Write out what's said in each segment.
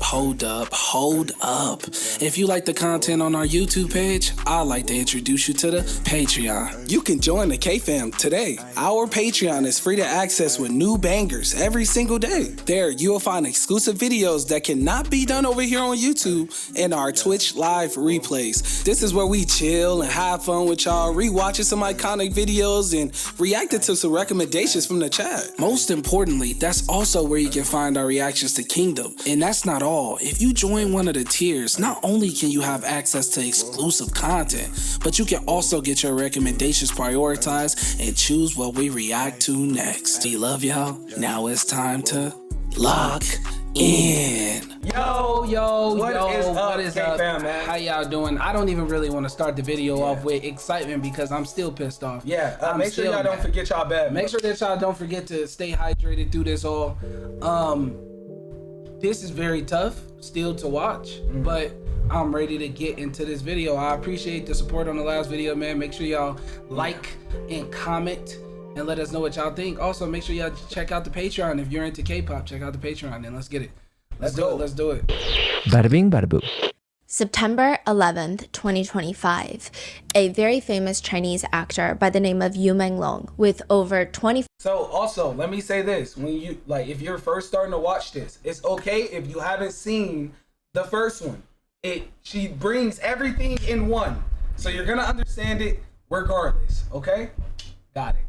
hold up. If you like the content on our YouTube page, I'd like to introduce you to the Patreon. You can join the K-Fam today. Our Patreon is free to access with new bangers every single day. There, you'll find exclusive videos that cannot be done over here on YouTube and our Twitch live replays. This is where we chill and have fun with y'all, rewatching some iconic videos and reacting to some recommendations from the chat. Most importantly, that's also where you can find our reactions to Kingdom. And that's not all. If you join one of the tiers, not only can you have access to exclusive content, but you can also get your recommendations prioritized and choose what we react to next. We love y'all. Now it's time to lock in. What is up? Man? How y'all doing? I don't even really want to start the video off with excitement because I'm still pissed off. Make sure y'all don't forget y'all bad. Make sure that y'all don't forget to stay hydrated through this all. This is very tough still to watch, but I'm ready to get into this video. I appreciate the support on the last video, man. Make sure y'all like and comment and let us know what y'all think. Also, make sure y'all check out the Patreon. If you're into K-pop, check out the Patreon and let's get it. Let's do it. Bada bing, bada boo. September 11th, 2025, a very famous Chinese actor by the name of Menglong with over 20. So also, let me say this. When you, if you're first starting to watch this, it's okay if you haven't seen the first one. She brings everything in one. So you're going to understand it regardless, okay? Got it.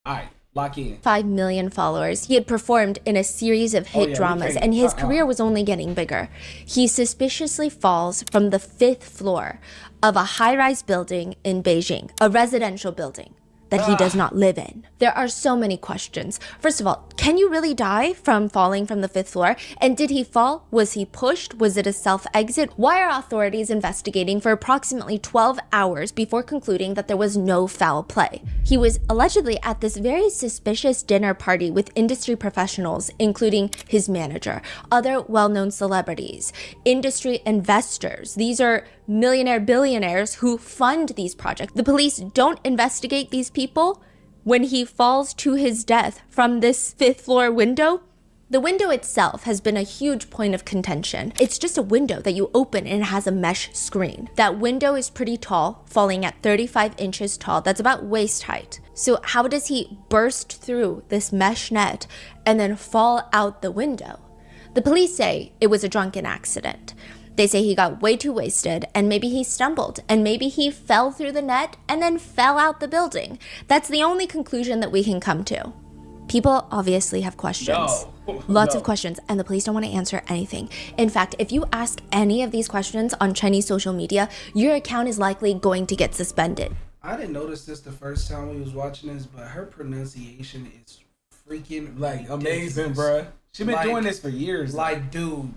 All right. Lock in. 5 million followers. He had performed in a series of hit dramas and his career was only getting bigger. He suspiciously falls from the 5th floor of a high-rise building in Beijing, a residential building that he does not live in. There are so many questions. First of all, can you really die from falling from the 5th floor? And did he fall? Was he pushed? Was it a self-exit? Why are authorities investigating for approximately 12 hours before concluding that there was no foul play? He was allegedly at this very suspicious dinner party with industry professionals, including his manager, other well-known celebrities, industry investors. These are millionaire billionaires who fund these projects. The police don't investigate these people. When he falls to his death from this 5th floor window, the window itself has been a huge point of contention. It's just a window that you open and it has a mesh screen. That window is pretty tall, falling at 35 inches tall. That's about waist height. So how does he burst through this mesh net and then fall out the window? The police say it was a drunken accident. They say he got way too wasted and maybe he stumbled and maybe he fell through the net and then fell out the building. That's the only conclusion that we can come to. People obviously have questions. Lots of questions, and the police don't want to answer anything. In fact, if you ask any of these questions on Chinese social media, your account is likely going to get suspended. I didn't notice this the first time we was watching this, but her pronunciation is freaking amazing, bruh. She been doing this for years. Dude.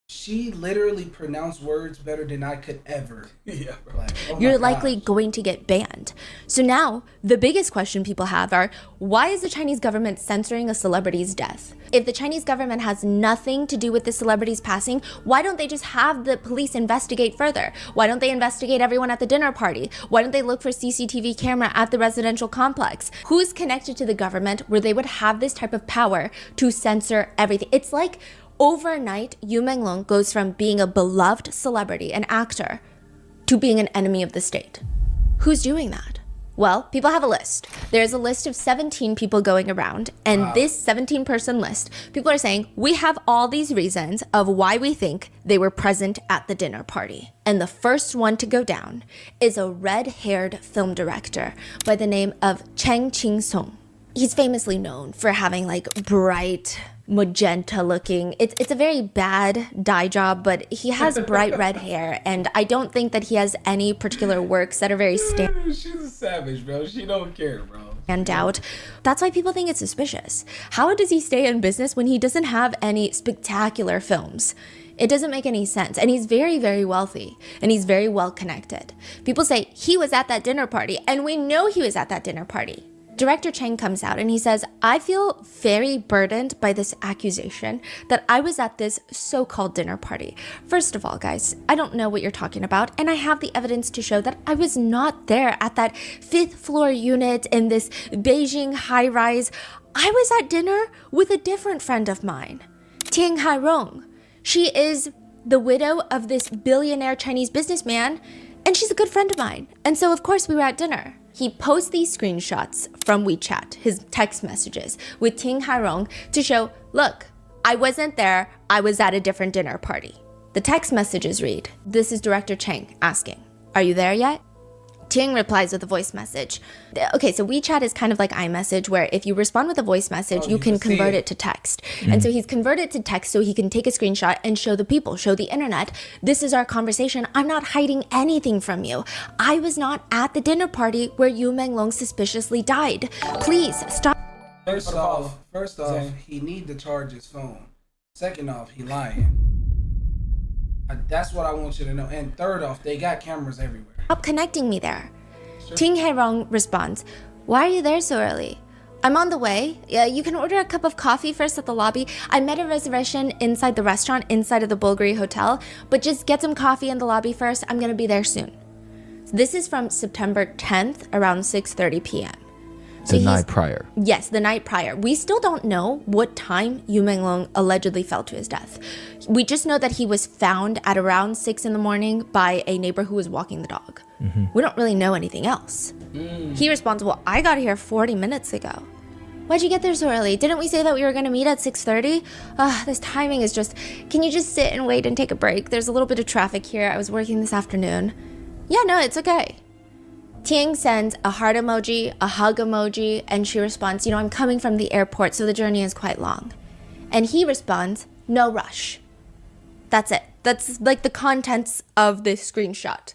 She literally pronounced words better than I could ever. Yeah, bro. You're likely going to get banned. So now, the biggest question people have are, why is the Chinese government censoring a celebrity's death? If the Chinese government has nothing to do with the celebrity's passing, why don't they just have the police investigate further? Why don't they investigate everyone at the dinner party? Why don't they look for CCTV camera at the residential complex? Who's connected to the government where they would have this type of power to censor everything? It's like overnight, Menglong goes from being a beloved celebrity, an actor, to being an enemy of the state. Who's doing that? Well, people have a list. There's a list of 17 people going around, and this 17-person list, people are saying, we have all these reasons of why we think they were present at the dinner party. And the first one to go down is a red-haired film director by the name of Cheng Ching-sung. He's famously known for having bright magenta looking. It's a very bad dye job, but he has bright red hair, and I don't think that he has any particular works that are very She's a savage, bro. She don't care, bro. stand out. That's why people think it's suspicious. How does he stay in business when he doesn't have any spectacular films? It doesn't make any sense. And he's very, very wealthy, and he's very well connected. People say he was at that dinner party, and we know he was at that dinner party. Director Chang comes out and he says, I feel very burdened by this accusation that I was at this so-called dinner party. First of all, guys, I don't know what you're talking about, and I have the evidence to show that I was not there at that 5th floor unit in this Beijing high-rise. I was at dinner with a different friend of mine, Tian Hairong. She is the widow of this billionaire Chinese businessman, and she's a good friend of mine. And so, of course, we were at dinner. He posts these screenshots from WeChat, his text messages, with Ting Hairong to show, look, I wasn't there, I was at a different dinner party. The text messages read, this is Director Cheng asking, are you there yet? Ting replies with a voice message. Okay, so WeChat is kind of like iMessage, where if you respond with a voice message, you can convert it to text. And so he's converted to text so he can take a screenshot and show the people, show the internet, this is our conversation. I'm not hiding anything from you. I was not at the dinner party where Yu Menglong suspiciously died. Please stop. First off, he need to charge his phone. Second off, he lying. That's what I want you to know. And third off, they got cameras everywhere. Stop connecting me there. Sure. Ting Hairong responds, why are you there so early? I'm on the way. Yeah, you can order a cup of coffee first at the lobby. I made a reservation inside the restaurant, inside of the Bulgari Hotel, but just get some coffee in the lobby first. I'm gonna be there soon. So this is from September 10th, around 6:30 p.m. The night prior. Yes, the night prior. We still don't know what time Yu Menglong allegedly fell to his death. We just know that he was found at around 6 in the morning by a neighbor who was walking the dog. We don't really know anything else. He responds, well, I got here 40 minutes ago. Why'd you get there so early? Didn't we say that we were going to meet at 6:30? This timing is just, can you just sit and wait and take a break? There's a little bit of traffic here. I was working this afternoon. Yeah, no, it's okay. Ting sends a heart emoji, a hug emoji, and she responds, I'm coming from the airport, so the journey is quite long. And he responds, no rush. That's it. That's like the contents of this screenshot.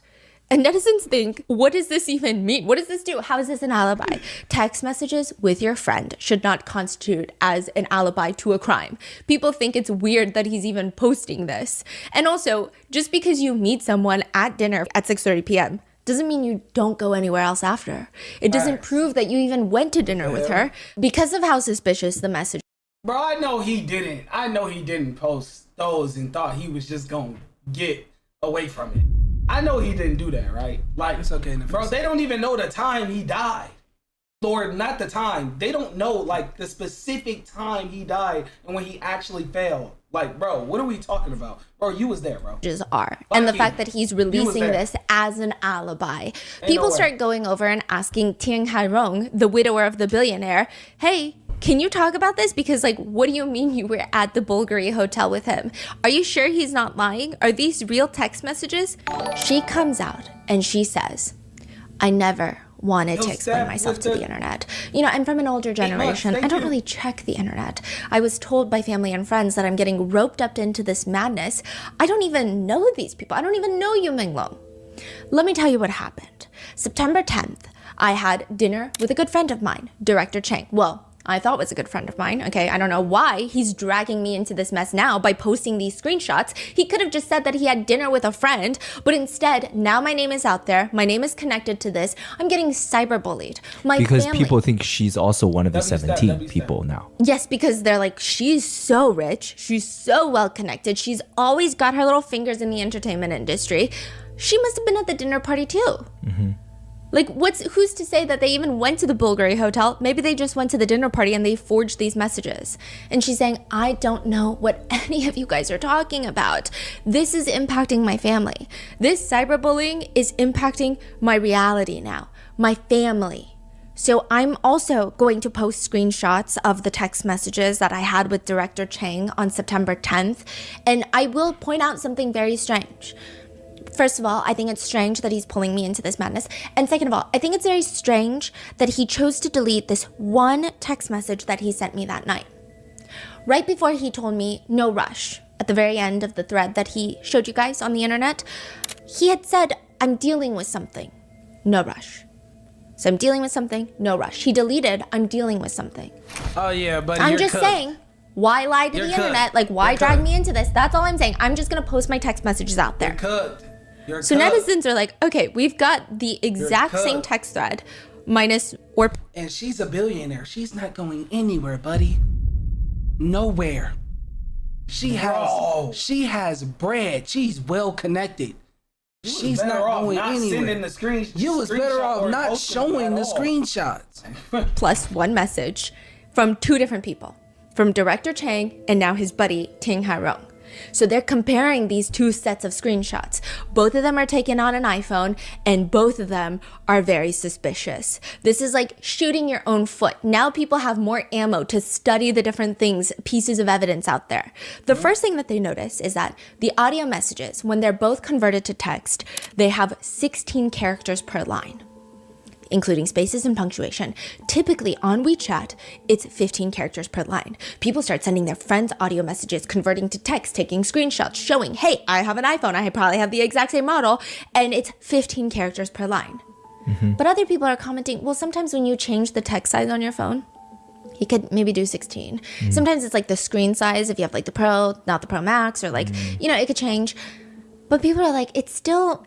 And netizens think, what does this even mean? What does this do? How is this an alibi? Text messages with your friend should not constitute as an alibi to a crime. People think it's weird that he's even posting this. And also, just because you meet someone at dinner at 6:30 p.m., doesn't mean you don't go anywhere else after. It doesn't prove that you even went to dinner with her because of how suspicious the message. Bro, I know he didn't post those and thought he was just gonna get away from it. I know he didn't do that, right? Like, it's okay. Bro, they don't even know the time he died. Or not the time. They don't know, like, the specific time he died and when he actually failed. Like, bro, what are we talking about? Bro, you was there, bro. And the fact that he's releasing this as an alibi. People start going over and asking Ting Hairong, the widower of the billionaire, hey, can you talk about this? Because, like, what do you mean you were at the Bulgari Hotel with him? Are you sure he's not lying? Are these real text messages? She comes out and she says, I never wanted to explain myself to the internet. I'm from an older generation. I don't really check the internet. I was told by family and friends that I'm getting roped up into this madness. I don't even know these people. I don't even know Yu Menglong. Let me tell you what happened. September 10th, I had dinner with a good friend of mine, Director Cheng. Well, I thought was a good friend of mine. Okay, I don't know why he's dragging me into this mess now by posting these screenshots. He could have just said that he had dinner with a friend, but instead, now my name is out there. My name is connected to this. I'm getting cyberbullied. Because people think she's also one of the 17 people now. Yes, because they're like, she's so rich. She's so well connected. She's always got her little fingers in the entertainment industry. She must have been at the dinner party too. Like, who's to say that they even went to the Bulgari Hotel? Maybe they just went to the dinner party and they forged these messages. And she's saying, I don't know what any of you guys are talking about. This is impacting my family. This cyberbullying is impacting my reality now, my family. So I'm also going to post screenshots of the text messages that I had with Director Cheng on September 10th. And I will point out something very strange. First of all, I think it's strange that he's pulling me into this madness. And second of all, I think it's very strange that he chose to delete this one text message that he sent me that night. Right before he told me, no rush, at the very end of the thread that he showed you guys on the internet, he had said, I'm dealing with something, no rush. So I'm dealing with something, no rush. He deleted, I'm dealing with something. Oh yeah, buddy, I'm just saying, why lie to the internet? Like, why drag me into this? That's all I'm saying. I'm just going to post my text messages out there. So netizens are like, okay, we've got the exact same text thread, minus or. And she's a billionaire. She's not going anywhere, buddy. Nowhere. She has bread. She's well connected. She's not going anywhere. You was better off not showing the screenshots. Plus one message from two different people, from Director Cheng and now his buddy Ting Hairong. So they're comparing these two sets of screenshots. Both of them are taken on an iPhone, and both of them are very suspicious. This is like shooting your own foot. Now people have more ammo to study the different things, pieces of evidence out there. The first thing that they notice is that the audio messages, when they're both converted to text, they have 16 characters per line, including spaces and punctuation. Typically on WeChat, it's 15 characters per line. People start sending their friends audio messages, converting to text, taking screenshots, showing, hey, I have an iPhone, I probably have the exact same model, and it's 15 characters per line. But other people are commenting, well, sometimes when you change the text size on your phone, you could maybe do 16. Sometimes it's like the screen size, if you have like the Pro, not the Pro Max, or like, it could change. But people are like, it's still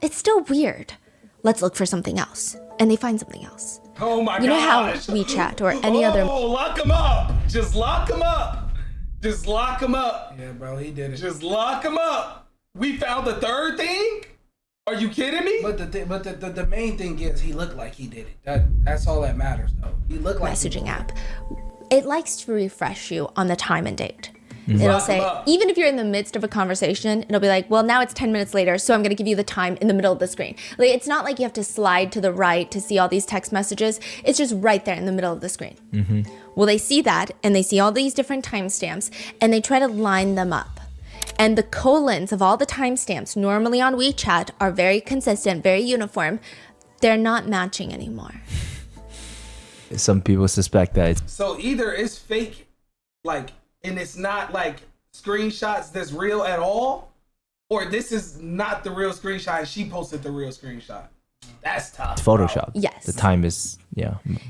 weird. Let's look for something else. And they find something else. Oh my god. You know how WeChat or any other... Oh, lock him up. Just lock him up. Just lock him up. Yeah, bro, he did it. Just lock him up. We found the third thing? Are you kidding me? But the main thing is he looked like he did it. That's all that matters, though. He looked like messaging app. It likes to refresh you on the time and date. Mm-hmm. It'll say, even if you're in the midst of a conversation, it'll be like, well, now it's 10 minutes later, so I'm going to give you the time in the middle of the screen. Like, it's not like you have to slide to the right to see all these text messages. It's just right there in the middle of the screen. Well, they see that, and they see all these different timestamps, and they try to line them up. And the colons of all the timestamps normally on WeChat are very consistent, very uniform. They're not matching anymore. Some people suspect that it's... So either it's fake, like, and it's not like screenshots that's real at all, or this is not the real screenshot and she posted the real screenshot. That's tough. Photoshop. Yes. The time is,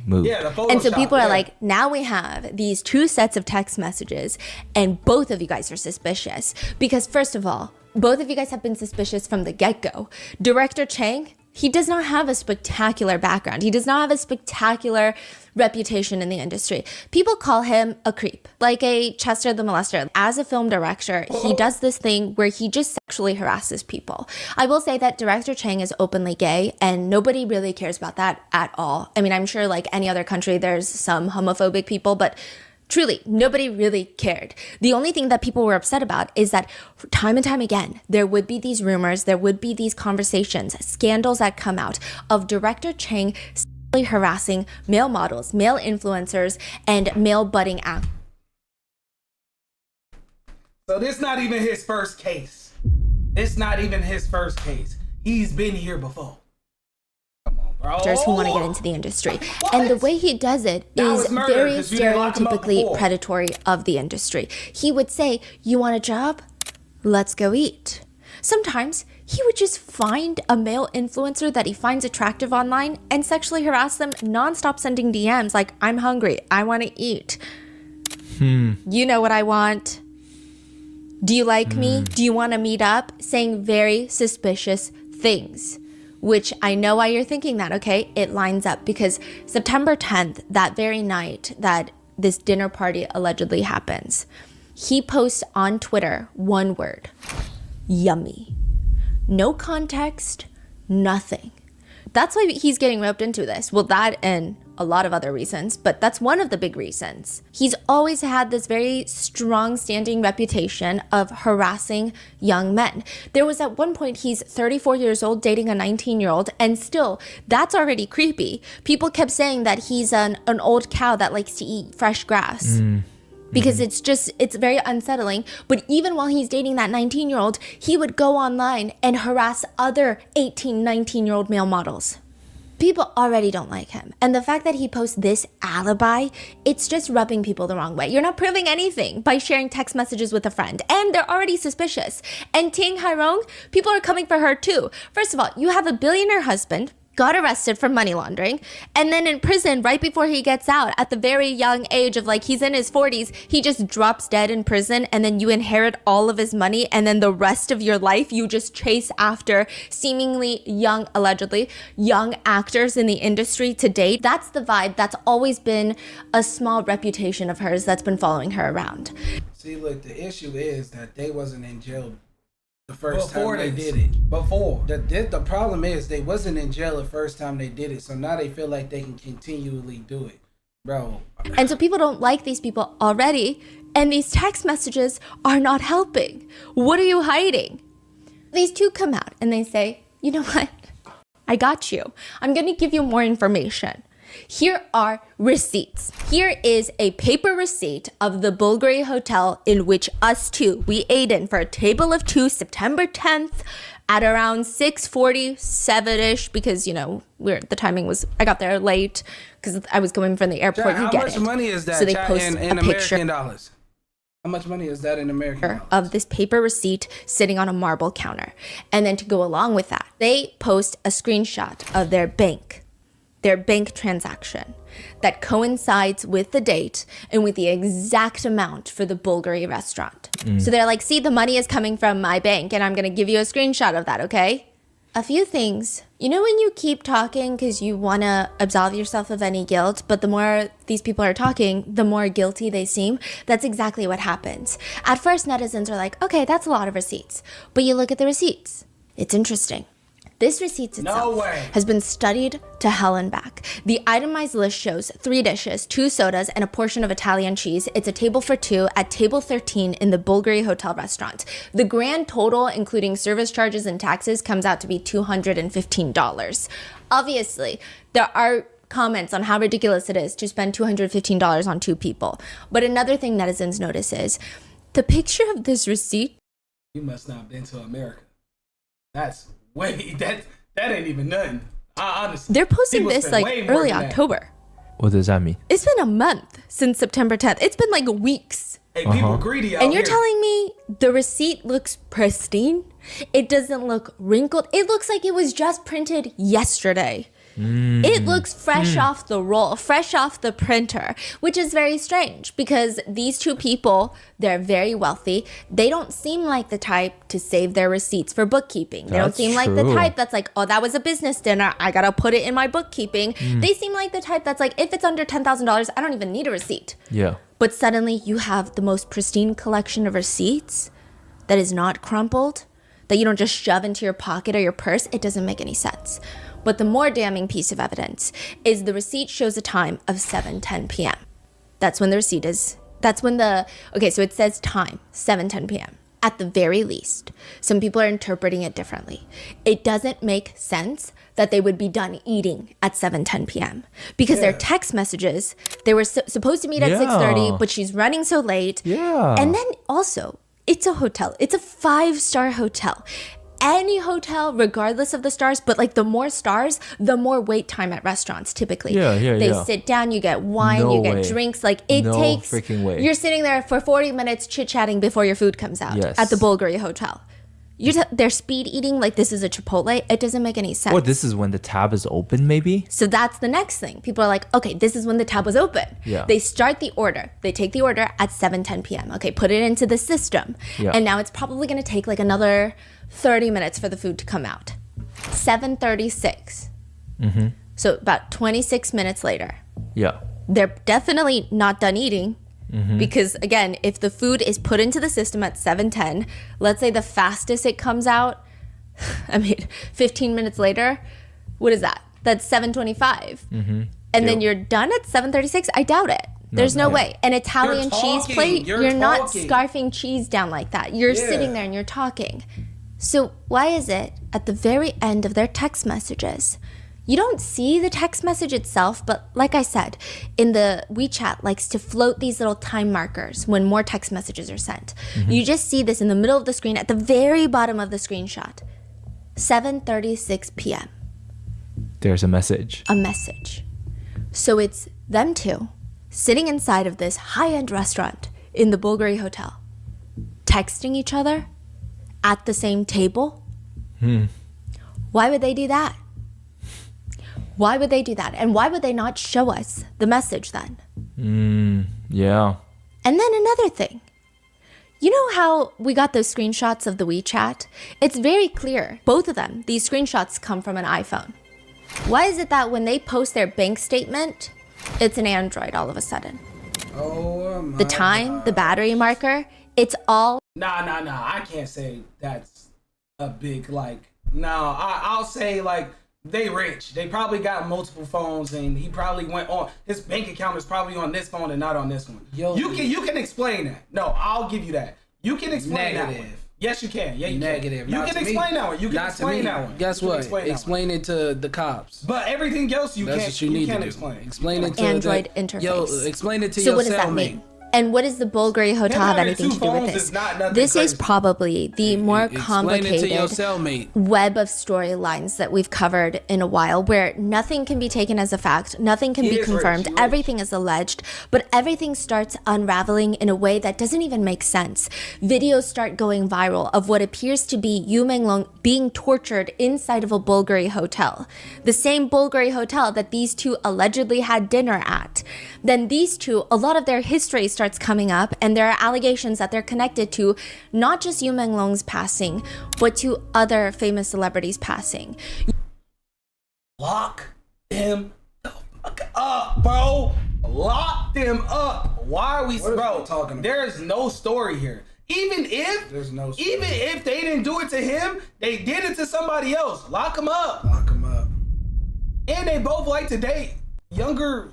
moved. Yeah, the Photoshop. And so people are like, now we have these two sets of text messages, and both of you guys are suspicious. Because first of all, both of you guys have been suspicious from the get-go. Director Chang, he does not have a spectacular background. He does not have a spectacular reputation in the industry. People call him a creep, like a Chester the Molester. As a film director, he does this thing where he just sexually harasses people. I will say that Director Chang is openly gay, and nobody really cares about that at all. I mean, I'm sure like any other country, there's some homophobic people, but truly, nobody really cared. The only thing that people were upset about is that time and time again, there would be these rumors, there would be these conversations, scandals that come out of Director Chang sexually harassing male models, male influencers, and male budding actors. So this not even his first case. It's not even his first case. He's been here before. Who want to get into the industry. What? And the way he does it is very stereotypically predatory of the industry. He would say, you want a job? Let's go eat. Sometimes he would just find a male influencer that he finds attractive online and sexually harass them nonstop, sending DMs like, I'm hungry, I want to eat. You know what I want? Do you like me? Do you want to meet up? Saying very suspicious things. Which I know why you're thinking that, okay? It lines up because September 10th, that very night that this dinner party allegedly happens, he posts on Twitter one word, yummy. No context, nothing. That's why he's getting roped into this. Well, that and a lot of other reasons, but that's one of the big reasons. He's always had this very strong standing reputation of harassing young men. There was at one point, he's 34 years old dating a 19-year-old, and still, that's already creepy. People kept saying that he's an old cow that likes to eat fresh grass. Because it's very unsettling. But even while he's dating that 19-year-old, he would go online and harass other 18, 19-year-old male models. People already don't like him. And the fact that he posts this alibi, it's just rubbing people the wrong way. You're not proving anything by sharing text messages with a friend. And they're already suspicious. And Ting Hairong, people are coming for her too. First of all, you have a billionaire husband, got arrested for money laundering, and then in prison right before he gets out at the very young age of like he's in his 40s, he just drops dead in prison, and then you inherit all of his money, and then the rest of your life you just chase after seemingly young, allegedly young actors in the industry to date. That's the vibe. That's always been a small reputation of hers that's been following her around. See, look, the issue is that they wasn't in jail the first time they did it. Before. The problem is they wasn't in jail the first time they did it, so now they feel like they can continually do it. Bro. And so people don't like these people already, And these text messages are not helping. What are you hiding? These two come out and they say, you know what? I got you. I'm going to give you more information. Here are receipts. Here is a paper receipt of the Bulgari Hotel in which we ate in for a table of 2, September 10th at around 6:47-ish because, the timing was, I got there late because I was going from the airport. How much money is that, so they post in a picture American dollars? How much money is that in American dollars? Of this paper receipt sitting on a marble counter. And then to go along with that, they post a screenshot of their bank transaction that coincides with the date and with the exact amount for the Bulgari restaurant. So they're like, see, the money is coming from my bank and I'm going to give you a screenshot of that, okay? A few things. When you keep talking because you want to absolve yourself of any guilt, but the more these people are talking, the more guilty they seem. That's exactly what happens. At first, netizens are like, okay, that's a lot of receipts. But you look at the receipts. It's interesting. This receipt itself has been studied to hell and back. The itemized list shows 3 dishes, 2 sodas, and a portion of Italian cheese. It's a table for 2 at table 13 in the Bulgari Hotel restaurant. The grand total, including service charges and taxes, comes out to be $215. Obviously, there are comments on how ridiculous it is to spend $215 on 2 people. But another thing netizens notice is the picture of this receipt. You must not have been to America. That ain't even nothing. Honestly, they're posting this like early October. What does that mean? It's been a month since September 10th. It's been like weeks. Hey, people greedy out And you're here. telling me the receipt looks pristine? It doesn't look wrinkled. It looks like it was just printed yesterday. It looks fresh off the roll, fresh off the printer, which is very strange because these two people, they're very wealthy. They don't seem like the type to save their receipts for bookkeeping. They don't seem like the type that's like, oh, that was a business dinner. I got to put it in my bookkeeping. They seem like the type that's like, if it's under $10,000, I don't even need a receipt. Yeah. But suddenly you have the most pristine collection of receipts that is not crumpled, that you don't just shove into your pocket or your purse. It doesn't make any sense. But the more damning piece of evidence is the receipt shows a time of 7:10 p.m. That's when the receipt is, so it says time, 7:10 p.m. At the very least, some people are interpreting it differently. It doesn't make sense that they would be done eating at 7:10 p.m. because their text messages, they were supposed to meet at 6:30, but she's running so late. Yeah. And then also, it's a hotel. It's a 5-star hotel. Any hotel, regardless of the stars, but like the more stars, the more wait time at restaurants typically. They sit down, you get wine, you get drinks. Like it takes, freaking way. You're sitting there for 40 minutes chit-chatting before your food comes out at the Bulgari Hotel. They're speed eating like this is a Chipotle. It doesn't make any sense. Or this is when the tab is open, maybe? So that's the next thing. People are like, okay, this is when the tab was open. Yeah. They start the order. They take the order at 7:10 p.m. Okay, put it into the system. Yeah. And now it's probably going to take like another 30 minutes for the food to come out. 7:36. So about 26 minutes later. Yeah. They're definitely not done eating. Because again, if the food is put into the system at 7:10, let's say the fastest it comes out, 15 minutes later, what is that? That's 7:25. And then you're done at 7:36? I doubt it. There's no way. An Italian cheese plate, you're not scarfing cheese down like that. You're sitting there and you're talking. So why is it at the very end of their text messages, you don't see the text message itself, but like I said, in the WeChat likes to float these little time markers when more text messages are sent. You just see this in the middle of the screen at the very bottom of the screenshot. 7:36 p.m. There's a message. A message. So it's them two sitting inside of this high-end restaurant in the Bulgari Hotel, texting each other at the same table. Why would they do that? Why would they do that? And why would they not show us the message then? Yeah. And then another thing. You know how we got those screenshots of the WeChat? It's very clear. Both of them, these screenshots come from an iPhone. Why is it that when they post their bank statement, it's an Android all of a sudden? Oh my The time, the battery marker, it's all... Nah. I can't say that's a big, I'll say, they rich. They probably got multiple phones, and he probably went on. His bank account is probably on this phone and not on this one. Yo, you can explain that. No, I'll give you that. You can explain that one. Yes, you can. Yeah, you negative. Can. You can explain that one. You can not explain that one. Guess what? Explain it to the cops. But everything else you That's can't. What you need can't to explain. Explain it to Android interface. Yo, explain it to so your what does that cellmate. mean? And what does the Bulgari Hotel have anything to do with this? This is probably the more complicated web of storylines that we've covered in a while, where nothing can be taken as a fact, nothing can be confirmed, everything is alleged, but everything starts unraveling in a way that doesn't even make sense. Videos start going viral of what appears to be Yu Menglong being tortured inside of a Bulgari hotel. The same Bulgari hotel that these two allegedly had dinner at. Then these two, a lot of their history starts coming up, and there are allegations that they're connected to not just Yu Menglong's passing, but to other famous celebrities passing. Lock them the fuck up, bro. Lock them up. Why are we talking about? There's no story here. Even if they didn't do it to him, they did it to somebody else. Lock them up. Lock them up. And they both like to date younger.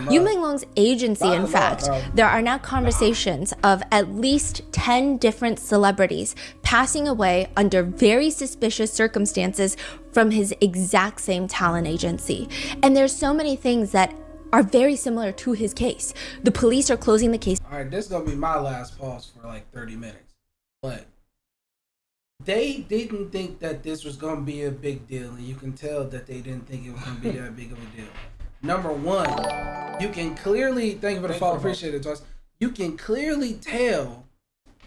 Yu Menglong's agency, in fact, there are now conversations of at least 10 different celebrities passing away under very suspicious circumstances from his exact same talent agency. And there's so many things that are very similar to his case. The police are closing the case. All right, this is going to be my last pause for like 30 minutes. But they didn't think that this was going to be a big deal, and you can tell that they didn't think it was going to be that big of a deal. Number one, you can clearly, thank you for the follow, appreciate it, Toss. You can clearly tell,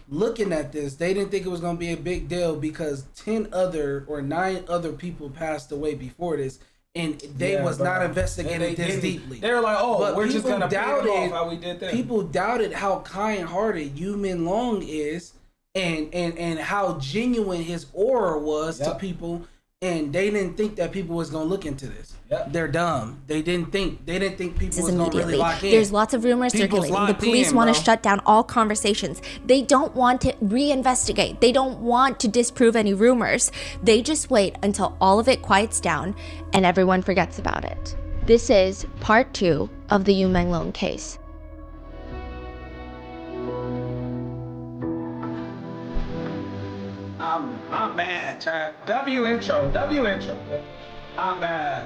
looking at this, they didn't think it was going to be a big deal because 9 other people passed away before this, and they was not investigated this deeply. They were like, we're just going to doubt it how we did that. People doubted how kind-hearted Yu Menglong is and how genuine his aura was to people. And they didn't think that people was gonna look into this. Yep. They're dumb. They didn't think people was gonna really lock in. There's lots of rumors circulating. The police want to shut down all conversations. They don't want to reinvestigate. They don't want to disprove any rumors. They just wait until all of it quiets down and everyone forgets about it. This is part 2 of the Yu Menglong case. I'm mad, Chad. W intro. I'm mad.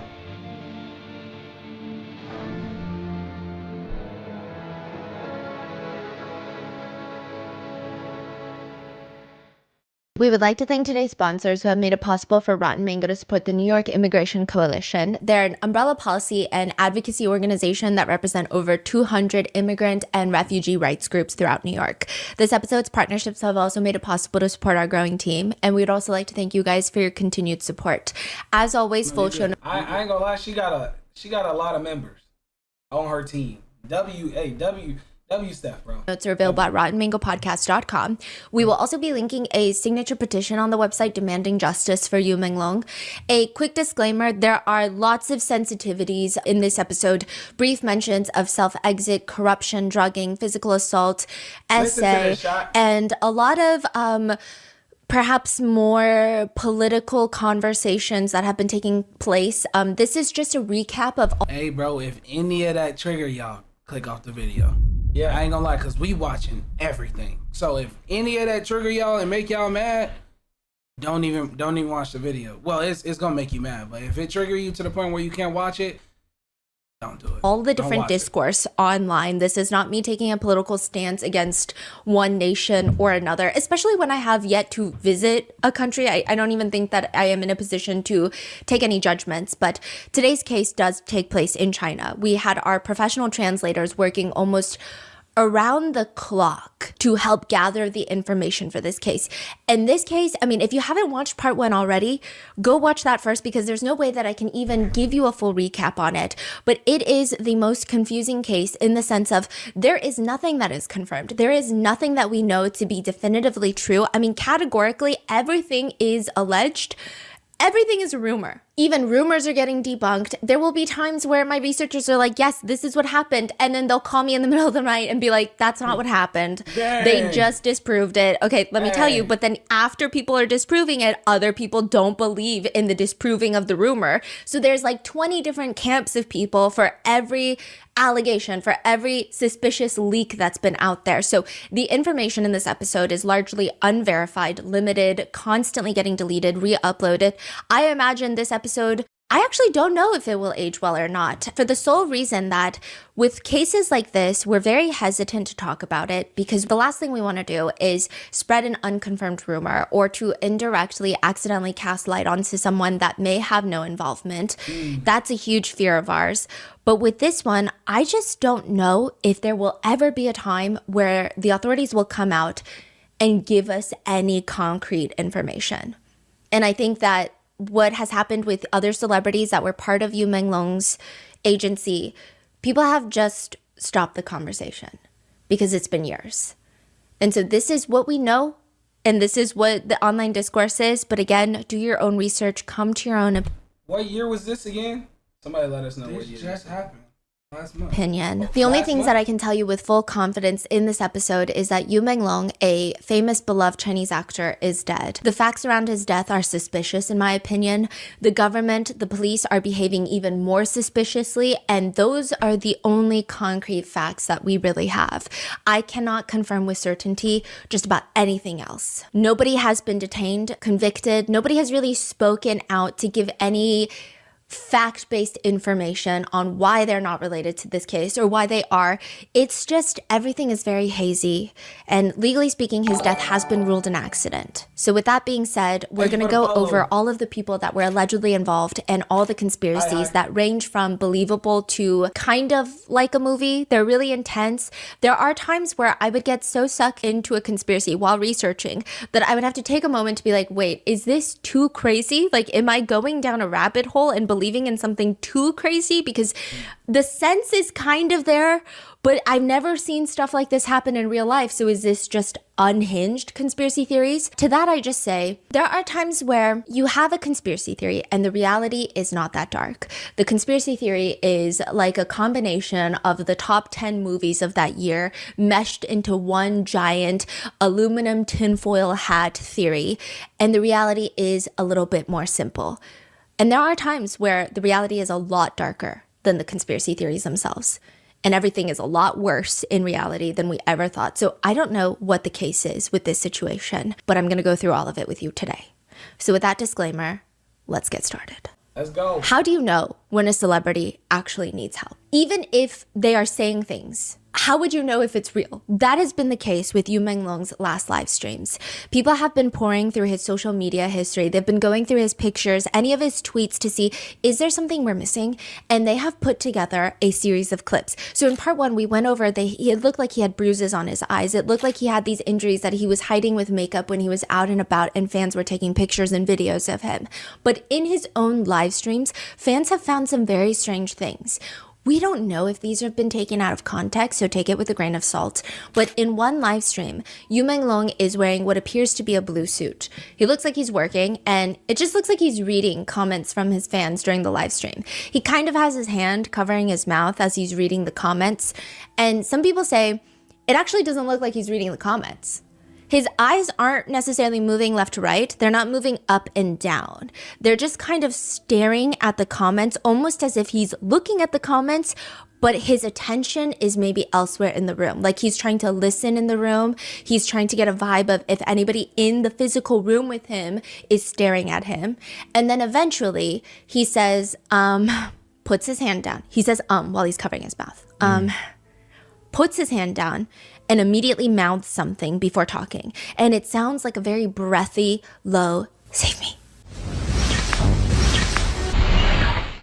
We would like to thank today's sponsors who have made it possible for Rotten Mango to support the New York Immigration Coalition. They're an umbrella policy and advocacy organization that represent over 200 immigrant and refugee rights groups throughout New York. This episode's partnerships have also made it possible to support our growing team, and we'd also like to thank you guys for your continued support. As always, full show. I ain't gonna lie, she got a lot of members on her team. W stuff, bro. Notes are available at rottenmangopodcast.com. We will also be linking a signature petition on the website demanding justice for Yu Menglong. A quick disclaimer, there are lots of sensitivities in this episode. Brief mentions of self-exit, corruption, drugging, physical assault, essay, and a lot of perhaps more political conversations that have been taking place. This is just a recap of... Hey, bro, if any of that trigger y'all, click off the video. Yeah, I ain't gonna lie, cause we watching everything. So if any of that trigger y'all and make y'all mad, don't even watch the video. Well, it's gonna make you mad, but if it trigger you to the point where you can't watch it, don't do it. All the different discourse online. This is not me taking a political stance against one nation or another, especially when I have yet to visit a country. I don't even think that I am in a position to take any judgments, but today's case does take place in China. We had our professional translators working almost around the clock to help gather the information for this case. In this case, I mean, if you haven't watched part 1 already, go watch that first because there's no way that I can even give you a full recap on it. But it is the most confusing case in the sense of there is nothing that is confirmed. There is nothing that we know to be definitively true. I mean, categorically, everything is alleged. Everything is a rumor. even rumors are getting debunked. There will be times where my researchers are like, yes, this is what happened. And then they'll call me in the middle of the night and be like, that's not what happened. Dang. They just disproved it. Okay, let me tell you. But then after people are disproving it, other people don't believe in the disproving of the rumor. So there's like 20 different camps of people for every allegation, for every suspicious leak that's been out there. So the information in this episode is largely unverified, limited, constantly getting deleted, re-uploaded. I imagine this episode, I actually don't know if it will age well or not, for the sole reason that with cases like this, we're very hesitant to talk about it because the last thing we want to do is spread an unconfirmed rumor or to indirectly accidentally cast light onto someone that may have no involvement. That's a huge fear of ours. But with this one, I just don't know if there will ever be a time where the authorities will come out and give us any concrete information. And I think that what has happened with other celebrities that were part of Yu Menglong's agency, people have just stopped the conversation because it's been years. And so this is what we know, and this is what the online discourse is. But again, do your own research, come to your own What year was this again? Somebody let us know what year. This just happened. Last month. Opinion. The only things that I can tell you with full confidence in this episode is that Yu Menglong, a famous beloved Chinese actor, is dead. The facts around his death are suspicious in my opinion. The government, the police are behaving even more suspiciously, and those are the only concrete facts that we really have. I cannot confirm with certainty just about anything else. Nobody has been detained, convicted. Nobody has really spoken out to give any fact-based information on why they're not related to this case or why they are. It's just everything is very hazy, and legally speaking, his death has been ruled an accident. So with that being said, we're going to go over all of the people that were allegedly involved and all the conspiracies that range from believable to kind of like a movie. They're really intense. There are times where I would get so sucked into a conspiracy while researching that I would have to take a moment to be like, wait, is this too crazy? Like, am I going down a rabbit hole and believing in something too crazy? Because the sense is kind of there, but I've never seen stuff like this happen in real life. So is this just unhinged conspiracy theories? To that, I just say there are times where you have a conspiracy theory and the reality is not that dark. The conspiracy theory is like a combination of the top 10 movies of that year meshed into one giant aluminum tinfoil hat theory. And the reality is a little bit more simple. And there are times where the reality is a lot darker than the conspiracy theories themselves. And everything is a lot worse in reality than we ever thought. So I don't know what the case is with this situation, but I'm going to go through all of it with you today. So with that disclaimer, let's get started. Let's go. How do you know when a celebrity actually needs help? Even if they are saying things, how would you know if it's real? That has been the case with Yu Menglong's last live streams. People have been pouring through his social media history. They've been going through his pictures, any of his tweets to see, is there something we're missing? And they have put together a series of clips. So in part one, we went over, it looked like he had bruises on his eyes. It looked like he had these injuries that he was hiding with makeup when he was out and about and fans were taking pictures and videos of him. But in his own live streams, fans have found some very strange things. We don't know if these have been taken out of context, so take it with a grain of salt. But in one live stream, Yu Menglong is wearing what appears to be a blue suit. He looks like he's working, and it just looks like he's reading comments from his fans during the live stream. He kind of has his hand covering his mouth as he's reading the comments, and some people say it actually doesn't look like he's reading the comments. His eyes aren't necessarily moving left to right. They're not moving up and down. They're just kind of staring at the comments, almost as if he's looking at the comments, but his attention is maybe elsewhere in the room. Like he's trying to listen in the room. He's trying to get a vibe of if anybody in the physical room with him is staring at him. And then eventually he says, puts his hand down. He says, while he's covering his mouth. Puts his hand down and immediately mouths something before talking. And it sounds like a very breathy, low, save me.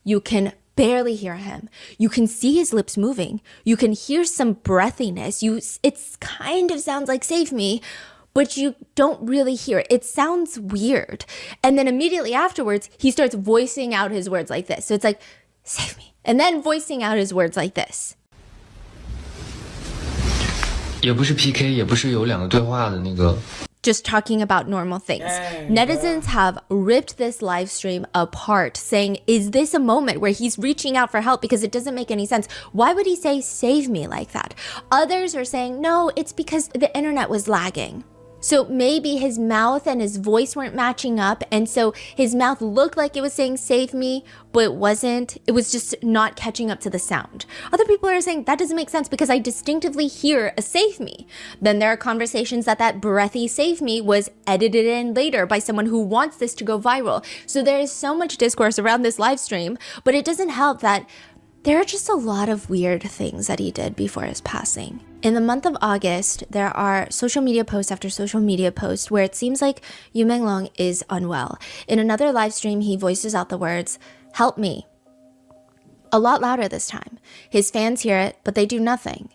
You can barely hear him. You can see his lips moving. You can hear some breathiness. It kind of sounds like save me, but you don't really hear it. It sounds weird. And then immediately afterwards, he starts voicing out his words like this. So it's like, save me. And then voicing out his words like this. 也不是 PK， 也不是有两个对话的那个。just talking about normal things. Netizens have ripped this live stream apart, saying, is this a moment where he's reaching out for help? Because it doesn't make any sense. Why would he say, save me like that? Others are saying, no, it's because the internet was lagging. So maybe his mouth and his voice weren't matching up. And so his mouth looked like it was saying save me, but it wasn't. It was just not catching up to the sound. Other people are saying that doesn't make sense because I distinctively hear a save me. Then there are conversations that breathy save me was edited in later by someone who wants this to go viral. So there is so much discourse around this live stream, but it doesn't help that there are just a lot of weird things that he did before his passing. In the month of August, there are social media posts after social media posts where it seems like Yu Menglong is unwell. In another live stream, he voices out the words, help me. A lot louder this time. His fans hear it, but they do nothing.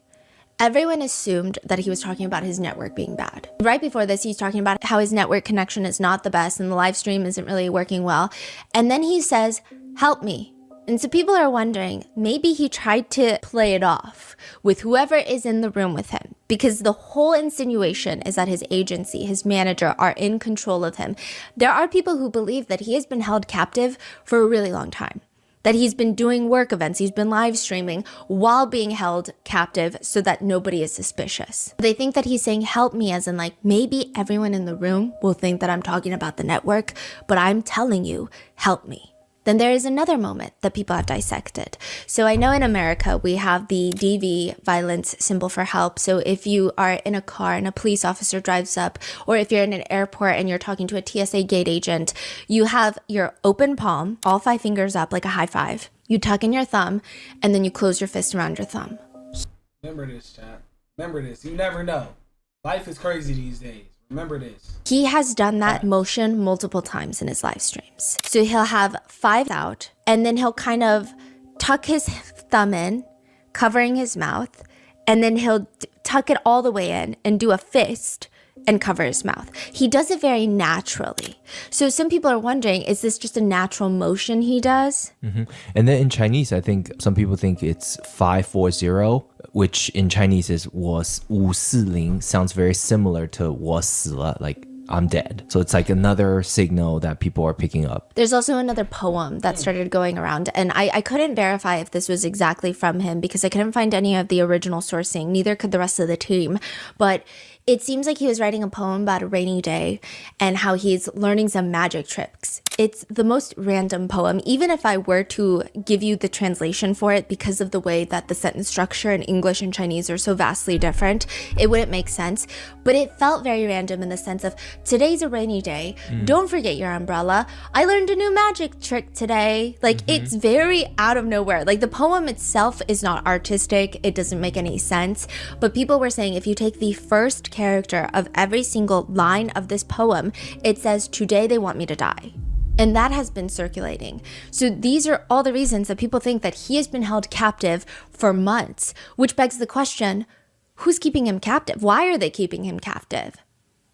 Everyone assumed that he was talking about his network being bad. Right before this, he's talking about how his network connection is not the best and the live stream isn't really working well. And then he says, help me. And so people are wondering, maybe he tried to play it off with whoever is in the room with him, because the whole insinuation is that his agency, his manager, are in control of him. There are people who believe that he has been held captive for a really long time, that he's been doing work events, he's been live streaming while being held captive so that nobody is suspicious. They think that he's saying, help me, as in like, maybe everyone in the room will think that I'm talking about the network, but I'm telling you, help me. Then there is another moment that people have dissected. So I know in America, we have the DV violence symbol for help. So if you are in a car and a police officer drives up, or if you're in an airport and you're talking to a TSA gate agent, you have your open palm, all 5 fingers up like a high five. You tuck in your thumb, and then you close your fist around your thumb. Remember this, chat. Remember this. You never know. Life is crazy these days. Remember this. He has done that motion multiple times in his live streams. So he'll have 5 out, and then he'll kind of tuck his thumb in, covering his mouth, and then he'll tuck it all the way in and do a fist and cover his mouth. He does it very naturally. So some people are wondering, is this just a natural motion he does? Mm-hmm. And then in Chinese, I think some people think it's 540, which in Chinese is 我540, sounds very similar to 我死了, like I'm dead. So it's like another signal that people are picking up. There's also another poem that started going around, and I couldn't verify if this was exactly from him because I couldn't find any of the original sourcing, neither could the rest of the team. But it seems like he was writing a poem about a rainy day and how he's learning some magic tricks. It's the most random poem, even if I were to give you the translation for it because of the way that the sentence structure in English and Chinese are so vastly different, it wouldn't make sense. But it felt very random in the sense of, today's a rainy day, don't forget your umbrella, I learned a new magic trick today. Like, it's very out of nowhere. Like, the poem itself is not artistic, it doesn't make any sense. But people were saying if you take the first character of every single line of this poem, it says, today they want me to die. And that has been circulating. So these are all the reasons that people think that he has been held captive for months, which begs the question, who's keeping him captive? Why are they keeping him captive?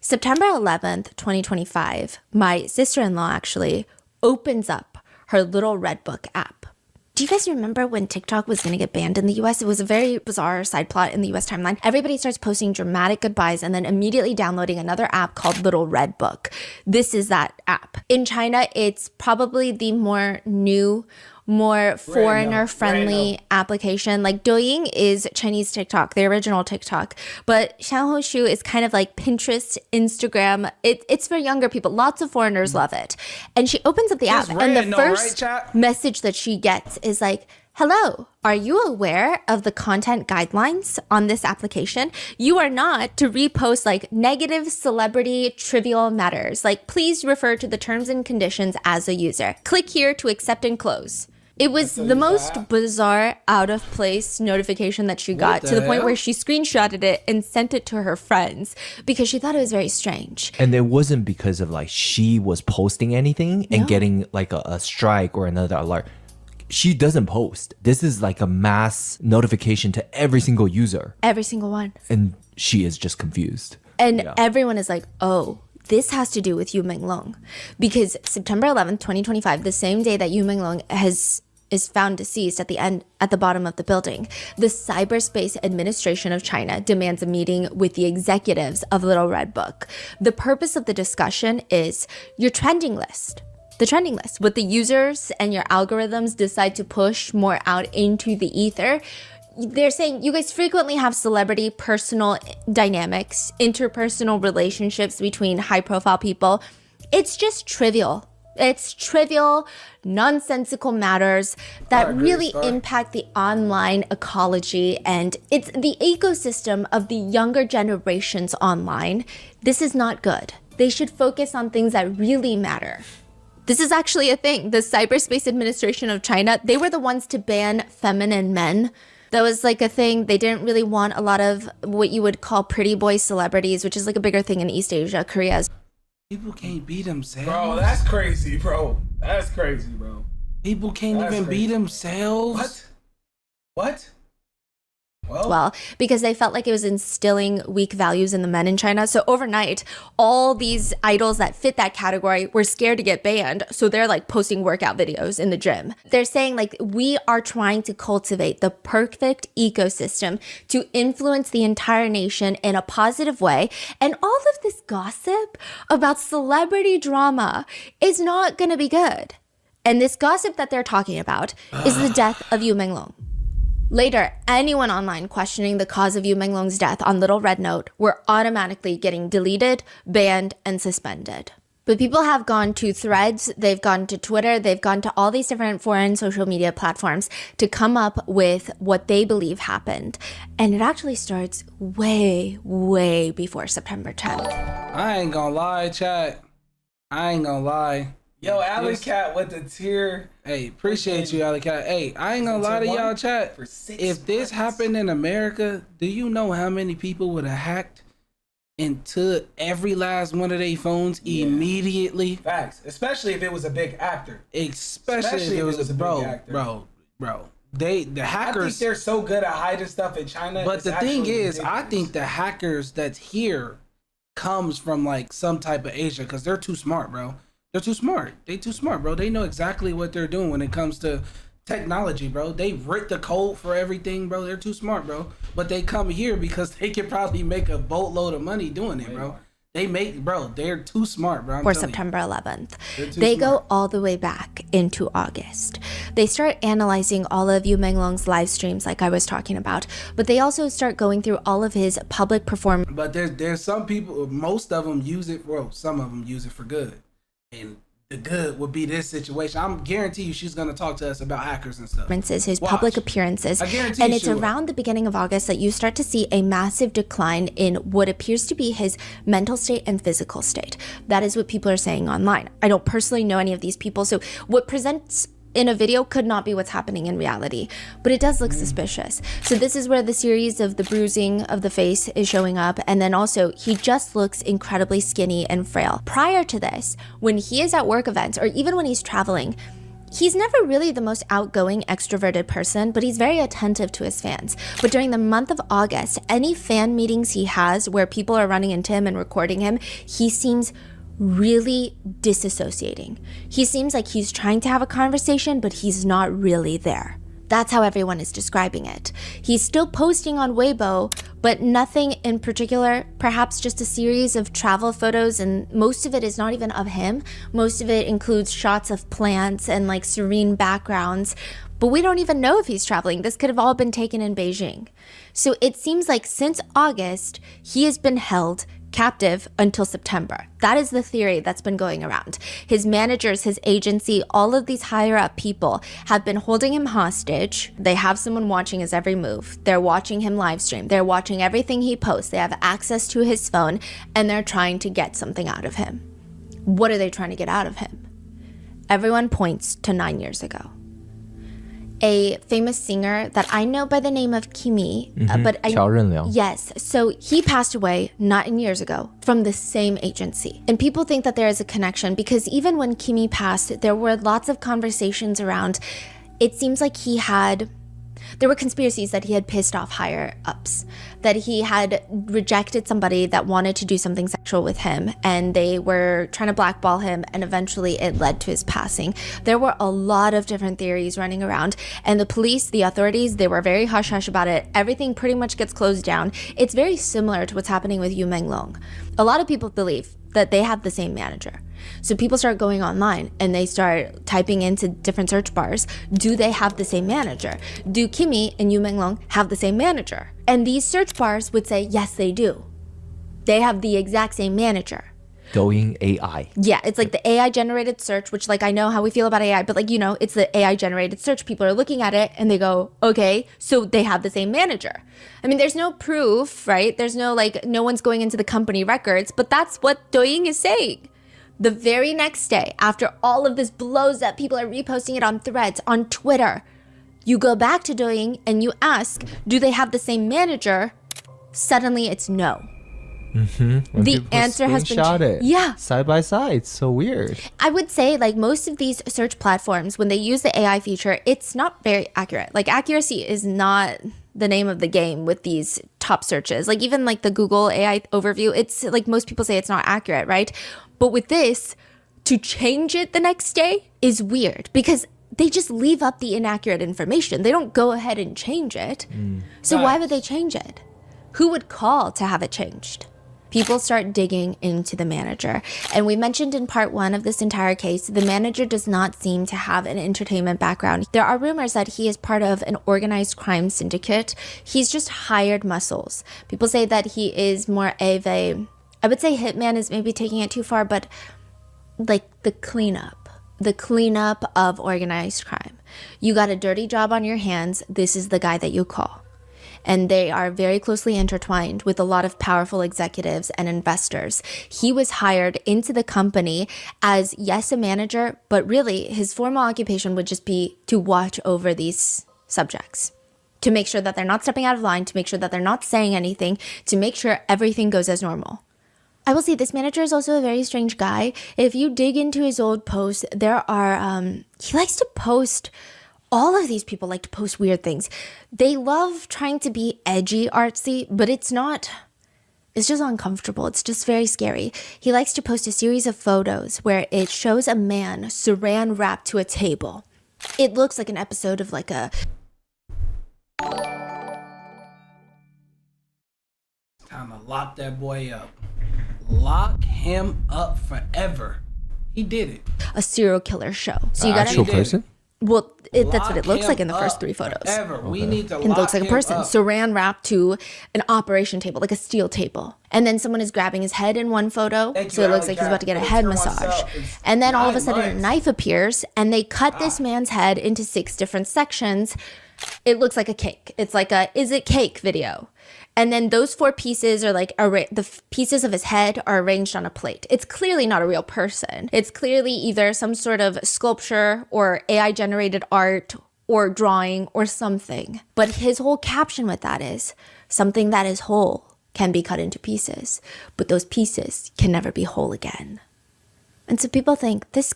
September 11th, 2025, my sister-in-law actually opens up her little Red Book app. Do you guys remember when TikTok was going to get banned in the US? It was a very bizarre side plot in the US timeline. Everybody starts posting dramatic goodbyes and then immediately downloading another app called Little Red Book. This is that app. In China, it's probably the more new, more foreigner-friendly application. Like Douyin is Chinese TikTok, the original TikTok. But Xianhoushu is kind of like Pinterest, Instagram. It's for younger people. Lots of foreigners love it. And she opens up the app, and the first message that she gets is like, hello, are you aware of the content guidelines on this application? You are not to repost like negative celebrity trivial matters. Like, please refer to the terms and conditions as a user. Click here to accept and close. It was the most bizarre, out of place notification that she got, to the point where she screenshotted it and sent it to her friends because she thought it was very strange. And it wasn't because of like she was posting anything and getting like a strike or another alert. She doesn't post. This is like a mass notification to every single user. Every single one. And she is just confused. And everyone is like, oh, this has to do with Yu Menglong. Because September 11th, 2025, the same day that Yu Menglong has is found deceased at the bottom of the building. The Cyberspace Administration of China demands a meeting with the executives of Little Red Book. The purpose of the discussion is your trending list. The trending list, what the users and your algorithms decide to push more out into the ether. They're saying you guys frequently have celebrity personal dynamics, interpersonal relationships between high-profile people. It's just trivial. It's trivial, nonsensical matters that really impact the online ecology, and it's the ecosystem of the younger generations online. This is not good. They should focus on things that really matter. This is actually a thing. The Cyberspace Administration of China, they were the ones to ban feminine men. That was like a thing. They didn't really want a lot of what you would call pretty boy celebrities, which is like a bigger thing in East Asia, Korea. People can't be themselves. Bro, that's crazy, bro. That's crazy, bro. People can't even be themselves. What? Well, because they felt like it was instilling weak values in the men in China. So overnight, all these idols that fit that category were scared to get banned. So they're like posting workout videos in the gym. They're saying like, we are trying to cultivate the perfect ecosystem to influence the entire nation in a positive way. And all of this gossip about celebrity drama is not going to be good. And this gossip that they're talking about is the death of Yu Menglong. Later, anyone online questioning the cause of Yu Menglong's death on Little Red Note were automatically getting deleted, banned, and suspended. But people have gone to Threads, they've gone to Twitter, they've gone to all these different foreign social media platforms to come up with what they believe happened. And it actually starts way, way before September 10th. I ain't gonna lie, chat. I ain't gonna lie. Yo, Alley Cat with the tier. Hey, appreciate you, Alley Cat. Hey, I ain't gonna lie to y'all, chat. If this happened in America, do you know how many people would have hacked into every last one of their phones immediately? Facts. Especially if it was a big actor. Especially if it was a big actor. Bro. The hackers. I think they're so good at hiding stuff in China. But the thing is, ridiculous. I think the hackers that's here comes from like some type of Asia because they're too smart, bro. They're too smart. They too smart, bro. They know exactly what they're doing when it comes to technology, bro. They writ the code for everything, bro. They're too smart, bro. But they come here because they can probably make a boatload of money doing it, bro. They're too smart, bro. For September 11th. They go all the way back into August. They start analyzing all of Yu Menglong's live streams like I was talking about, but they also start going through all of his public performance. But there's some people, most of them use it, some of them use it for good. And the good would be this situation. I'm guarantee you she's going to talk to us about hackers and stuff. His public appearances. And it's around the beginning of August that you start to see a massive decline in what appears to be his mental state and physical state. That is what people are saying online. I don't personally know any of these people, so what presents in a video could not be what's happening in reality, but it does look suspicious. So this is where the series of the bruising of the face is showing up, and then also he just looks incredibly skinny and frail. Prior to this, when he is at work events or even when he's traveling, he's never really the most outgoing, extroverted person, but he's very attentive to his fans. But during the month of August, any fan meetings he has where people are running into him and recording him, he seems really disassociating. He seems like he's trying to have a conversation, but he's not really there. That's how everyone is describing it. He's still posting on Weibo, but nothing in particular, perhaps just a series of travel photos, and most of it is not even of him. Most of it includes shots of plants and like serene backgrounds, but we don't even know if he's traveling. This could have all been taken in Beijing. So it seems like since August, he has been held captive until September. That is the theory that's been going around. His managers, his agency, all of these higher up people have been holding him hostage. They have someone watching his every move. They're watching him live stream. They're watching everything he posts. They have access to his phone, and they're trying to get something out of him. What are they trying to get out of him? Everyone points to 9 years ago. A famous singer that I know by the name of Kimi, but yes, so he passed away 9 years ago from the same agency. And people think that there is a connection because even when Kimi passed, there were lots of conversations around, it seems like he had There were conspiracies that he had pissed off higher ups, that he had rejected somebody that wanted to do something sexual with him, and they were trying to blackball him, and eventually it led to his passing. There were a lot of different theories running around, and the police, the authorities, they were very hush-hush about it. Everything pretty much gets closed down. It's very similar to what's happening with Menglong. A lot of people believe that they have the same manager. So people start going online and they start typing into different search bars, do they have the same manager? Do Kimmy and Menglong have the same manager? And these search bars would say, yes, they do. They have the exact same manager. Douyin AI. Yeah, it's like the AI generated search, which like I know how we feel about AI, but like, it's the AI generated search. People are looking at it and they go, okay, so they have the same manager. I mean, there's no proof, right? There's no no one's going into the company records, but that's what Douyin is saying. The very next day, after all of this blows up, people are reposting it on threads, on Twitter. You go back to Douyin and you ask, do they have the same manager? Suddenly it's no. Mm-hmm. The answer has been yeah, side by side. It's so weird. I would say like most of these search platforms, when they use the AI feature, it's not very accurate. Like accuracy is not the name of the game with these top searches. Like even like the Google AI overview, it's like most people say it's not accurate, right? But with this, to change it the next day is weird because they just leave up the inaccurate information. They don't go ahead and change it. So why would they change it? Who would call to have it changed? People start digging into the manager. And we mentioned in part 1 of this entire case, the manager does not seem to have an entertainment background. There are rumors that he is part of an organized crime syndicate. He's just hired muscles. People say that he is more of a, I would say hitman is maybe taking it too far, but like the cleanup of organized crime. You got a dirty job on your hands. This is the guy that you call. And they are very closely intertwined with a lot of powerful executives and investors. He was hired into the company as, yes, a manager, but really his formal occupation would just be to watch over these subjects, to make sure that they're not stepping out of line, to make sure that they're not saying anything, to make sure everything goes as normal. I will say this manager is also a very strange guy. If you dig into his old posts, there are, he likes to post, all of these people like to post weird things. They love trying to be edgy, artsy, but it's not, it's just uncomfortable. It's just very scary. He likes to post a series of photos where it shows a man saran wrapped to a table. It looks like an episode of like a... Time to lock that boy up. Lock him up forever. He did it. A serial killer show. So you got actual person? Well, that's what it looks like in the first 3 photos. Forever. We need to It looks like a person up. saran wrapped to an operation table, like a steel table. And then someone is grabbing his head in one photo. So it looks like he's about to get a head massage. And then all of a sudden a knife appears and they cut this man's head into 6 different sections. It looks like a cake. It's like a "is it cake" video. And then those 4 pieces are like the pieces of his head are arranged on a plate. It's clearly not a real person. It's clearly either some sort of sculpture or AI generated art or drawing or something. But his whole caption with that is, something that is whole can be cut into pieces, but those pieces can never be whole again. And so people think, this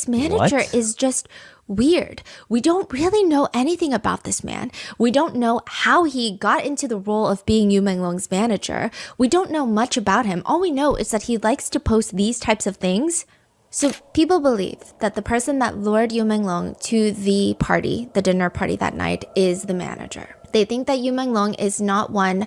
manager is just weird. We don't really know anything about this man. We don't know how he got into the role of being Menglong's manager. We don't know much about him. All we know is that he likes to post these types of things. So people believe that the person that lured Menglong to the party, the dinner party that night, is the manager. They think that Menglong is not one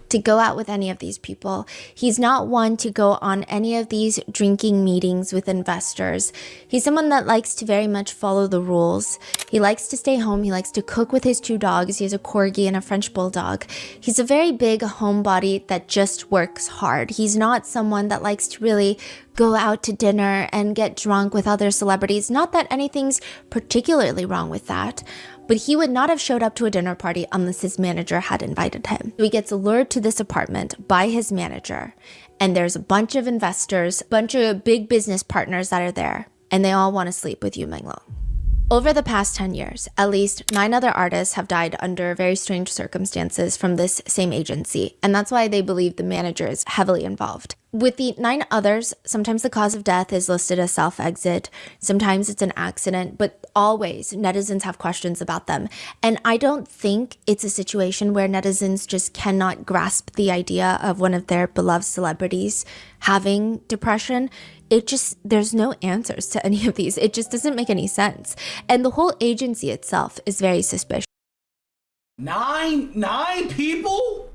to go out with any of these people. He's not one to go on any of these drinking meetings with investors. He's someone that likes to very much follow the rules. He likes to stay home. He likes to cook with his 2 dogs. He has a corgi and a French bulldog. He's a very big homebody that just works hard. He's not someone that likes to really go out to dinner and get drunk with other celebrities. Not that anything's particularly wrong with that, but he would not have showed up to a dinner party unless his manager had invited him. So he gets lured to this apartment by his manager, and there's a bunch of investors, a bunch of big business partners that are there, and they all want to sleep with Menglong. Over the past 10 years, at least 9 other artists have died under very strange circumstances from this same agency, and that's why they believe the manager is heavily involved. With the 9 others, sometimes the cause of death is listed as self-exit, sometimes it's an accident, but always netizens have questions about them. And I don't think it's a situation where netizens just cannot grasp the idea of one of their beloved celebrities having depression. There's no answers to any of these. It just doesn't make any sense. And the whole agency itself is very suspicious. Nine people?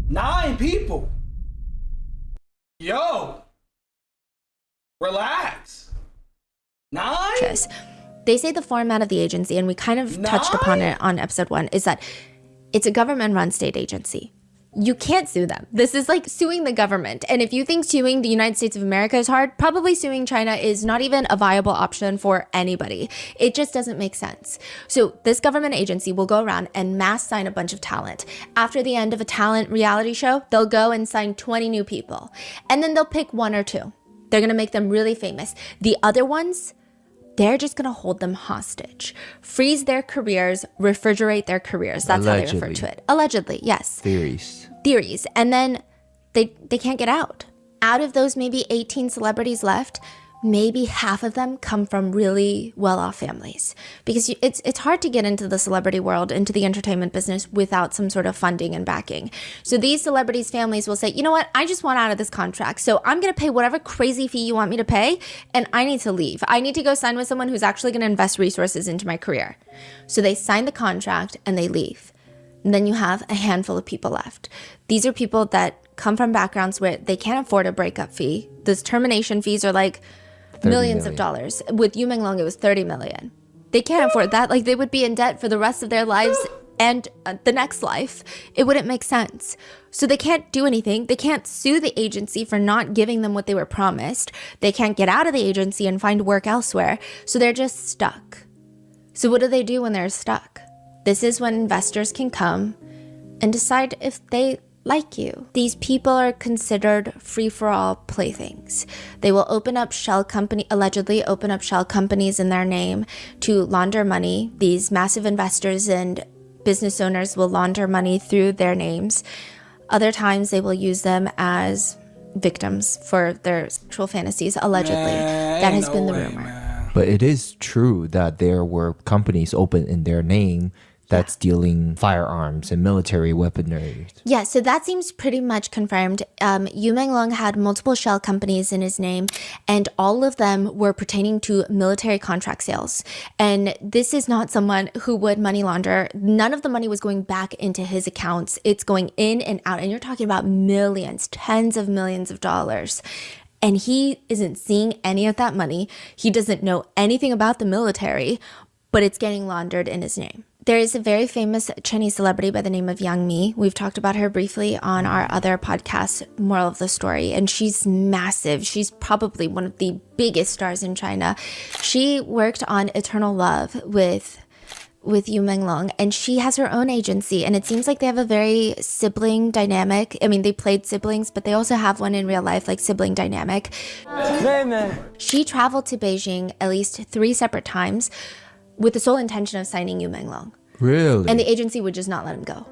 9 people. Yo, relax. 9? They say the format of the agency, and we kind of touched upon it on episode 1, is that it's a government-run state agency. You can't sue them. This is like suing the government. And if you think suing the United States of America is hard, probably suing China is not even a viable option for anybody. It just doesn't make sense. So this government agency will go around and mass sign a bunch of talent. After the end of a talent reality show, they'll go and sign 20 new people. And then they'll pick 1 or 2. They're going to make them really famous. The other ones, they're just going to hold them hostage, freeze their careers, refrigerate their careers. That's Allegedly. how they refer to it. Allegedly, yes. Theories. And then they can't get out. Out of those maybe 18 celebrities left, maybe half of them come from really well-off families. Because it's hard to get into the celebrity world, into the entertainment business without some sort of funding and backing. So these celebrities' families will say, you know what, I just want out of this contract. So I'm going to pay whatever crazy fee you want me to pay, and I need to leave. I need to go sign with someone who's actually going to invest resources into my career. So they sign the contract and they leave. And then you have a handful of people left. These are people that come from backgrounds where they can't afford a breakup fee. Those termination fees are like millions of dollars. With Menglong, it was 30 million. They can't afford that. Like, they would be in debt for the rest of their lives and the next life. It wouldn't make sense. So they can't do anything. They can't sue the agency for not giving them what they were promised. They can't get out of the agency and find work elsewhere. So they're just stuck. So what do they do when they're stuck? This is when investors can come and decide if they like you. These people are considered free-for-all playthings. They will allegedly open up shell companies in their name to launder money. These massive investors and business owners will launder money through their names. Other times they will use them as victims for their sexual fantasies, allegedly. That has been the rumor. But it is true that there were companies open in their name that's dealing firearms and military weaponry. Yeah, so that seems pretty much confirmed. Menglong had multiple shell companies in his name, and all of them were pertaining to military contract sales. And this is not someone who would money launder. None of the money was going back into his accounts. It's going in and out, and you're talking about millions, tens of millions of dollars. And he isn't seeing any of that money. He doesn't know anything about the military, but it's getting laundered in his name. There is a very famous Chinese celebrity by the name of Yang Mi. We've talked about her briefly on our other podcast, Moral of the Story, and she's massive. She's probably one of the biggest stars in China. She worked on Eternal Love with Menglong, and she has her own agency, and it seems like they have a very sibling dynamic. I mean, they played siblings, but they also have one in real life, like sibling dynamic. She traveled to Beijing at least 3 separate times with the sole intention of signing Menglong. Really? And the agency would just not let him go.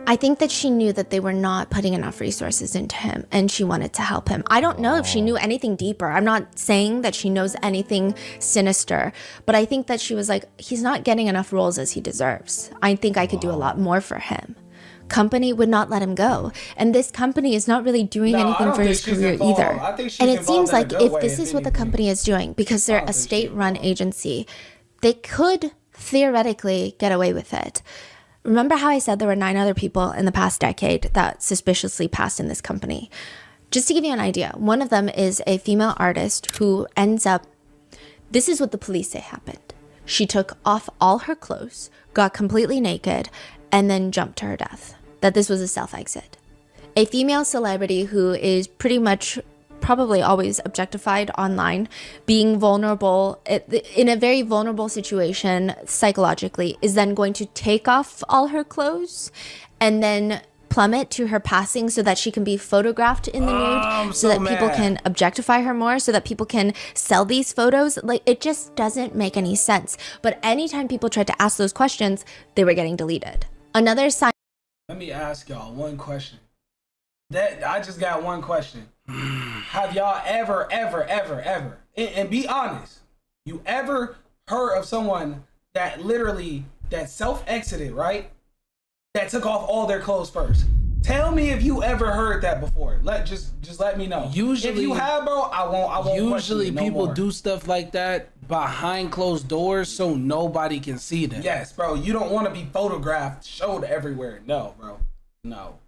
I think that she knew that they were not putting enough resources into him, and she wanted to help him. I don't know if she knew anything deeper. I'm not saying that she knows anything sinister, but I think that she was like, he's not getting enough roles as he deserves. I think I could do a lot more for him. Company would not let him go, and this company is not really doing anything for his career either. And it seems like if this is what the company is doing, because they're a state-run agency, they could theoretically get away with it. Remember how I said there were 9 other people in the past decade that suspiciously passed in this company? Just to give you an idea, one of them is a female artist who ends up, this is what the police say happened. She took off all her clothes, got completely naked, and then jumped to her death. That this was a self-exit. A female celebrity who is pretty much probably always objectified online, being vulnerable in a very vulnerable situation psychologically, is then going to take off all her clothes and then plummet to her passing so that she can be photographed in the nude, so that people can objectify her more, so that people can sell these photos. Like, it just doesn't make any sense. But anytime people tried to ask those questions, they were getting deleted. Another sign. Let me ask y'all one question. I just got one question. Have y'all ever, and be honest, you ever heard of someone that literally, that self-exited, right? That took off all their clothes first? Tell me if you ever heard that before. Just let me know. Usually, if you have, bro, I won't. Usually, no people more. do stuff like that behind closed doors so nobody can see them. Yes, bro. You don't want to be photographed, showed everywhere. No, bro. No.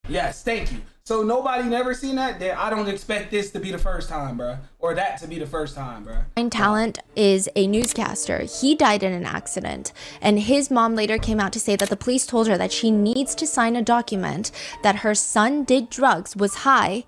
Yes, thank you. So nobody never seen that? Then I don't expect this to be the first time, bro. Or that to be the first time, bro. Talent is a newscaster. He died in an accident, and his mom later came out to say that the police told her that she needs to sign a document that her son did drugs, was high,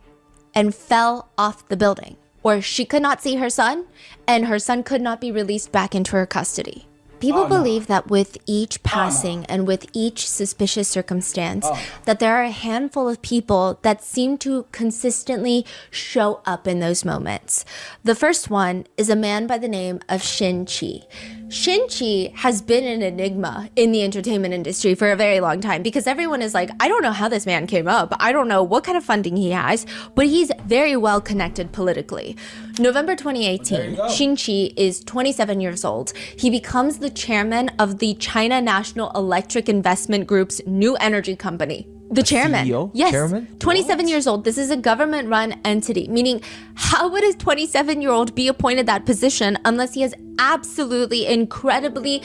and fell off the building, or she could not see her son, and her son could not be released back into her custody. People believe that with each passing and with each suspicious circumstance, that there are a handful of people that seem to consistently show up in those moments. The first one is a man by the name of Shin Chi. Shin Chi has been an enigma in the entertainment industry for a very long time because everyone is like, I don't know how this man came up. I don't know what kind of funding he has, but he's very well connected politically. November 2018, Shin Chi is 27 years old. He becomes the chairman of the China National Electric Investment Group's new energy company. The chairman. CEO? Yes. Chairman? 27 years old. This is a government-run entity, meaning how would a 27-year-old be appointed that position unless he has absolutely incredibly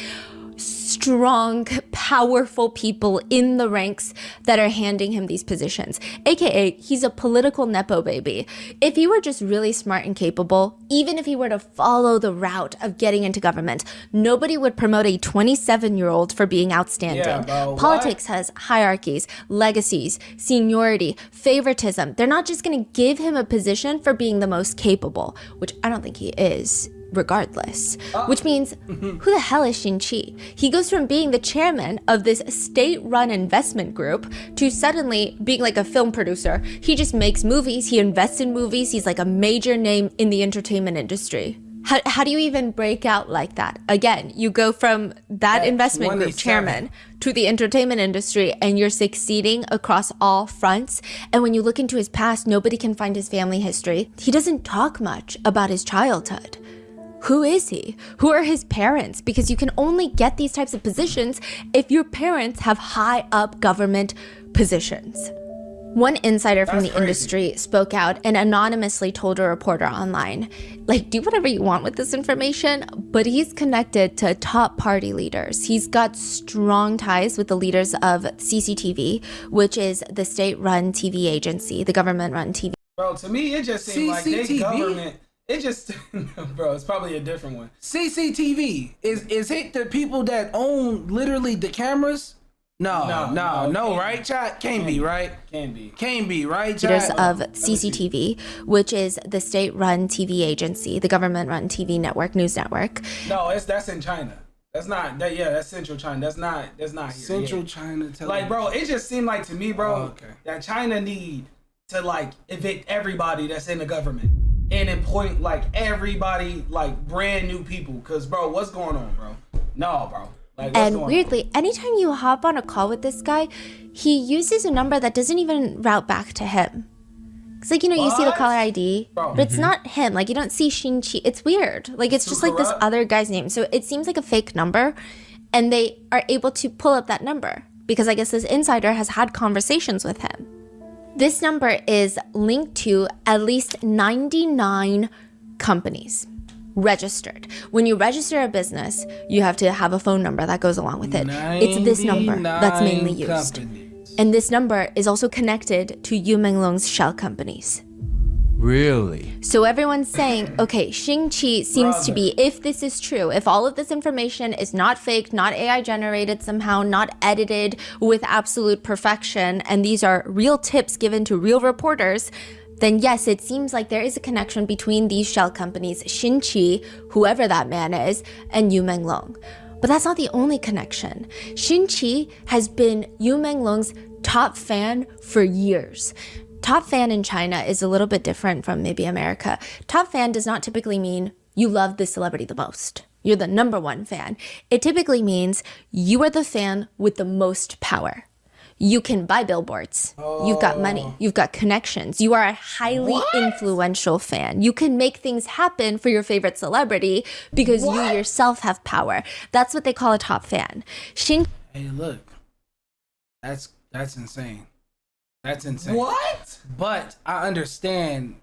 strong, powerful people in the ranks that are handing him these positions? AKA, he's a political Nepo baby. If he were just really smart and capable, even if he were to follow the route of getting into government, nobody would promote a 27-year-old for being outstanding. Yeah, bro, Politics has hierarchies, legacies, seniority, favoritism. They're not just going to give him a position for being the most capable, which I don't think he is, regardless. Which means, who the hell is Shin Chi? He goes from being the chairman of this state-run investment group to suddenly being like a film producer. He just makes movies, he invests in movies, he's like a major name in the entertainment industry. How do you even break out like that? Again, you go from that investment group chairman to the entertainment industry and you're succeeding across all fronts. And when you look into his past, nobody can find his family history. He doesn't talk much about his childhood. Who is he? Who are his parents? Because you can only get these types of positions if your parents have high up government positions. One insider from the industry spoke out and anonymously told a reporter online, like, do whatever you want with this information, but he's connected to top party leaders. He's got strong ties with the leaders of CCTV, which is the state-run TV agency, the government-run TV. Bro, to me, it just seemed like they government. It just, bro, it's probably a different one. CCTV is it the people that own literally the cameras? No, right, chat? Can't be, right? Can't be, right, chat? Leaders of CCTV, which is the state-run TV agency, the government-run TV network, news network. No, that's in China. That's not that. Yeah, that's Central China. That's not here. Central China television. Like, bro, it just seemed like to me, bro, that China need to like evict everybody that's in the government and appoint like everybody like brand new people. Cause bro, what's going on, bro? No, bro. Like, and weirdly, anytime you hop on a call with this guy, he uses a number that doesn't even route back to him. It's like, you know, you see the caller ID, but it's not him. Like, you don't see Shin Chi. It's weird. Like, it's just like this other guy's name. So it seems like a fake number, and they are able to pull up that number because I guess this insider has had conversations with him. This number is linked to at least 99 companies registered. When you register a business, you have to have a phone number that goes along with it. It's this number that's mainly used. And this number is also connected to Menglong's shell companies. Really? So everyone's saying, okay, Shin Chi seems to be, if this is true, if all of this information is not fake, not AI generated somehow, not edited with absolute perfection, and these are real tips given to real reporters, then yes, it seems like there is a connection between these shell companies, Shin Chi, whoever that man is, and Menglong. But that's not the only connection. Shin Chi has been Menglong's top fan for years. Top fan in China is a little bit different from maybe America. Top fan does not typically mean you love the celebrity the most. You're the number one fan. It typically means you are the fan with the most power. You can buy billboards. You've got money. You've got connections. You are a highly influential fan. You can make things happen for your favorite celebrity because you yourself have power. That's what they call a top fan. Hey, look. That's insane. That's insane. What? But I understand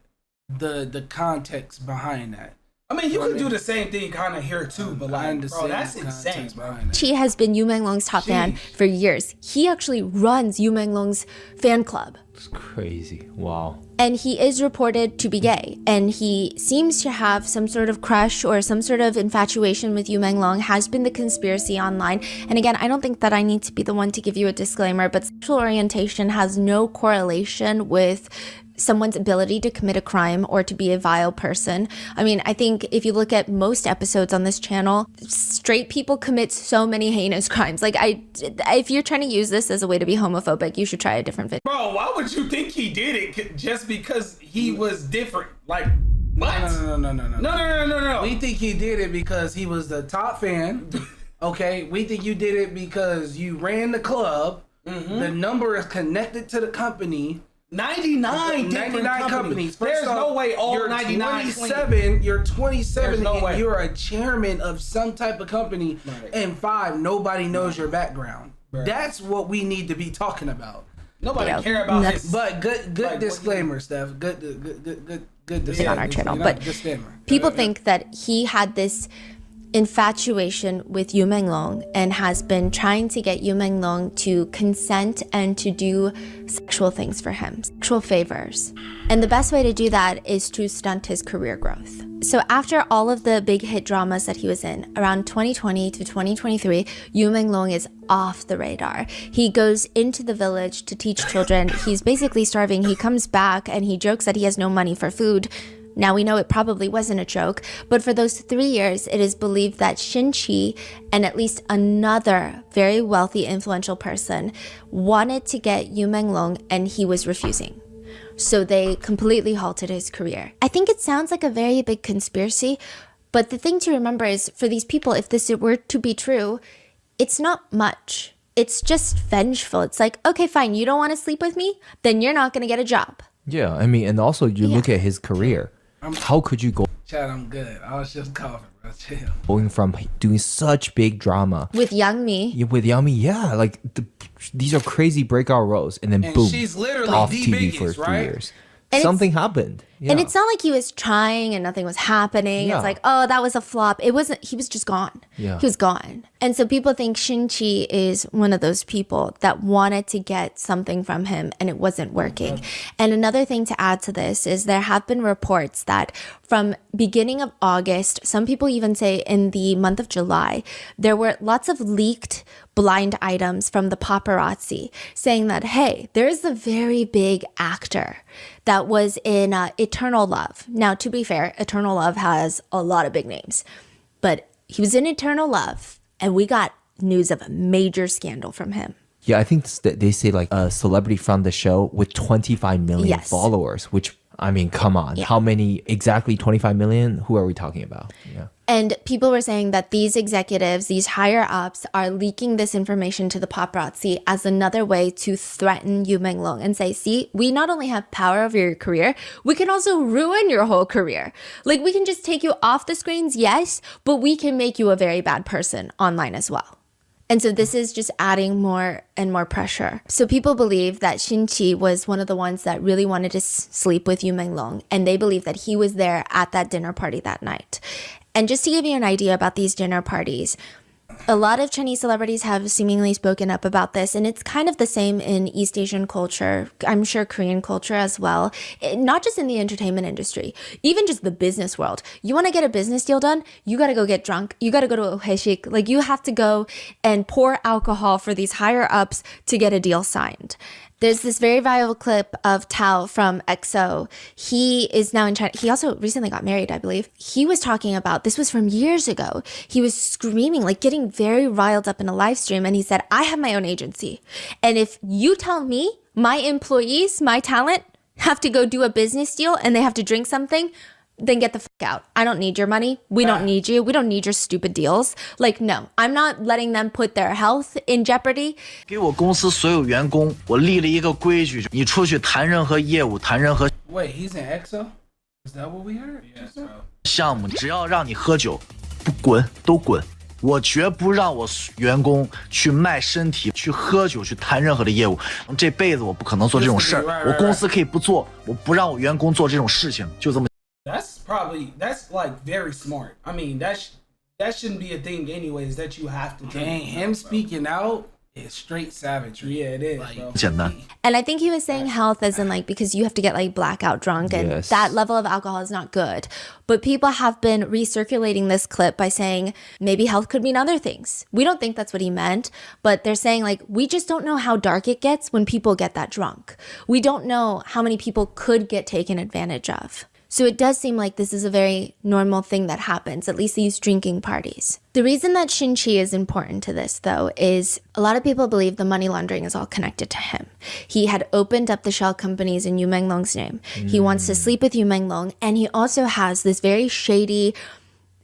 the context behind that. I mean, you could do the same thing kind of here too, but like, bro, that's insane, bro. She has been Yu Menglong's top fan for years. He actually runs Yu Menglong's fan club. It's crazy. Wow. And he is reported to be gay. And he seems to have some sort of crush or some sort of infatuation with Yu Menglong, has been the conspiracy online. And again, I don't think that I need to be the one to give you a disclaimer, but sexual orientation has no correlation with someone's ability to commit a crime or to be a vile person. I mean, I think if you look at most episodes on this channel, straight people commit so many heinous crimes. Like, if you're trying to use this as a way to be homophobic, you should try a different video. Bro, why would you think he did it just because he was different? Like, what? No. We think he did it because he was the top fan. Okay, we think you did it because you ran the club. The number is connected to the company. 99 different companies. There's no way all 99 You're 27 no and way. you're a chairman of some type of company. And 5, nobody knows your background. That's what we need to be talking about. Nobody care about his. But good disclaimer, Steph. Good disclaimer. On our channel, but people think that he had this infatuation with Yu Menglong and has been trying to get Yu Menglong to consent and to do sexual things for him, sexual favors. And the best way to do that is to stunt his career growth. So after all of the big hit dramas that he was in, around 2020 to 2023, Yu Menglong is off the radar. He goes into the village to teach children. He's basically starving. He comes back and he jokes that he has no money for food. Now we know it probably wasn't a joke, but for those 3 years, it is believed that Xinqi and at least another very wealthy, influential person wanted to get Yu Menglong and he was refusing. So they completely halted his career. I think it sounds like a very big conspiracy, but the thing to remember is for these people, if this were to be true, it's not much. It's just vengeful. It's like, okay, fine, you don't want to sleep with me? Then you're not going to get a job. Yeah, I mean, and also you look at his career. How could you go Chad, I'm good. I was just coughing, bro. Chill. going from doing such big drama With Yang Mi. with Yami? Yeah, like these are crazy breakout roles, and then boom, she's literally off the TV biggest, for right? 3 years. And Something happened. Yeah. And it's not like he was trying and nothing was happening. Yeah. It's like, oh, that was a flop. It wasn't, he was just gone. Yeah. He was gone. And so people think Xinqi is one of those people that wanted to get something from him and it wasn't working. And another thing to add to this is there have been reports that from beginning of August, some people even say in the month of July, there were lots of leaked blind items from the paparazzi saying that, hey, there's a very big actor that was in Eternal Love. Now, to be fair, Eternal Love has a lot of big names, but he was in Eternal Love and we got news of a major scandal from him. Yeah, I think they say like a celebrity from the show with 25 million followers, which, I mean, come on. Yeah. How many exactly 25 million? Who are we talking about? Yeah. And people were saying that these executives, these higher ups, are leaking this information to the paparazzi as another way to threaten Yu Menglong and say, see, we not only have power over your career, we can also ruin your whole career. Like, we can just take you off the screens, yes, but we can make you a very bad person online as well. And so this is just adding more and more pressure. So people believe that Xinqi was one of the ones that really wanted to sleep with Yu Menglong, and they believe that he was there at that dinner party that night. And just to give you an idea about these dinner parties, a lot of Chinese celebrities have seemingly spoken up about this, and it's kind of the same in East Asian culture, I'm sure Korean culture as well, not just in the entertainment industry, even just the business world. You want to get a business deal done, you got to go get drunk, you got to go to a 회식, like you have to go and pour alcohol for these higher ups to get a deal signed. There's this very viral clip of Tao from EXO. He is now in China. He also recently got married, I believe. He was talking about, this was from years ago. He was screaming, like getting very riled up in a live stream. And he said, I have my own agency. And if you tell me my employees, my talent have to go do a business deal and they have to drink something, then get the fuck out. I don't need your money. We don't need you. We don't need your stupid deals. Like, no, I'm not letting them put their health in jeopardy. 给我公司所有员工，我立了一个规矩，你出去谈任何业务，谈任何 Wait, he's in EXO? Is that what we heard? Yes, bro. 项目，只要让你喝酒，不滚都滚。我绝不让我员工去卖身体、去喝酒、去谈任何的业务。这辈子我不可能做这种事儿。我公司可以不做，我不让我员工做这种事情，就这么。That's like very smart. I mean, that shouldn't be a thing anyways, that you have to drink. And him speaking out is straight savagery. Yeah, it is, like, bro. 简单。 And I think he was saying health as in like, because you have to get like blackout drunk and Yes. that level of alcohol is not good. But people have been recirculating this clip by saying maybe health could mean other things. We don't think that's what he meant, but they're saying like, we just don't know how dark it gets when people get that drunk. We don't know how many people could get taken advantage of. So it does seem like this is a very normal thing that happens, at least these drinking parties. The reason that Shin-Chi is important to this, though, is a lot of people believe the money laundering is all connected to him. He had opened up the shell companies in Yu Menglong's name. He wants to sleep with Yu Menglong, and he also has this very shady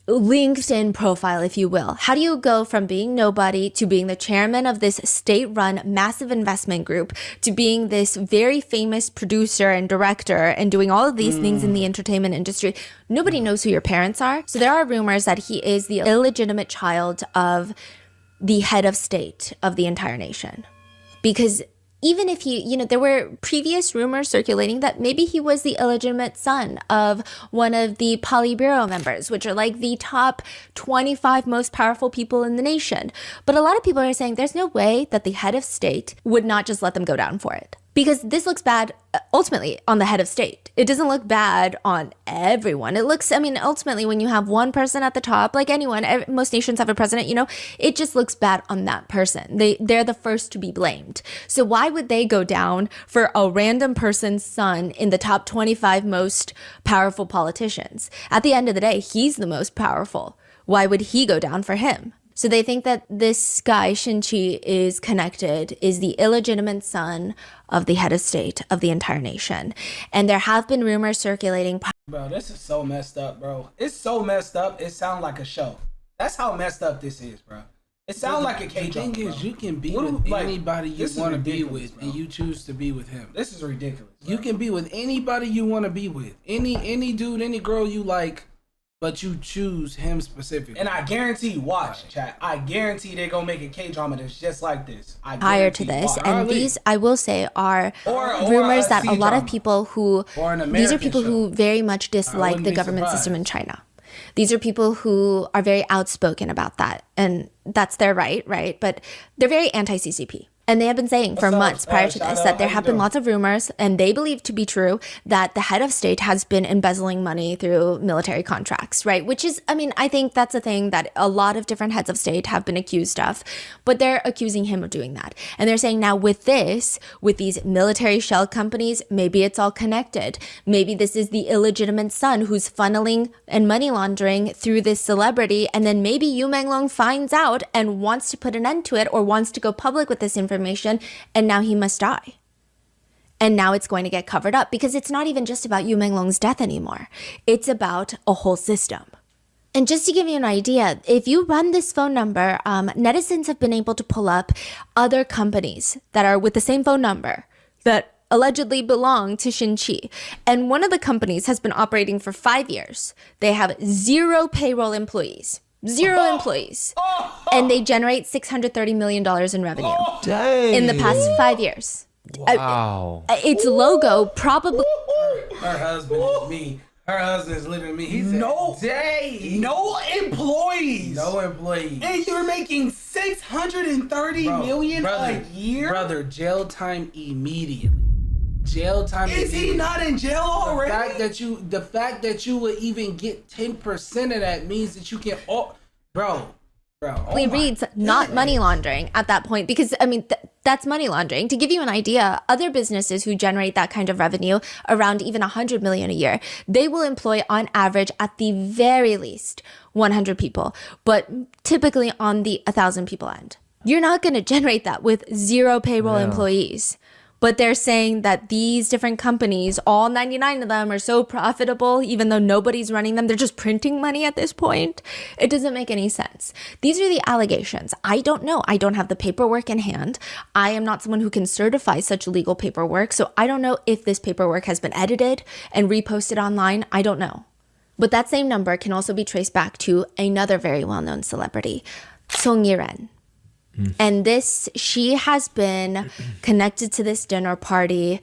LinkedIn profile, if you will. How do you go from being nobody to being the chairman of this state-run massive investment group to being this very famous producer and director and doing all of these things in the entertainment industry? Nobody knows who your parents are. So there are rumors that he is the illegitimate child of the head of state of the entire nation. Because even if he, there were previous rumors circulating that maybe he was the illegitimate son of one of the Politburo members, which are like the top 25 most powerful people in the nation. But a lot of people are saying there's no way that the head of state would not just let them go down for it. Because this looks bad ultimately on the head of state. It doesn't look bad on everyone. It looks, ultimately when you have one person at the top, like anyone, most nations have a president, it just looks bad on that person. They're the first to be blamed. So why would they go down for a random person's son in the top 25 most powerful politicians? At the end of the day, he's the most powerful. Why would he go down for him? So they think that this guy, Shin-Chi, is connected, is the illegitimate son of the head of state of the entire nation. And there have been rumors circulating. Bro, this is so messed up, bro. It's so messed up, it sounds like a show. That's how messed up this is, bro. It sounds like a K-drama. The thing is, you can be What with do- like, anybody you this is want to be ridiculous, with, bro. and you choose to be with him. This is ridiculous. Bro. You can be with anybody you want to be with. Any dude, any girl you like, but you choose him specifically. And I guarantee, watch, chat. I guarantee they're gonna make a K-drama that's just like this. Prior to this, Watch. and these, I will say, are Or rumors a that a lot of C-drama. people who, Or an these are American people show. who very much dislike wouldn't the be government surprised. system in China. These are people who are very outspoken about that, and that's their right? But they're very anti-CCP. And they have been saying for What's up? months prior to Shout this out. that there How you have been doing? lots of rumors, and they believe to be true, that the head of state has been embezzling money through military contracts, right? Which is, I think that's a thing that a lot of different heads of state have been accused of, but they're accusing him of doing that. And they're saying now with these military shell companies, maybe it's all connected. Maybe this is the illegitimate son who's funneling and money laundering through this celebrity, and then maybe Yu Menglong finds out and wants to put an end to it or wants to go public with this information, and now he must die. And now it's going to get covered up because it's not even just about Yu Menglong's death anymore. It's about a whole system. And just to give you an idea, if you run this phone number, netizens have been able to pull up other companies that are with the same phone number that allegedly belong to Shin-Chi. And one of the companies has been operating for 5 years. They have 0 payroll employees. 0 employees. And they generate $630 million in revenue Dang. in the past 5 years. Wow. Its logo probably... Her husband is me. Her husband is literally me. He said, No, "Dang, no employees. no employees." And you're making $630 million a year? Brother, jail time immediately. Jail time. Is he immediately. not in jail already? The fact that you would even get 10% of that means that you can. Bro. Oh my reads not money laundering at that point, because That's money laundering. To give you an idea, other businesses who generate that kind of revenue, around even 100 million a year, they will employ on average at the very least 100 people, but typically on the 1,000 people end. You're not going to generate that with zero payroll employees. But they're saying that these different companies, all 99 of them, are so profitable, even though nobody's running them. They're just printing money at this point. It doesn't make any sense. These are the allegations. I don't know. I don't have the paperwork in hand. I am not someone who can certify such legal paperwork. So I don't know if this paperwork has been edited and reposted online. I don't know. But that same number can also be traced back to another very well-known celebrity, Song Yi-ren. And she has been connected to this dinner party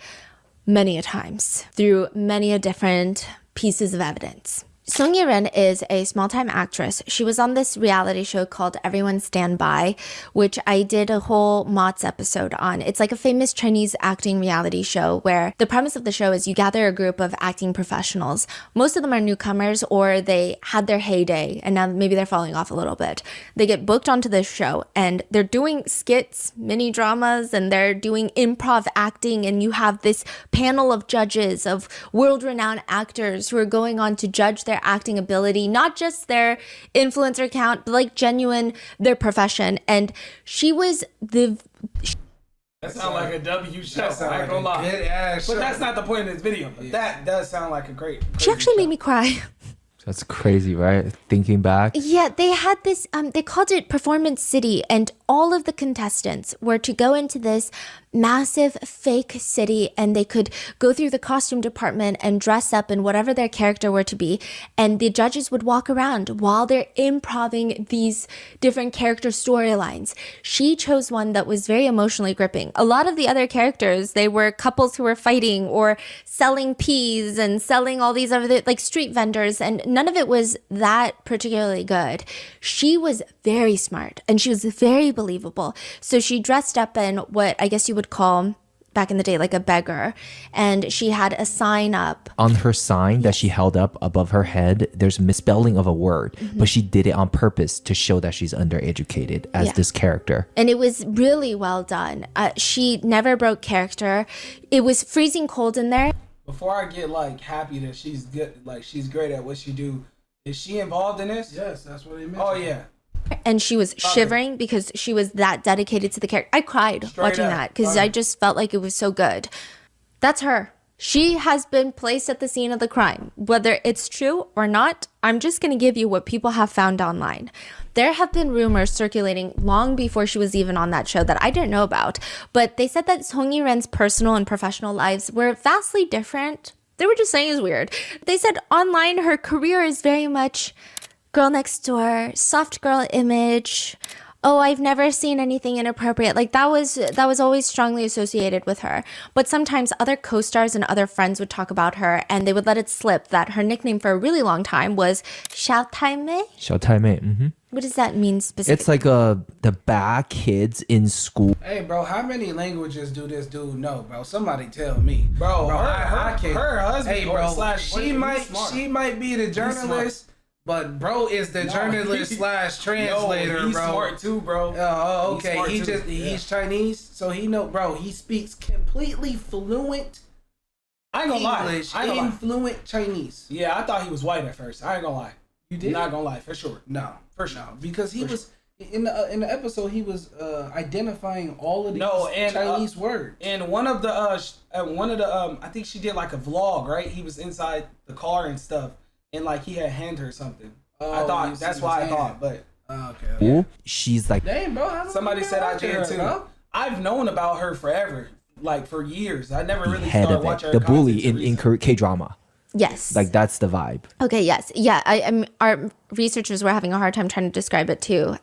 many a times through many a different pieces of evidence. Song Yi-ren is a small-time actress. She was on this reality show called Everyone Stand By, which I did a whole Mott's episode on. It's like a famous Chinese acting reality show where the premise of the show is you gather a group of acting professionals. Most of them are newcomers or they had their heyday and now maybe they're falling off a little bit. They get booked onto this show and they're doing skits, mini dramas, and they're doing improv acting, and you have this panel of judges of world-renowned actors who are going on to judge their acting ability, not just their influencer count, but like genuine their profession. And she was the that sounds like a W show. I ain't gonna lie. But that's not the point of this video. But that does sound like a great she actually made me cry. That's crazy, right? Thinking back. Yeah, they had this, they called it Performance City, and all of the contestants were to go into this massive fake city, and they could go through the costume department and dress up in whatever their character were to be, and the judges would walk around while they're improving these different character storylines. She chose one that was very emotionally gripping. A lot of the other characters, they were couples who were fighting or selling peas and selling all these other like street vendors, and none of it was that particularly good. She was very smart and she was very believable. So she dressed up in what I guess you would call back in the day like a beggar, and she had a sign up. On her sign that she held up above her head, there's misspelling of a word, but she did it on purpose to show that she's undereducated as this character. And it was really well done. She never broke character. It was freezing cold in there. Before I get like happy that she's good, like she's great at what she do, is she involved in this? Yes, that's what he meant. Oh yeah. And she was shivering because she was that dedicated to the character. I cried watching that because I just felt like it was so good. That's her. She has been placed at the scene of the crime. Whether it's true or not, I'm just going to give you what people have found online. There have been rumors circulating long before she was even on that show that I didn't know about, but they said that Song Yi-ren's personal and professional lives were vastly different. They were just saying it's weird. They said online her career is very much girl next door, soft girl image. Oh, I've never seen anything inappropriate. Like that was always strongly associated with her. But sometimes other co-stars and other friends would talk about her and they would let it slip that her nickname for a really long time was Xiao Taimei. Xiao Taimei. Mm-hmm. What does that mean specifically? It's like the bad kids in school. Hey, bro, how many languages do this dude know, bro? Somebody tell me, bro. Her husband, hey, bro, slash she might be the journalist. But bro is the journalist slash translator, he's bro. Smart too, bro. Oh, okay. He's He's Chinese, so he know, bro. He speaks completely fluent. I ain't gonna English, lie. fluent Chinese. Yeah, I thought he was white at first. I ain't gonna lie. You did? Not gonna lie, for sure. No, For sure. because he was in the episode. He was identifying all of these Chinese words. And one of the I think she did like a vlog, right? He was inside the car and stuff. And like he had handed her something. I thought that's why I thought, but okay. Yeah. She's like, Dang, bro. somebody said I did too. Bro. I've known about her forever, like for years. I never really head started of watching it, her the bully content in K-drama. Yes. Like that's the vibe. Okay, yes. Yeah, our researchers were having a hard time trying to describe it too.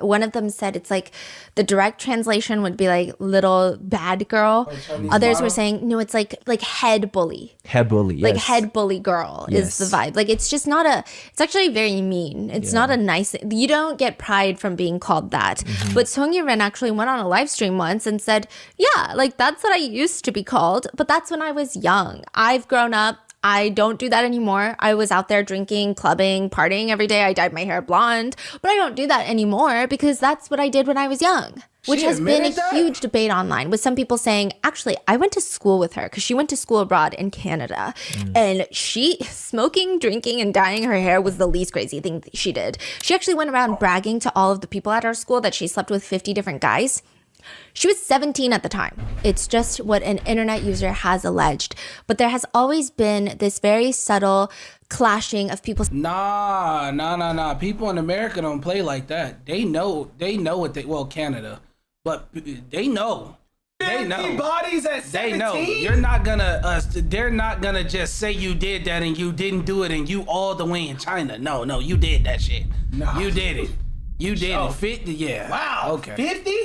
One of them said it's like the direct translation would be like little bad girl. Others were saying no, it's like head bully. Head bully, yes. Like head bully girl is the vibe. Like it's just not it's actually very mean. It's not a nice, you don't get pride from being called that. But Song Yi-ren actually went on a live stream once and said, yeah, like that's what I used to be called, but that's when I was young. I've grown up. I don't do that anymore. I was out there drinking, clubbing, partying every day. I dyed my hair blonde, but I don't do that anymore because that's what I did when I was young. Which has been a huge debate online with some people saying, actually, I went to school with her because she went to school abroad in Canada. And smoking, drinking, and dyeing her hair was the least crazy thing she did. She actually went around bragging to all of the people at our school that she slept with 50 different guys. She was 17 at the time. It's just what an internet user has alleged. But there has always been this very subtle clashing of people. Nah. People in America don't play like that. They know Canada. But they know. They know. Bodies at 17? They know. You're not gonna. They're not gonna just say you did that and you didn't do it and you all the way in China. No, you did that shit. No, you did it. You did it. 50. Yeah. Wow. Okay. 50.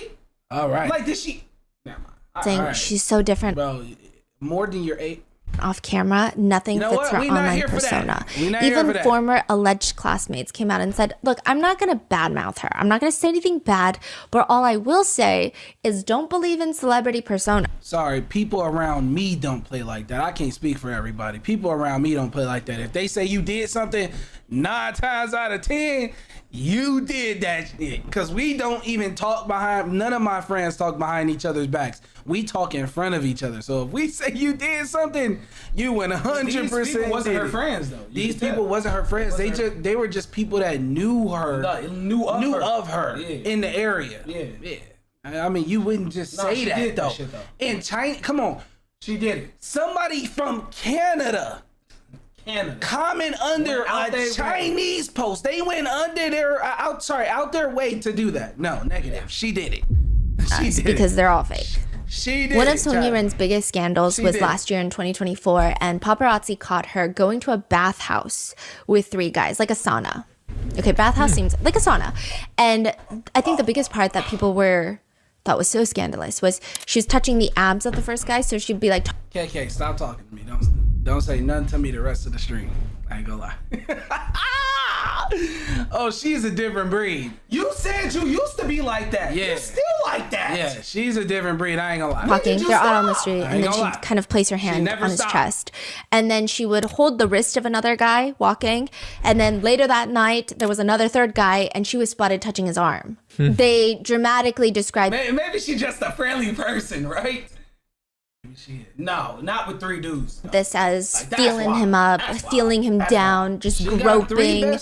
All right. Like did she? Never mind. Saying she's so different. Bro, more than your 8. Off camera, nothing fits her online persona. Even former alleged classmates came out and said, look, I'm not going to badmouth her. I'm not going to say anything bad, but all I will say is don't believe in celebrity persona. Sorry, people around me don't play like that. I can't speak for everybody. People around me don't play like that. If they say you did something, 9 times out of 10, you did that shit. Because we don't even talk behind, none of my friends talk behind each other's backs. We talk in front of each other. So if we say you did something, you went 100%. These people wasn't her friends though. These people wasn't her friends. They were just people that knew her, knew of her in the area. Yeah. I mean, you wouldn't just say that though. In China, come on, she did it. Somebody from Canada. Comment under a Chinese post. They went under out their way to do that. No, negative. She did it. She did because they're all fake. She did. One of Song Yi-ren's biggest scandals was last year in 2024, and paparazzi caught her going to a bathhouse with 3 guys, like a sauna. Okay, bathhouse seems like a sauna. And I think the biggest part that people thought was so scandalous was she was touching the abs of the first guy, so she'd be like, KK, stop talking to me. Don't say nothing to me the rest of the stream. I ain't gonna lie. Oh, she's a different breed. You said you used to be like that. Yeah. You're still like that. Yeah, she's a different breed. I ain't gonna lie. Walking, they're out on the street, and then she'd kind of place her hand on his chest. And then she would hold the wrist of another guy walking. And then later that night, there was another third guy, and she was spotted touching his arm. They dramatically described... Maybe she's just a friendly person, right? No, not with 3 dudes. No. This as like, feeling him up, feeling him down, just groping,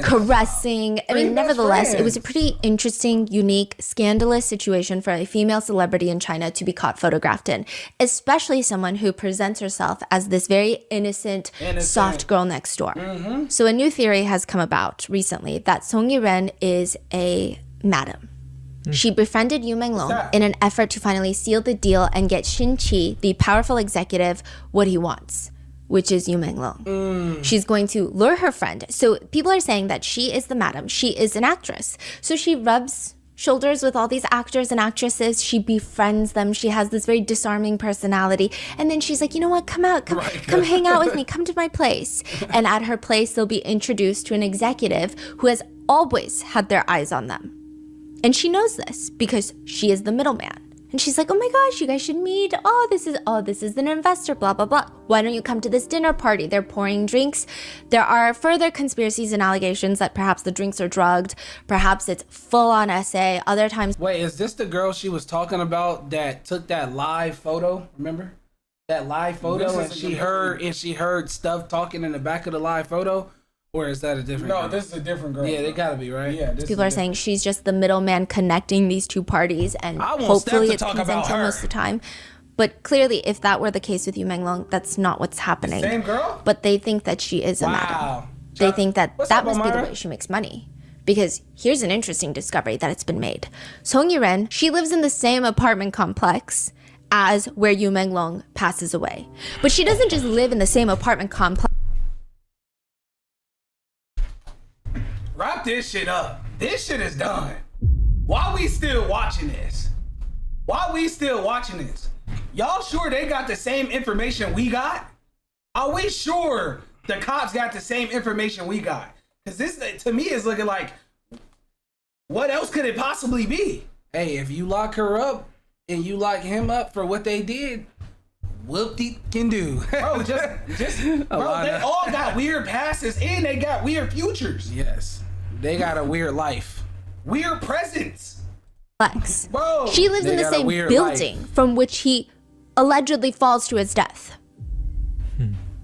caressing. I mean, nevertheless, it was a pretty interesting, unique, scandalous situation for a female celebrity in China to be caught photographed in, especially someone who presents herself as this very innocent, soft girl next door. So a new theory has come about recently that Song Yi-ren is a madam. She befriended Yu Menglong in an effort to finally seal the deal and get Shin Qi, the powerful executive, what he wants, which is Yu Menglong. She's going to lure her friend. So people are saying that she is the madam. She is an actress. So she rubs shoulders with all these actors and actresses. She befriends them. She has this very disarming personality. And then she's like, you know what? Come out. Come hang out with me. Come to my place. And at her place, they'll be introduced to an executive who has always had their eyes on them. And she knows this because she is the middleman. And she's like, oh my gosh, you guys should meet. This is an investor, blah, blah, blah. Why don't you come to this dinner party? They're pouring drinks. There are further conspiracies and allegations that perhaps the drinks are drugged. Perhaps it's full on essay. Other times. Wait, is this the girl she was talking about that took that live photo? Remember? That live photo and she heard stuff talking in the back of the live photo? Or is that a different girl? No, this is a different girl. Yeah, they gotta be, right? Yeah. People are saying she's just the middleman connecting these 2 parties, and hopefully it's consensual most of the time. But clearly, if that were the case with Yu Menglong, that's not what's happening. Same girl? But they think that she is a madam. They think that must be the way she makes money. Because here's an interesting discovery that it's been made. Song Yi-ren, she lives in the same apartment complex as where Yu Menglong passes away. But she doesn't just live in the same apartment complex. Wrap this shit up. This shit is done. Why we still watching this? Y'all sure they got the same information we got? Are we sure the cops got the same information we got? Because this, to me, is looking like, what else could it possibly be? Hey, if you lock her up and you lock him up for what they did, Whoop-de-can-do. Bro, bro, they all got weird passes and they got weird futures. Yes. They got a weird life. Weird presents. Lex. Bro. She lives They in the got a same weird building life. from which he allegedly falls to his death.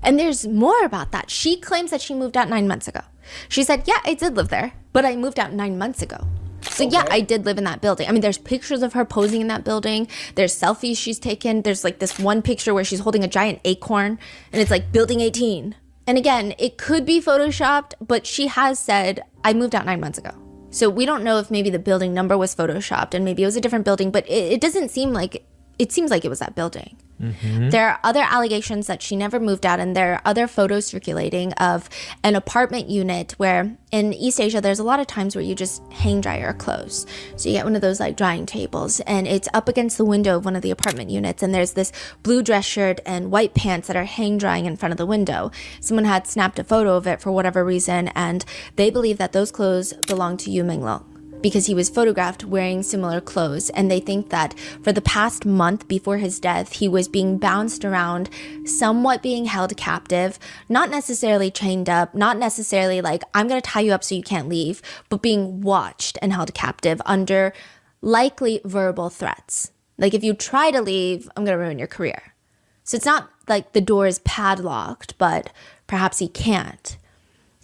And there's more about that. She claims that she moved out 9 months ago. She said, yeah, I did live there, but I moved out 9 months ago. So yeah, I did live in that building. I mean, there's pictures of her posing in that building. There's selfies she's taken. There's like this one picture where she's holding a giant acorn and it's like building 18. And again, it could be photoshopped, but she has said, I moved out 9 months ago. So we don't know if maybe the building number was photoshopped and maybe it was a different building, but it doesn't seem like, it seems like it was that building. There are other allegations that she never moved out, and there are other photos circulating of an apartment unit where in East Asia, there's a lot of times where you just hang dry your clothes. So you get one of those like drying tables, and it's up against the window of one of the apartment units, and there's this blue dress shirt and white pants that are hang drying in front of the window. Someone had snapped a photo of it for whatever reason, and they believe that those clothes belong to Menglong, because he was photographed wearing similar clothes. And they think that for the past month before his death, he was being bounced around, somewhat being held captive, not necessarily chained up, not necessarily like, I'm gonna tie you up so you can't leave, but being watched and held captive under likely verbal threats. Like, if you try to leave, I'm gonna ruin your career. So it's not like the door is padlocked, but perhaps he can't.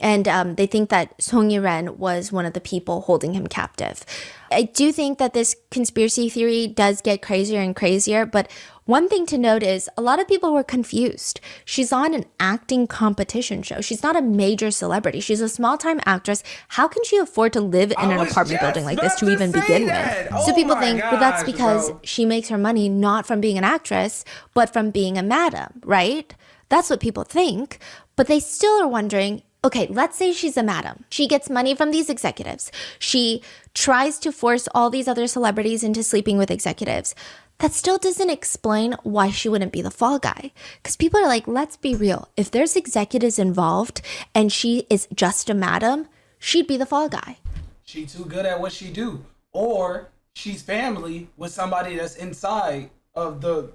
And they think that Song Yi-ren was one of the people holding him captive. I do think that this conspiracy theory does get crazier and crazier, but one thing to note is a lot of people were confused. She's on an acting competition show. She's not a major celebrity. She's a small-time actress. How can she afford to live in an apartment building like this to even begin with? So people think, well, that's because she makes her money not from being an actress, but from being a madam, right? That's what people think, but they still are wondering, okay, let's say she's a madam. She gets money from these executives. She tries to force all these other celebrities into sleeping with executives. That still doesn't explain why she wouldn't be the fall guy. Because people are like, let's be real. If there's executives involved and she is just a madam, she'd be the fall guy. She too good at what she do. Or she's family with somebody that's inside of the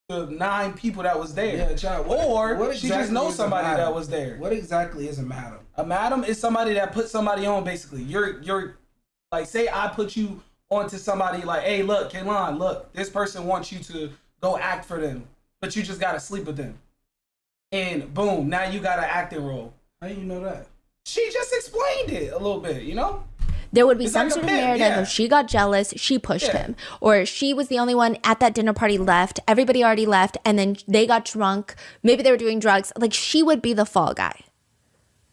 9 people that was there. Yeah, John, or she just knows somebody that was there. What exactly is a madam? A madam is somebody that puts somebody on, basically. You're like, say I put you onto somebody like, hey, look, Kaylon, look, this person wants you to go act for them, but you just gotta sleep with them. And boom, now you got an acting role. How do you know that? She just explained it a little bit, you know? There would be It's some like a sort of pimp, narrative yeah. of she got jealous, she pushed him, or she was the only one at that dinner party left, everybody already left, and then they got drunk, maybe they were doing drugs. Like, she would be the fall guy.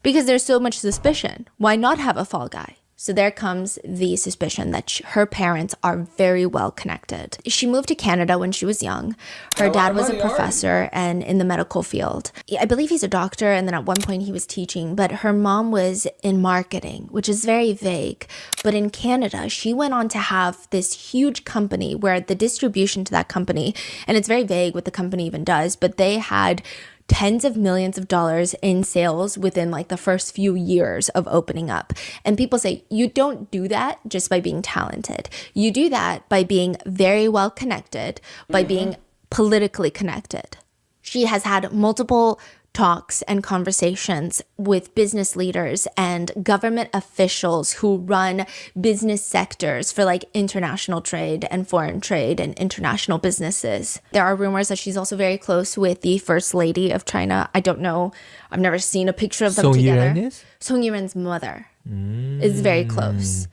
Because there's so much suspicion. Why not have a fall guy? So there comes the suspicion that her parents are very well connected. She moved to Canada when she was young. Her dad was a professor and in the medical field. I believe he's a doctor, and then at one point he was teaching, but her mom was in marketing, which is very vague. But in Canada, she went on to have this huge company where the distribution to that company, and it's very vague what the company even does, but they had tens of millions of dollars in sales within like the first few years of opening up. And people say, you don't do that just by being talented. You do that by being very well connected, by being politically connected. She has had multiple talks and conversations with business leaders and government officials who run business sectors for like international trade and foreign trade and international businesses. There are rumors that she's also very close with the First Lady of China. I don't know. I've never seen a picture of them together. Yi-ren is? Song Yi-ren's mother is very close.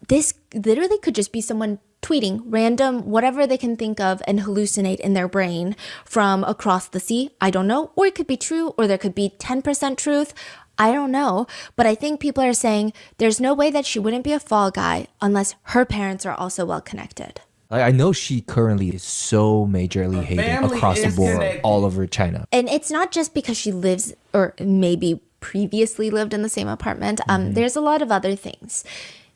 This literally could just be someone tweeting random whatever they can think of and hallucinate in their brain from across the sea. I don't know. Or it could be true, or there could be 10% truth. I don't know. But I think people are saying there's no way that she wouldn't be a fall guy unless her parents are also well connected. I know she currently is so majorly hated family across the is board, connected. all over China. And it's not just because she lives or maybe previously lived in the same apartment. There's a lot of other things.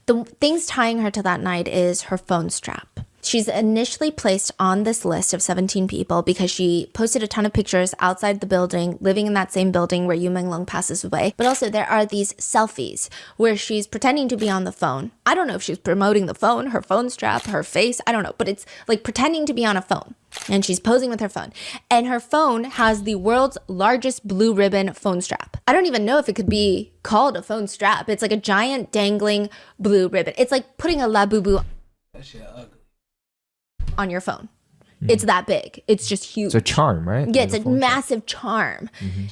The things tying her to that night is her phone strap. She's initially placed on this list of 17 people because she posted a ton of pictures outside the building, living in that same building where Menglong passes away. But also there are these selfies where she's pretending to be on the phone. I don't know if she's promoting the phone, her phone strap, her face, I don't know. But it's like pretending to be on a phone. And she's posing with her phone. And her phone has the world's largest blue ribbon phone strap. I don't even know if it could be called a phone strap. It's like a giant dangling blue ribbon. It's like putting a Labubu That shit ugly. on your phone. It's that big. It's just huge. It's a charm, right? Yeah, it's a massive charm.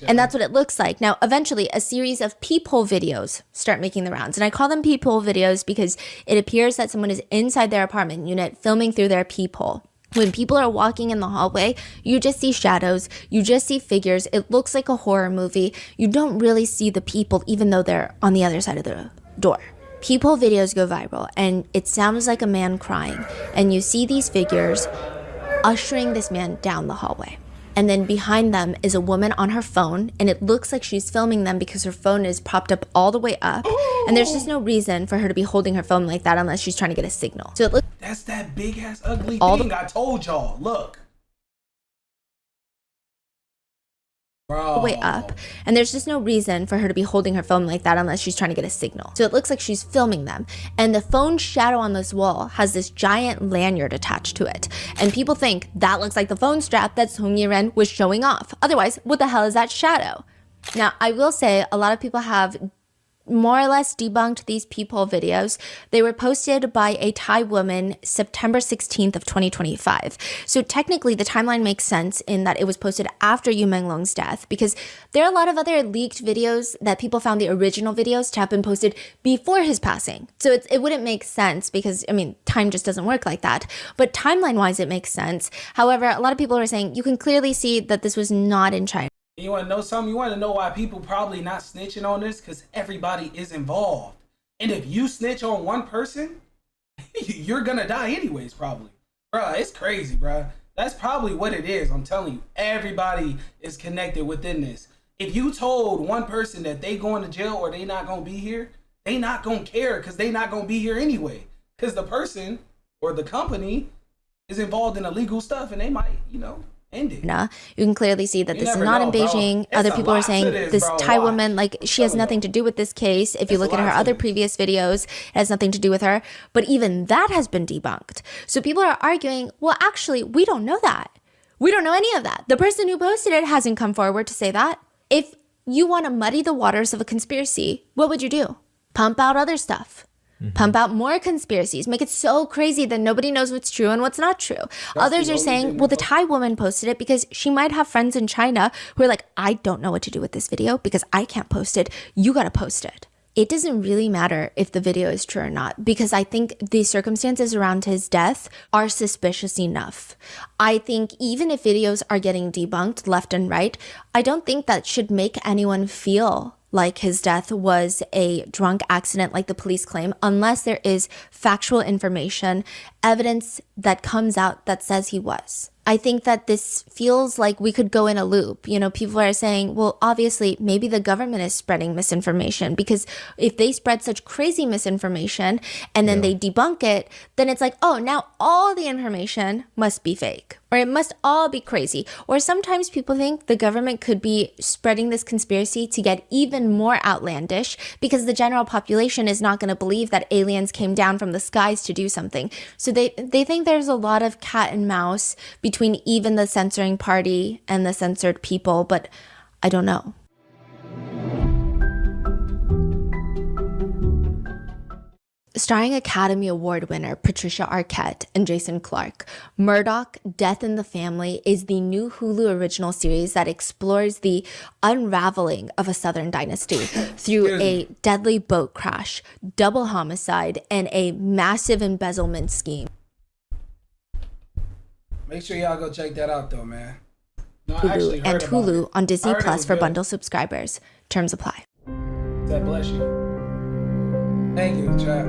And that's what it looks like. Now, eventually, a series of peephole videos start making the rounds. And I call them peephole videos because it appears that someone is inside their apartment unit filming through their peephole. When people are walking in the hallway, you just see shadows, you just see figures. It looks like a horror movie. You don't really see the people, even though they're on the other side of the door. Peephole videos go viral, and it sounds like a man crying. And you see these figures ushering this man down the hallway. And then behind them is a woman on her phone, and it looks like she's filming them because her phone is propped up all the way up. And there's just no reason for her to be holding her phone like that unless she's trying to get a signal. So it looks... That's that big ass ugly thing I told y'all. Look. Bro. Way up, and there's just no reason for her to be holding her phone like that unless she's trying to get a signal. So it looks like she's filming them, and the phone shadow on this wall has this giant lanyard attached to it, and people think that looks like the phone strap that Song Yiren was showing off. Otherwise, what the hell is that shadow? Now, I will say a lot of people have more or less debunked these peephole videos. They were posted by a Thai woman September 16th of 2025. So technically the timeline makes sense in that it was posted after Menglong's death, because there are a lot of other leaked videos that people found the original videos to have been posted before his passing. So it wouldn't make sense because, I mean, time just doesn't work like that. But timeline-wise, it makes sense. However, a lot of people are saying you can clearly see that this was not in China. You want to know something? You want to know why people probably not snitching on this? Because everybody is involved. And if you snitch on one person, you're going to die anyways, probably. Bruh, it's crazy, bruh. That's probably what it is. I'm telling you, everybody is connected within this. If you told one person that they going to jail or they not going to be here, they not going to care because they not going to be here anyway. Because the person or the company is involved in illegal stuff and they might, end it. You can clearly see that this is not in Beijing. Other people are saying this Thai woman, like, she has nothing to do with this case. If you look at her other previous videos, it has nothing to do with her. But even that has been debunked. So people are arguing, well, actually, we don't know that. We don't know any of that. The person who posted it hasn't come forward to say that. If you want to muddy the waters of a conspiracy, what would you do? Pump out other stuff. Pump out more conspiracies, make it so crazy that nobody knows what's true and what's not true. Others are saying, well, the Thai woman posted it because she might have friends in China who are like, I don't know what to do with this video because I can't post it. You got to post it. It doesn't really matter if the video is true or not, because I think the circumstances around his death are suspicious enough. I think even if videos are getting debunked left and right, I don't think that should make anyone feel like his death was a drunk accident like the police claim, unless there is factual information, evidence that comes out that says he was. I think that this feels like we could go in a loop. People are saying, well, obviously, maybe the government is spreading misinformation, because if they spread such crazy misinformation and then they debunk it, then it's like, oh, now all the information must be fake, or it must all be crazy. Or sometimes people think the government could be spreading this conspiracy to get even more outlandish because the general population is not going to believe that aliens came down from the skies to do something. So they think there's a lot of cat and mouse between even the censoring party and the censored people, but I don't know. Starring Academy Award winner Patricia Arquette and Jason Clarke, Murdoch: Death in the Family is the new Hulu original series that explores the unraveling of a Southern dynasty through a deadly boat crash, double homicide, and a massive embezzlement scheme. Make sure y'all go check that out, though, man. No, Hulu and Hulu on Disney Plus for bundle subscribers. Terms apply. God bless you. Thank you, chat.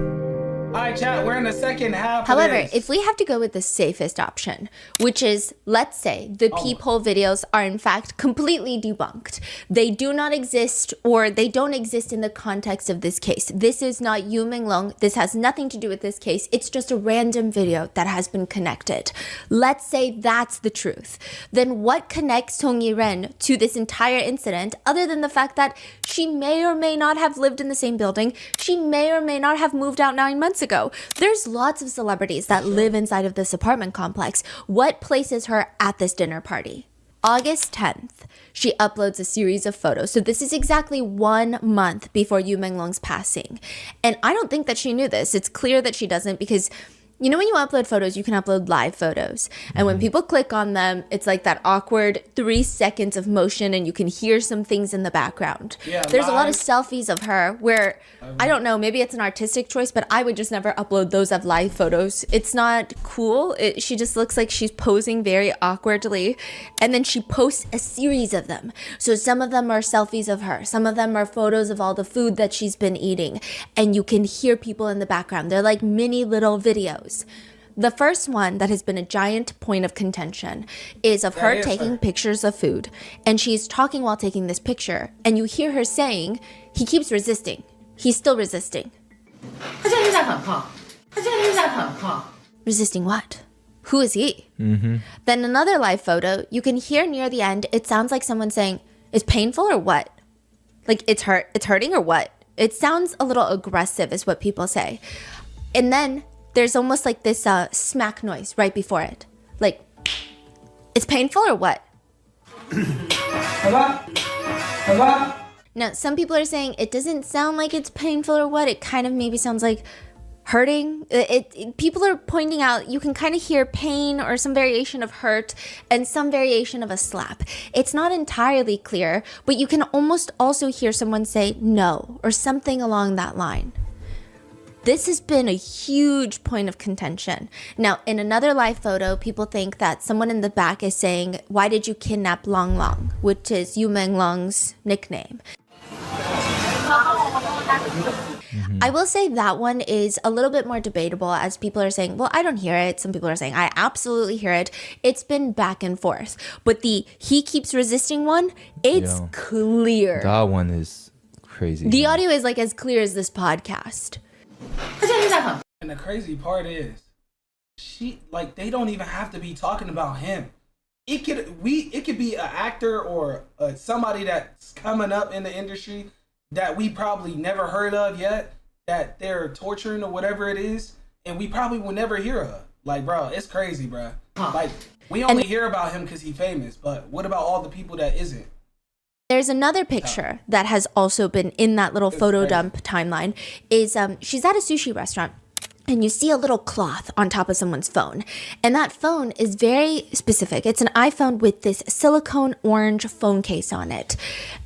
All right, chat, we're in the second half. However, if we have to go with the safest option, which is, let's say, the peephole videos are in fact completely debunked. They do not exist, or they don't exist in the context of this case. This is not Yu Menglong. This has nothing to do with this case. It's just a random video that has been connected. Let's say that's the truth. Then what connects Song Yi-ren to this entire incident other than the fact that she may or may not have lived in the same building? She may or may not have moved out 9 months ago. There's lots of celebrities that live inside of this apartment complex. What places her at this dinner party? August 10th, she uploads a series of photos. So this is exactly 1 month before Yu Menglong's passing. And I don't think that she knew this. It's clear that she doesn't, because you know when you upload photos, you can upload live photos. And when people click on them, it's like that awkward 3 seconds of motion and you can hear some things in the background. Yeah, there's a lot of selfies of her where, I don't know, maybe it's an artistic choice, but I would just never upload those as live photos. It's not cool. She just looks like she's posing very awkwardly. And then she posts a series of them. So some of them are selfies of her. Some of them are photos of all the food that she's been eating. And you can hear people in the background. They're like mini little videos. The first one that has been a giant point of contention is of her taking pictures of food, and she's talking while taking this picture, and you hear her saying, he keeps resisting. He's still resisting. Resisting what? Who is he? Then another live photo, you can hear near the end, it sounds like someone saying, it's painful or what? Like it's hurting or what? It sounds a little aggressive is what people say. And then there's almost like this smack noise right before it. Like, it's painful or what? Now, some people are saying it doesn't sound like it's painful or what. It kind of maybe sounds like hurting. People are pointing out you can kind of hear pain or some variation of hurt and some variation of a slap. It's not entirely clear, but you can almost also hear someone say no or something along that line. This has been a huge point of contention. Now, in another live photo, people think that someone in the back is saying, why did you kidnap Long Long, which is Yu Menglong's nickname. I will say that one is a little bit more debatable, as people are saying, well, I don't hear it. Some people are saying, I absolutely hear it. It's been back and forth. But the he keeps resisting one, it's clear. That one is crazy. The audio is like as clear as this podcast. And the crazy part is, they don't even have to be talking about him. It could be an actor or somebody that's coming up in the industry that we probably never heard of yet, that they're torturing or whatever it is, and we probably will never hear of. Like, bro, it's crazy, bro. Like, we only hear about him because he's famous, but what about all the people that isn't? There's another picture that has also been in that little photo dump timeline. Is she's at a sushi restaurant and you see a little cloth on top of someone's phone. And that phone is very specific. It's an iPhone with this silicone orange phone case on it.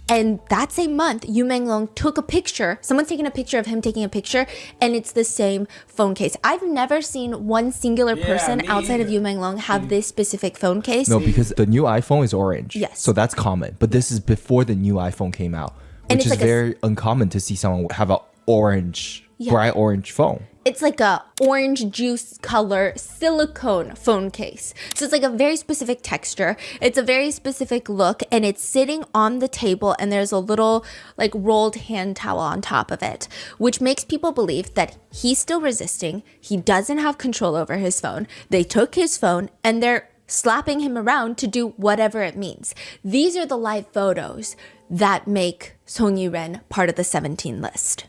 And that same month, Yu Menglong took a picture. Someone's taking a picture of him taking a picture, and it's the same phone case. I've never seen one singular person outside of Yu Menglong have this specific phone case. No, because the new iPhone is orange. Yes. So that's common. But this is before the new iPhone came out, which is like very uncommon to see someone have a bright orange phone. It's like a orange juice color silicone phone case. So it's like a very specific texture. It's a very specific look, and it's sitting on the table, and there's a little like rolled hand towel on top of it, which makes people believe that he's still resisting. He doesn't have control over his phone. They took his phone and they're slapping him around to do whatever it means. These are the live photos that make Song Yi-ren part of the 17 list.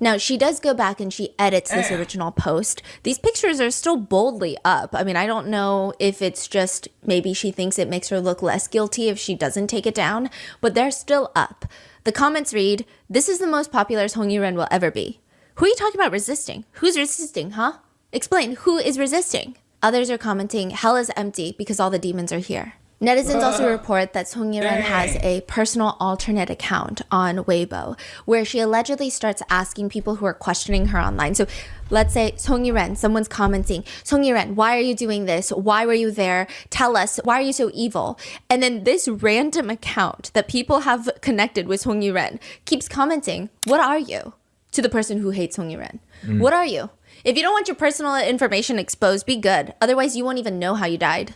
Now, she does go back and she edits this original post. These pictures are still boldly up. I mean, I don't know if it's just maybe she thinks it makes her look less guilty if she doesn't take it down, but they're still up. The comments read, "This is the most popular Song Yi-ren will ever be." Who are you talking about resisting? Who's resisting, huh? Explain, who is resisting? Others are commenting, "Hell is empty because all the demons are here." Netizens also report that Song Yi-ren has a personal alternate account on Weibo, where she allegedly starts asking people who are questioning her online. So let's say Song Yi-ren, someone's commenting, "Song Yi-ren, why are you doing this? Why were you there? Tell us, why are you so evil?" And then this random account that people have connected with Song Yi-ren keeps commenting, "What are you? to the person who hates Song Yiren. What are you? If you don't want your personal information exposed, be good. Otherwise, you won't even know how you died.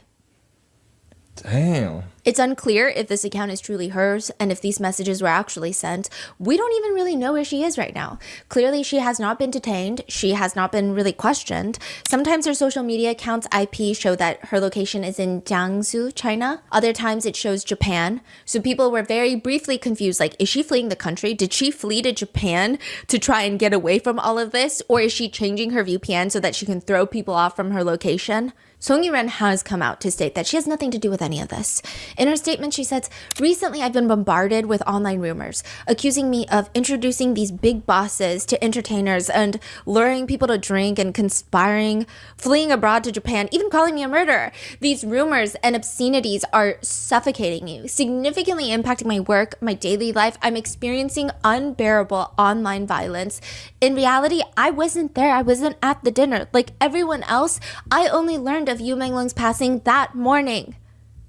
Damn. It's unclear if this account is truly hers and if these messages were actually sent. We don't even really know where she is right now. Clearly, she has not been detained. She has not been really questioned. Sometimes her social media account's IP show that her location is in Jiangsu, China. Other times it shows Japan. So people were very briefly confused, like, is she fleeing the country? Did she flee to Japan to try and get away from all of this? Or is she changing her VPN so that she can throw people off from her location? Song Yiren has come out to state that she has nothing to do with any of this. In her statement, she says, recently I've been bombarded with online rumors, accusing me of introducing these big bosses to entertainers and luring people to drink and conspiring, fleeing abroad to Japan, even calling me a murderer. These rumors and obscenities are suffocating me, significantly impacting my work, my daily life. I'm experiencing unbearable online violence. In reality, I wasn't there. I wasn't at the dinner. Like everyone else, I only learned of Yu Menglong's passing that morning.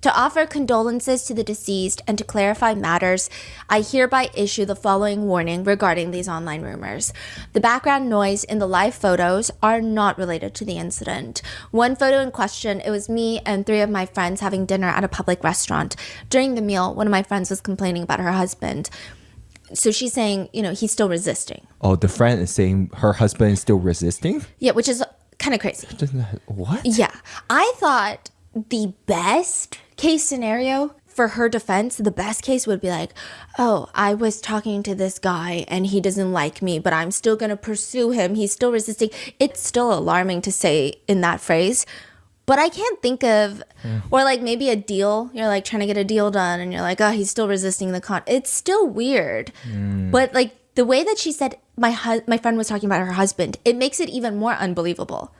To offer condolences to the deceased and to clarify matters, I hereby issue the following warning regarding these online rumors. The background noise in the live photos are not related to the incident. One photo in question, it was me and 3 of my friends having dinner at a public restaurant. During the meal, one of my friends was complaining about her husband. So she's saying, he's still resisting. Oh, the friend is saying her husband is still resisting? Yeah, which is kind of crazy. What? Yeah. I thought the best case scenario for her defense, the best case would be like, oh, I was talking to this guy and he doesn't like me, but I'm still going to pursue him. He's still resisting. It's still alarming to say in that phrase. But I can't think of, or like maybe a deal. You're like trying to get a deal done and you're like, oh, he's still resisting the It's still weird. But like the way that she said my friend was talking about her husband, it makes it even more unbelievable.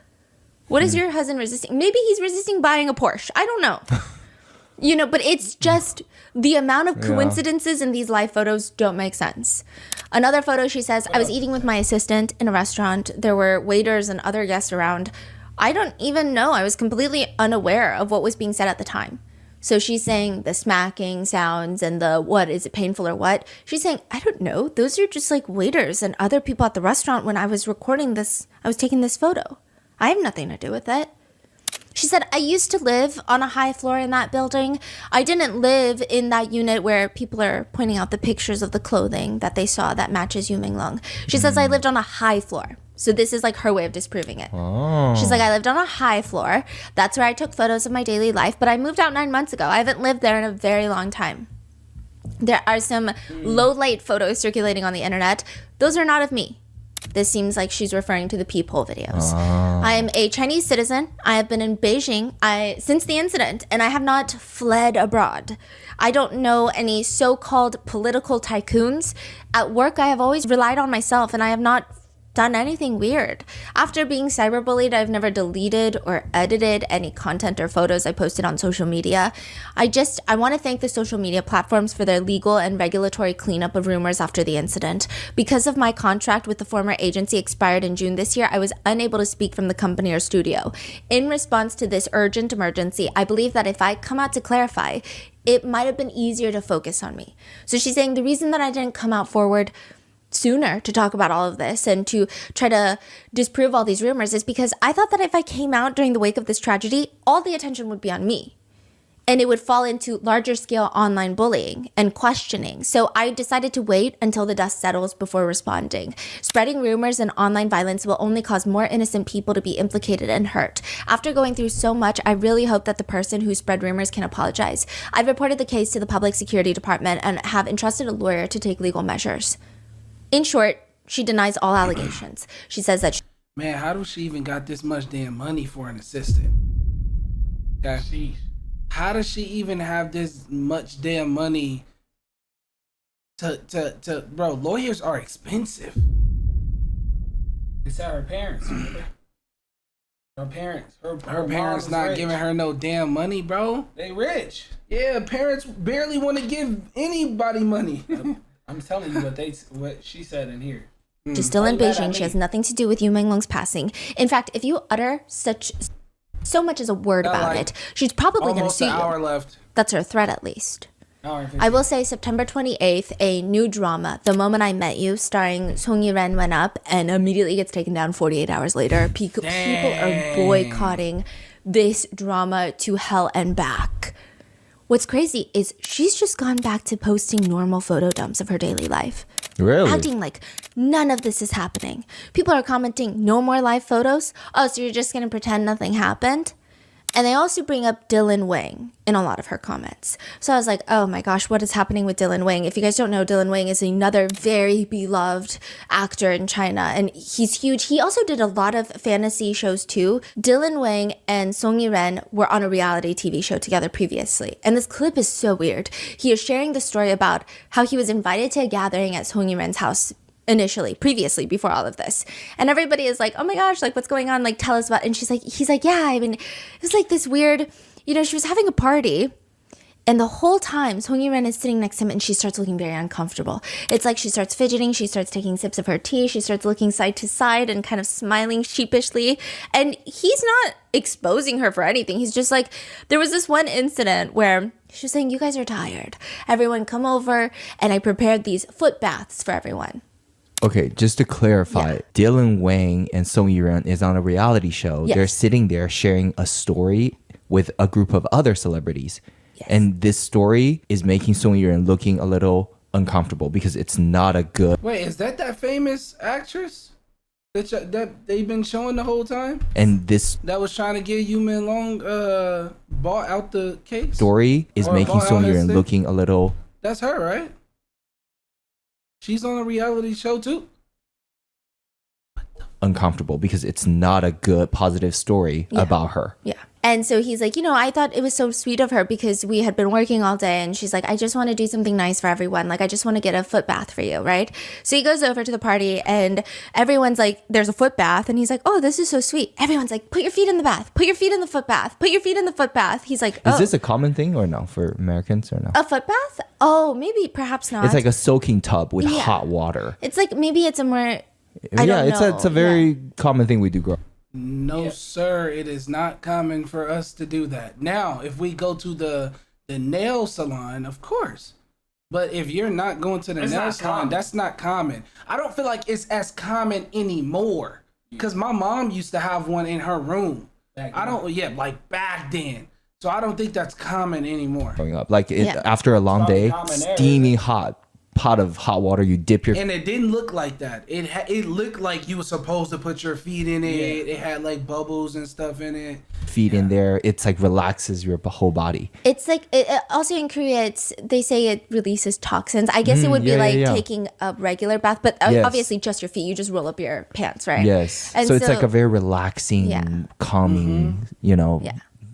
What is your husband resisting? Maybe he's resisting buying a Porsche. I don't know. But it's just the amount of coincidences in these live photos don't make sense. Another photo, she says, I was eating with my assistant in a restaurant. There were waiters and other guests around. I don't even know. I was completely unaware of what was being said at the time. So she's saying the smacking sounds and the what, is it painful or what? She's saying, I don't know. Those are just like waiters and other people at the restaurant when I was recording this. I was taking this photo. I have nothing to do with it. She said, I used to live on a high floor in that building. I didn't live in that unit where people are pointing out the pictures of the clothing that they saw that matches Yu Menglong. She says, I lived on a high floor. So this is like her way of disproving it. Oh. She's like, I lived on a high floor. That's where I took photos of my daily life. But I moved out 9 months ago. I haven't lived there in a very long time. There are some low light photos circulating on the internet. Those are not of me. This seems like she's referring to the peephole videos. I am a Chinese citizen. I have been in Beijing since the incident, and I have not fled abroad. I don't know any so-called political tycoons. At work, I have always relied on myself, and I have not done anything weird. After being cyberbullied, I've never deleted or edited any content or photos I posted on social media. I want to thank the social media platforms for their legal and regulatory cleanup of rumors after the incident. Because of my contract with the former agency expired in June this year, I was unable to speak from the company or studio. In response to this urgent emergency, I believe that if I come out to clarify, it might have been easier to focus on me. So she's saying the reason that I didn't come out forward sooner to talk about all of this and to try to disprove all these rumors is because I thought that if I came out during the wake of this tragedy, all the attention would be on me. And it would fall into larger scale online bullying and questioning. So I decided to wait until the dust settles before responding. Spreading rumors and online violence will only cause more innocent people to be implicated and hurt. After going through so much, I really hope that the person who spread rumors can apologize. I've reported the case to the Public Security Department and have entrusted a lawyer to take legal measures. In short, she denies all allegations. She says that man, how does she even got this much damn money for an assistant? How does she even have this much damn money to bro, lawyers are expensive. It's at her parents, remember? Her parents. Her parents not rich. Giving her no damn money, bro. They rich. Yeah, parents barely want to give anybody money. I'm telling you what she said in here. She's still in Beijing. She has nothing to do with Yu Menglong's passing. In fact, if you utter so much as a word about it, she's probably going to sue you. Almost an hour left. That's her threat, at least. I will say September 28th, a new drama, The Moment I Met You, starring Song Yi-ren, went up and immediately gets taken down 48 hours later. People are boycotting this drama to hell and back. What's crazy is she's just gone back to posting normal photo dumps of her daily life. Really? Acting like none of this is happening. People are commenting, no more live photos? Oh, so you're just going to pretend nothing happened? And they also bring up Dylan Wang in a lot of her comments. So I was like, oh my gosh, what is happening with Dylan Wang? If you guys don't know, Dylan Wang is another very beloved actor in China, and he's huge. He also did a lot of fantasy shows too. Dylan Wang and Song Yi-ren were on a reality TV show together previously. And this clip is so weird. He is sharing the story about how he was invited to a gathering at Song Yi-ren's house previously, before all of this. And everybody is like, oh my gosh, like what's going on? Like tell us about it. And he's like, yeah, I mean, it was like this weird, she was having a party and the whole time Song Yi-ren is sitting next to him and she starts looking very uncomfortable. It's like she starts fidgeting, she starts taking sips of her tea, she starts looking side to side and kind of smiling sheepishly. And he's not exposing her for anything. He's just like, there was this one incident where she was saying, you guys are tired. Everyone come over and I prepared these foot baths for everyone. Okay, just to clarify, Dylan Wang and Song Yi-ren is on a reality show. Yes. They're sitting there sharing a story with a group of other celebrities. Yes. And this story is making Song Yi-ren looking a little uncomfortable because it's not a good... Wait, is that famous actress that they've been showing the whole time? And this That was trying to get Yu Menglong bought out the case? story is Or making bought Song out his Yi-ren thing? looking a little... That's her, right? She's on a reality show too? uncomfortable because it's not a good positive story about her. Yeah. And so he's like, I thought it was so sweet of her because we had been working all day and she's like, I just want to do something nice for everyone. Like, I just want to get a foot bath for you, right? So he goes over to the party and everyone's like, there's a foot bath. And he's like, oh, this is so sweet. Everyone's like, put your feet in the bath. Put your feet in the foot bath. Put your feet in the foot bath. He's like, oh. Is this a common thing or no for Americans or no? A foot bath? Oh, maybe, perhaps not. It's like a soaking tub with hot water. It's like, maybe it's a more, I don't know. It's a very common thing we do grow up. No, sir, it is not common for us to do that. Now, if we go to the nail salon, of course. But if you're not going to the nail salon, that's not common. I don't feel like it's as common anymore. Because my mom used to have one in her room. Like back then. So I don't think that's common anymore. Growing up, like after a long day, steamy hot pot of hot water, you dip your... And it didn't look like that. It looked like you were supposed to put your feet in it. Yeah. It had like bubbles and stuff in it. Feet in there. It's like relaxes your whole body. It's like, also in Korea, they say it releases toxins. I guess it would be taking a regular bath, but obviously just your feet. You just roll up your pants, right? Yes. And so it's like a very relaxing, calming,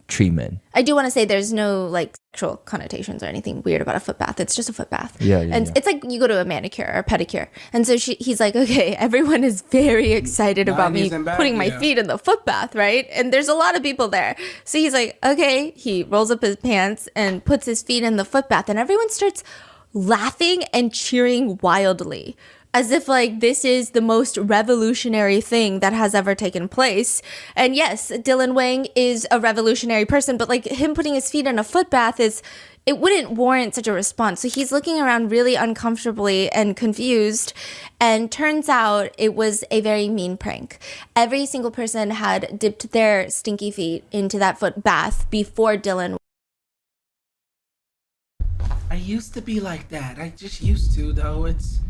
treatment. I do want to say there's no like sexual connotations or anything weird about a foot bath. It's just a foot bath. And it's like you go to a manicure or a pedicure. And so he's like, okay, everyone is very excited about me putting my feet in the foot bath, right? And there's a lot of people there. So he's like, okay, he rolls up his pants and puts his feet in the foot bath and everyone starts laughing and cheering wildly. As if like this is the most revolutionary thing that has ever taken place. And yes, Dylan Wang is a revolutionary person, but like him putting his feet in a foot bath it wouldn't warrant such a response. So he's looking around really uncomfortably and confused. And turns out it was a very mean prank. Every single person had dipped their stinky feet into that foot bath before Dylan. I used to be like that. I just used to though. It's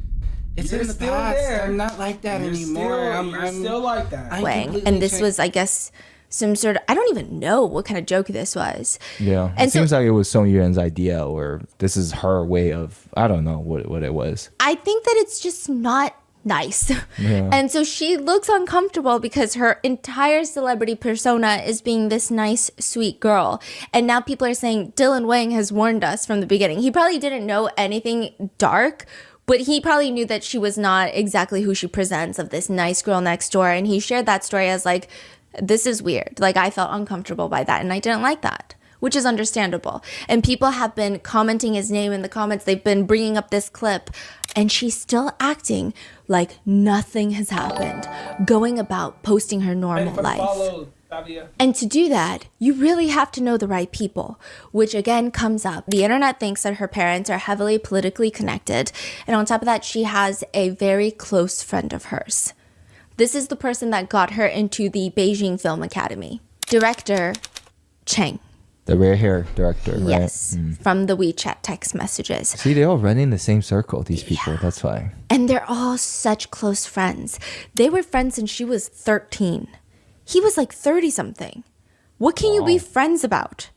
in the past. There. I'm not like that anymore. I'm still like that. Wang. And this was, I guess, some sort of, I don't even know what kind of joke this was. Yeah. And it seems like it was Song Yi-ren's idea, or this is her way of, I don't know what it was. I think that it's just not nice. Yeah. And so she looks uncomfortable because her entire celebrity persona is being this nice, sweet girl. And now people are saying Dylan Wang has warned us from the beginning. He probably didn't know anything dark, but he probably knew that she was not exactly who she presents of this nice girl next door. And he shared that story as like, this is weird. Like I felt uncomfortable by that and I didn't like that, which is understandable. And people have been commenting his name in the comments. They've been bringing up this clip and she's still acting like nothing has happened, going about posting her normal life. And to do that, you really have to know the right people, which again comes up. The internet thinks that her parents are heavily politically connected. And on top of that, she has a very close friend of hers. This is the person that got her into the Beijing Film Academy. Director Cheng. The rare hair director, right? Yes, from the WeChat text messages. See, they all run in the same circle, these people. That's why. And they're all such close friends. They were friends since she was 13. He was like 30-something. What can you be friends about?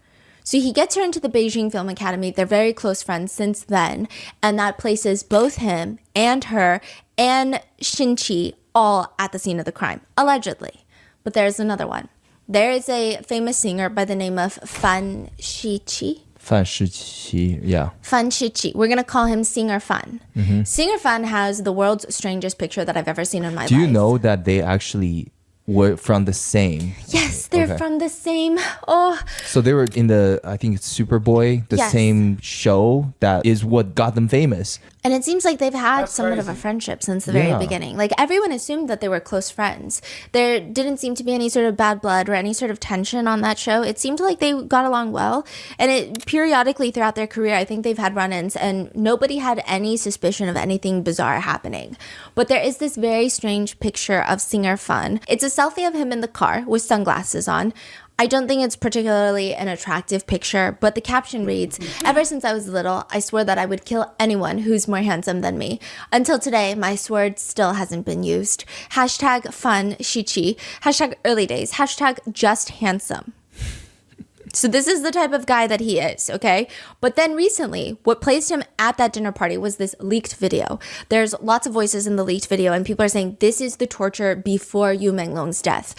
So he gets her into the Beijing Film Academy. They're very close friends since then. And that places both him and her and Xinqi all at the scene of the crime, allegedly. But there's another one. There is a famous singer by the name of Fan Shiqi. Fan Shiqi, yeah. Fan Shiqi. We're going to call him Singer Fan. Singer Fan has the world's strangest picture that I've ever seen in my life. Do you know that they actually were from the same? Yes, they're from the same. Oh. So they were in the, I think it's Superboy, the same show that is what got them famous. And it seems like they've had That's somewhat of a crazy. friendship since the very beginning. Like everyone assumed that they were close friends. There didn't seem to be any sort of bad blood or any sort of tension on that show. It seemed like they got along well. And it periodically throughout their career, I think they've had run-ins and nobody had any suspicion of anything bizarre happening. But there is this very strange picture of Singer Fun. It's a selfie of him in the car with sunglasses on. I don't think it's particularly an attractive picture, but the caption reads, "Ever since I was little, I swore that I would kill anyone who's more handsome than me. Until today, my sword still hasn't been used. Hashtag fun shichi. Hashtag early days. Hashtag just handsome." So this is the type of guy that he is, okay? But then recently, what placed him at that dinner party was this leaked video. There's lots of voices in the leaked video, and people are saying this is the torture before Yu Menglong's death.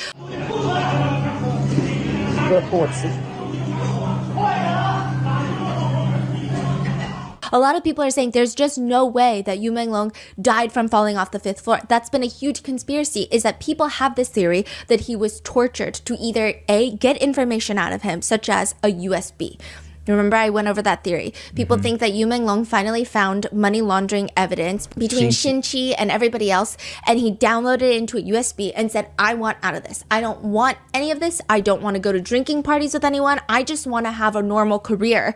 A lot of people are saying there's just no way that Yu Menglong died from falling off the 5th floor. That's been a huge conspiracy, is that people have this theory that he was tortured to either A, get information out of him, such as a USB. Remember, I went over that theory. People think that Yu Menglong finally found money laundering evidence between Xinqi and everybody else, and he downloaded it into a USB and said, I want out of this. I don't want any of this. I don't want to go to drinking parties with anyone. I just want to have a normal career.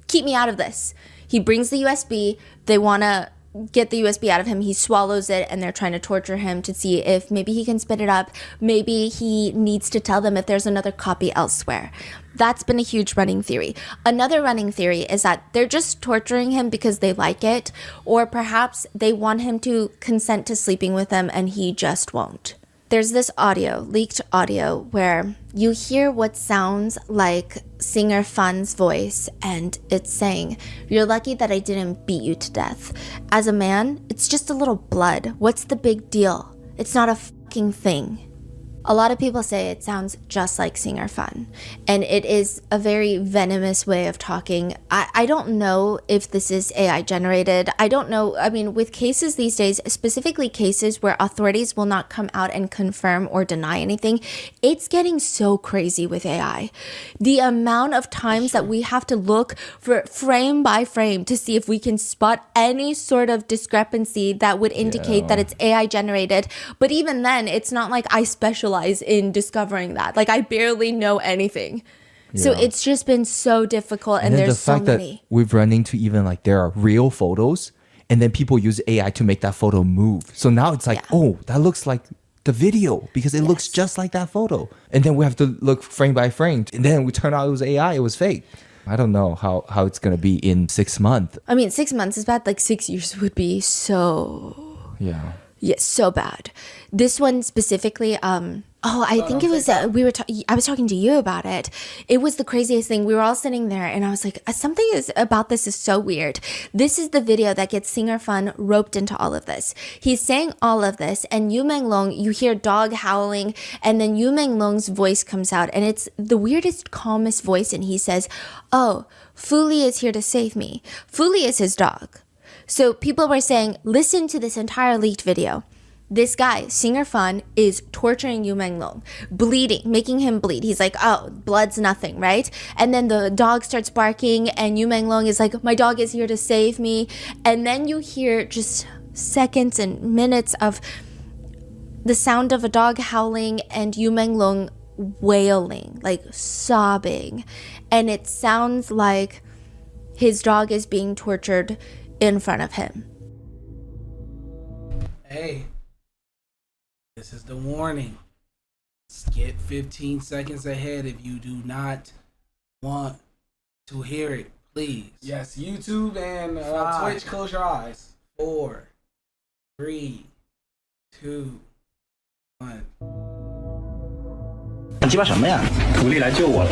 Keep me out of this. He brings the USB. They want to get the USB out of him. He swallows it, and they're trying to torture him to see if maybe he can spit it up. Maybe he needs to tell them if there's another copy elsewhere. That's been a huge running theory. Another running theory is that they're just torturing him because they like it, or perhaps they want him to consent to sleeping with them and he just won't. There's this audio, leaked audio, where you hear what sounds like Singer Fun's voice, and it's saying, "You're lucky that I didn't beat you to death. As a man, it's just a little blood. What's the big deal? It's not a fucking thing." A lot of people say it sounds just like Singer Fun, and it is a very venomous way of talking. I don't know if this is AI generated. I don't know. I mean, with cases these days, specifically cases where authorities will not come out and confirm or deny anything, it's getting so crazy with AI. The amount of times that we have to look for frame by frame to see if we can spot any sort of discrepancy that would indicate that it's AI generated. But even then, it's not like I specialize in discovering that. Like, I barely know anything. So it's just been so difficult, and there's so many. The fact that we've run into even like there are real photos, and then people use AI to make that photo move. So now it's like, oh, that looks like the video because it looks just like that photo. And then we have to look frame by frame. And then we turn out it was AI, it was fake. I don't know how it's going to be in 6 months. I mean, 6 months is bad. Like 6 years would be so... Yeah. Yes, so bad. This one specifically, I think it was, I was talking to you about it. It was the craziest thing. We were all sitting there and I was like, something about this is so weird. This is the video that gets Singer Fun roped into all of this. He's saying all of this, and Yu Menglong, you hear dog howling, and then Yu Menglong's voice comes out, and it's the weirdest, calmest voice, and he says, "Oh, Fuli is here to save me." Fuli is his dog. So people were saying, listen to this entire leaked video. This guy, Singer Fun, is torturing Yu Menglong, bleeding, making him bleed. He's like, oh, blood's nothing, right? And then the dog starts barking, and Yu Menglong is like, my dog is here to save me. And then you hear just seconds and minutes of the sound of a dog howling and Yu Menglong wailing, like sobbing, and it sounds like his dog is being tortured in front of him. Hey, this is the warning. Skip 15 seconds ahead if you do not want to hear it, please. Yes, YouTube and Twitch, close your eyes. 4, 3, 2, 1. 干鸡巴什么呀？福利来救我了，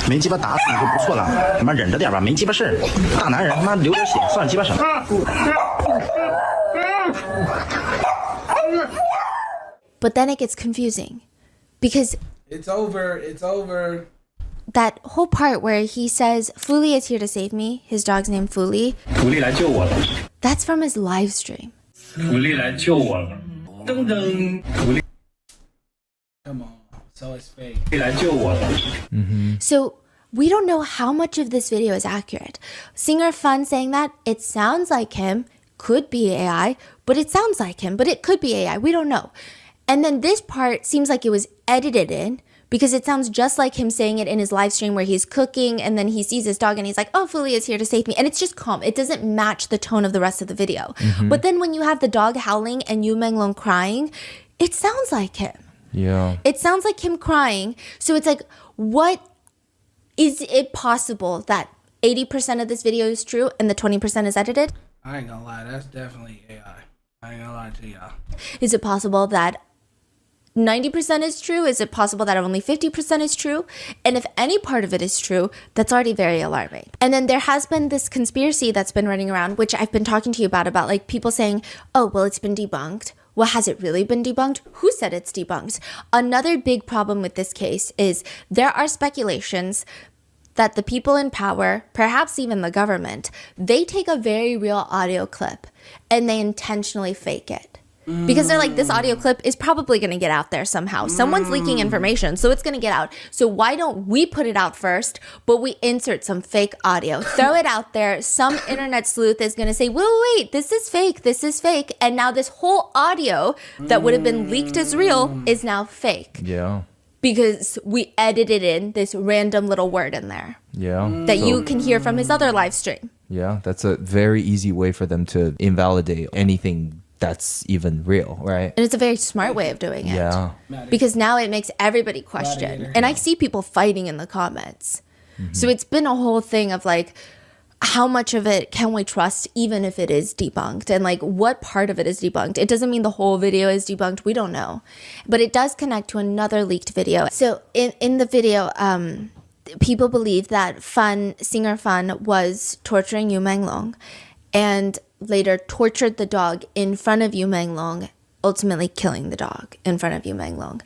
没鸡巴打死你就不错了，他妈忍着点吧，没鸡巴事儿。大男人他妈流点血算鸡巴什么？ But then it gets confusing because it's over. That whole part where he says, Fuli is here to save me, his dog's named Fuli. 福利来救我了。 That's from his live stream. 福利来救我了。噔噔，福利 Come on, so it's fake. 来救我了。 So we don't know how much of this video is accurate. Singer Fun saying that, it sounds like him, could be AI, but it sounds like him, but it could be AI, we don't know. And then this part seems like it was edited in because it sounds just like him saying it in his live stream where he's cooking and then he sees his dog and he's like, oh, Fuli is here to save me. And it's just calm. It doesn't match the tone of the rest of the video. But then when you have the dog howling and Yu Menglong crying, it sounds like him. Yeah. It sounds like him crying. So it's like, what is it possible that 80% of this video is true and the 20% is edited? I ain't gonna lie, that's definitely AI. I ain't gonna lie to y'all. Is it possible that 90% is true? Is it possible that only 50% is true? And if any part of it is true, that's already very alarming. And then there has been this conspiracy that's been running around, which I've been talking to you about like people saying, oh, well, it's been debunked. Well, has it really been debunked? Who said it's debunked? Another big problem with this case is there are speculations that the people in power, perhaps even the government, they take a very real audio clip and they intentionally fake it. Because they're like, this audio clip is probably going to get out there somehow. Someone's leaking information, so it's going to get out. So why don't we put it out first, but we insert some fake audio, throw it out there. Some internet sleuth is going to say, wait, this is fake. This is fake. And now this whole audio that would have been leaked as real is now fake. Yeah. Because we edited in this random little word in there. Yeah. That you can hear from his other live stream. Yeah, that's a very easy way for them to invalidate anything that's even real, right? And it's a very smart way of doing it. Yeah. Because now it makes everybody question. And I see people fighting in the comments. So it's been a whole thing of like, how much of it can we trust even if it is debunked? And like, what part of it is debunked? It doesn't mean the whole video is debunked. We don't know. But it does connect to another leaked video. So in the video, people believe that singer Fun was torturing Yu Menglong and later tortured the dog in front of Yu Menglong, ultimately killing the dog in front of Yu Menglong.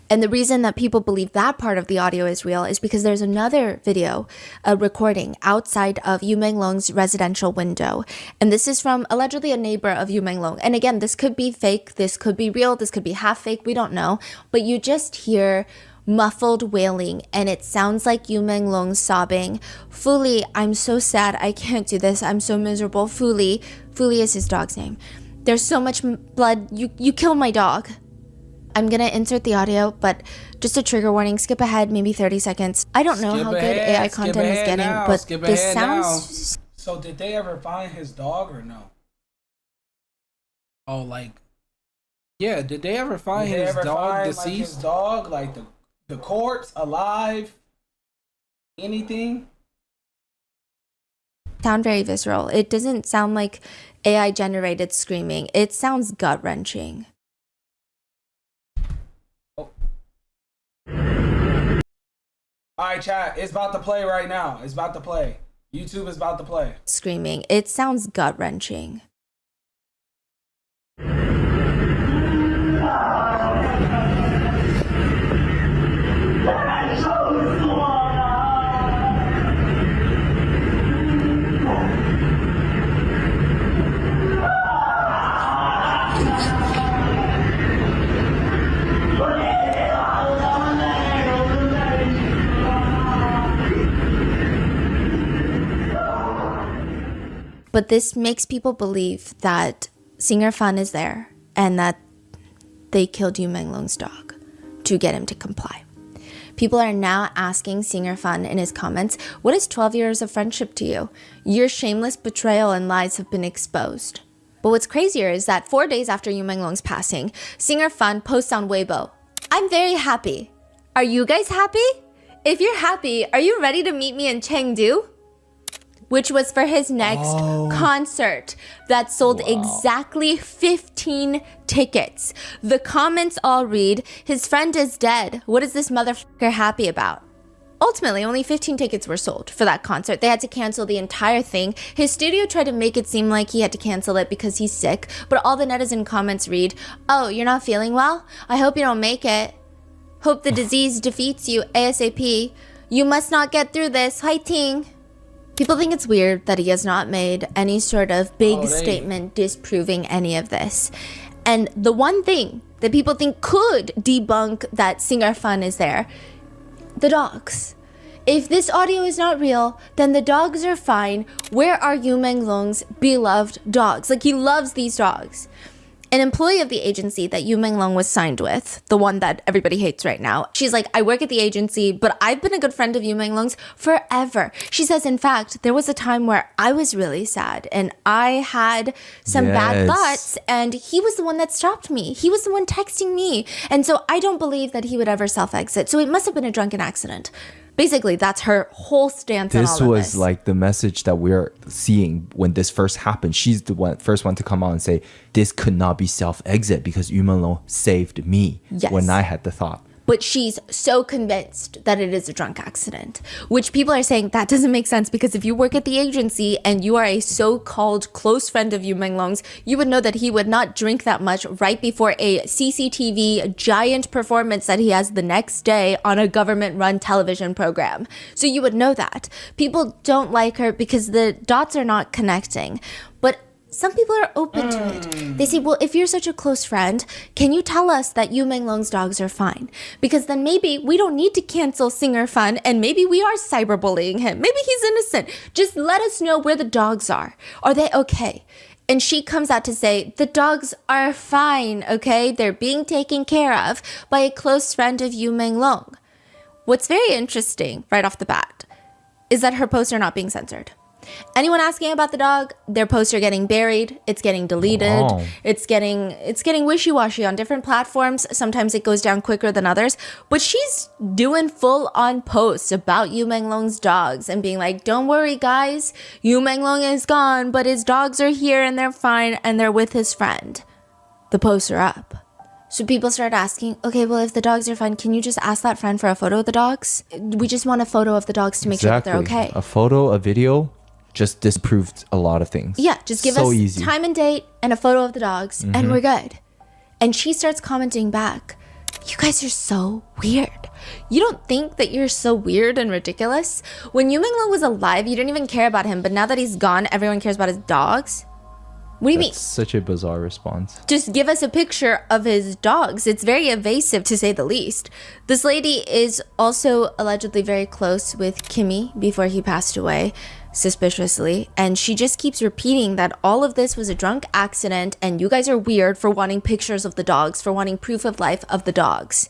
And the reason that people believe that part of the audio is real is because there's another video, a recording outside of Yu Menglong's residential window. And this is from allegedly a neighbor of Yu Menglong. And again, this could be fake, this could be real, this could be half fake, we don't know. But you just hear muffled wailing, and it sounds like Yu Menglong sobbing, Fuli, I'm so sad, I can't do this, I'm so miserable, Fuli is his dog's name. There's so much blood, you killed my dog. I'm gonna insert the audio, but just a trigger warning, skip ahead maybe 30 seconds. I don't know how good AI content is getting, but this sounds... So did they ever find his dog or no? Oh, like... Yeah, did they ever find his dog deceased? Like his dog, like the corpse, alive, anything? Sound very visceral. It doesn't sound like AI generated screaming. It sounds gut wrenching. Oh. Alright, chat, it's about to play right now. It's about to play. YouTube is about to play. Screaming. It sounds gut wrenching. But this makes people believe that singer Fan is there and that they killed Yu Menglong's dog to get him to comply. People are now asking Singer Fun in his comments, what is 12 years of friendship to you? Your shameless betrayal and lies have been exposed. But what's crazier is that 4 days after Yu Menglong's passing, Singer Fun posts on Weibo, I'm very happy. Are you guys happy? If you're happy, are you ready to meet me in Chengdu? Which was for his next concert that sold exactly 15 tickets. The comments all read, his friend is dead. What is this motherfucker happy about? Ultimately, only 15 tickets were sold for that concert. They had to cancel the entire thing. His studio tried to make it seem like he had to cancel it because he's sick, but all the netizen comments read, oh, you're not feeling well? I hope you don't make it. Hope the disease defeats you ASAP. You must not get through this. Fighting. People think it's weird that he has not made any sort of big statement disproving any of this. And the one thing that people think could debunk that Singer Fun is there, the dogs. If this audio is not real, then the dogs are fine. Where are Yu Menglong's beloved dogs? Like, he loves these dogs. An employee of the agency that Yu Menglong was signed with, the one that everybody hates right now, she's like, I work at the agency, but I've been a good friend of Yu Menglong's forever. She says, in fact, there was a time where I was really sad and I had some bad thoughts and he was the one that stopped me. He was the one texting me. And so I don't believe that he would ever self-exit. So it must have been a drunken accident. Basically, that's her whole stance on all of this. This was like the message that we're seeing when this first happened. She's the first one to come out and say, this could not be self-exit because Yu Menglong saved me when I had the thought. But she's so convinced that it is a drunk accident, which people are saying that doesn't make sense because if you work at the agency and you are a so-called close friend of Yu Menglong's, you would know that he would not drink that much right before a CCTV giant performance that he has the next day on a government-run television program. So you would know that. People don't like her because the dots are not connecting. But some people are open to it. They say, well, if you're such a close friend, can you tell us that Yu Menglong's dogs are fine? Because then maybe we don't need to cancel Singer Fun and maybe we are cyberbullying him. Maybe he's innocent. Just let us know where the dogs are. Are they okay? And she comes out to say, the dogs are fine, okay? They're being taken care of by a close friend of Yu Menglong. What's very interesting right off the bat is that her posts are not being censored. Anyone asking about the dog, their posts are getting buried, it's getting deleted, it's getting wishy-washy on different platforms. Sometimes it goes down quicker than others, but she's doing full-on posts about Yu Menglong's dogs and being like, don't worry guys, Yu Menglong is gone, but his dogs are here and they're fine and they're with his friend. The posts are up. So people start asking, okay, well, if the dogs are fine, can you just ask that friend for a photo of the dogs? We just want a photo of the dogs to make sure that they're okay. A photo, a video just disproved a lot of things. Yeah, just give us time and date and a photo of the dogs and we're good. And she starts commenting back, you guys are so weird. You don't think that you're so weird and ridiculous? When Yu Menglong was alive, you didn't even care about him, but now that he's gone, everyone cares about his dogs? What do you mean? Such a bizarre response. Just give us a picture of his dogs. It's very evasive, to say the least. This lady is also allegedly very close with Kimmy before he passed away, suspiciously. And she just keeps repeating that all of this was a drunk accident and you guys are weird for wanting pictures of the dogs, for wanting proof of life of the dogs.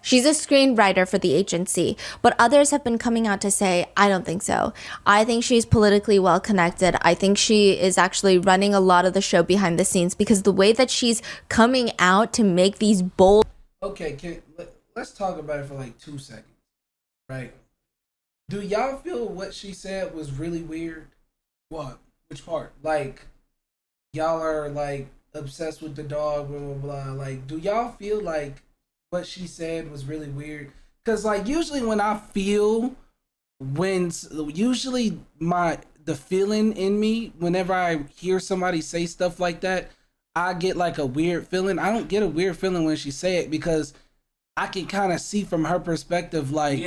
She's a screenwriter for the agency, but others have been coming out to say, I don't think so. I think she's politically well connected. I think she is actually running a lot of the show behind the scenes because the way that she's coming out to make these bold... Okay, let's talk about it for like 2 seconds, right? Do y'all feel what she said was really weird? What? Which part? Like, y'all are like obsessed with the dog, blah, blah, blah. Like, do y'all feel like what she said was really weird? Because like usually when I feel usually the feeling in me whenever I hear somebody say stuff like that, I get like a weird feeling. I don't get a weird feeling when she say it because I can kind of see from her perspective, like,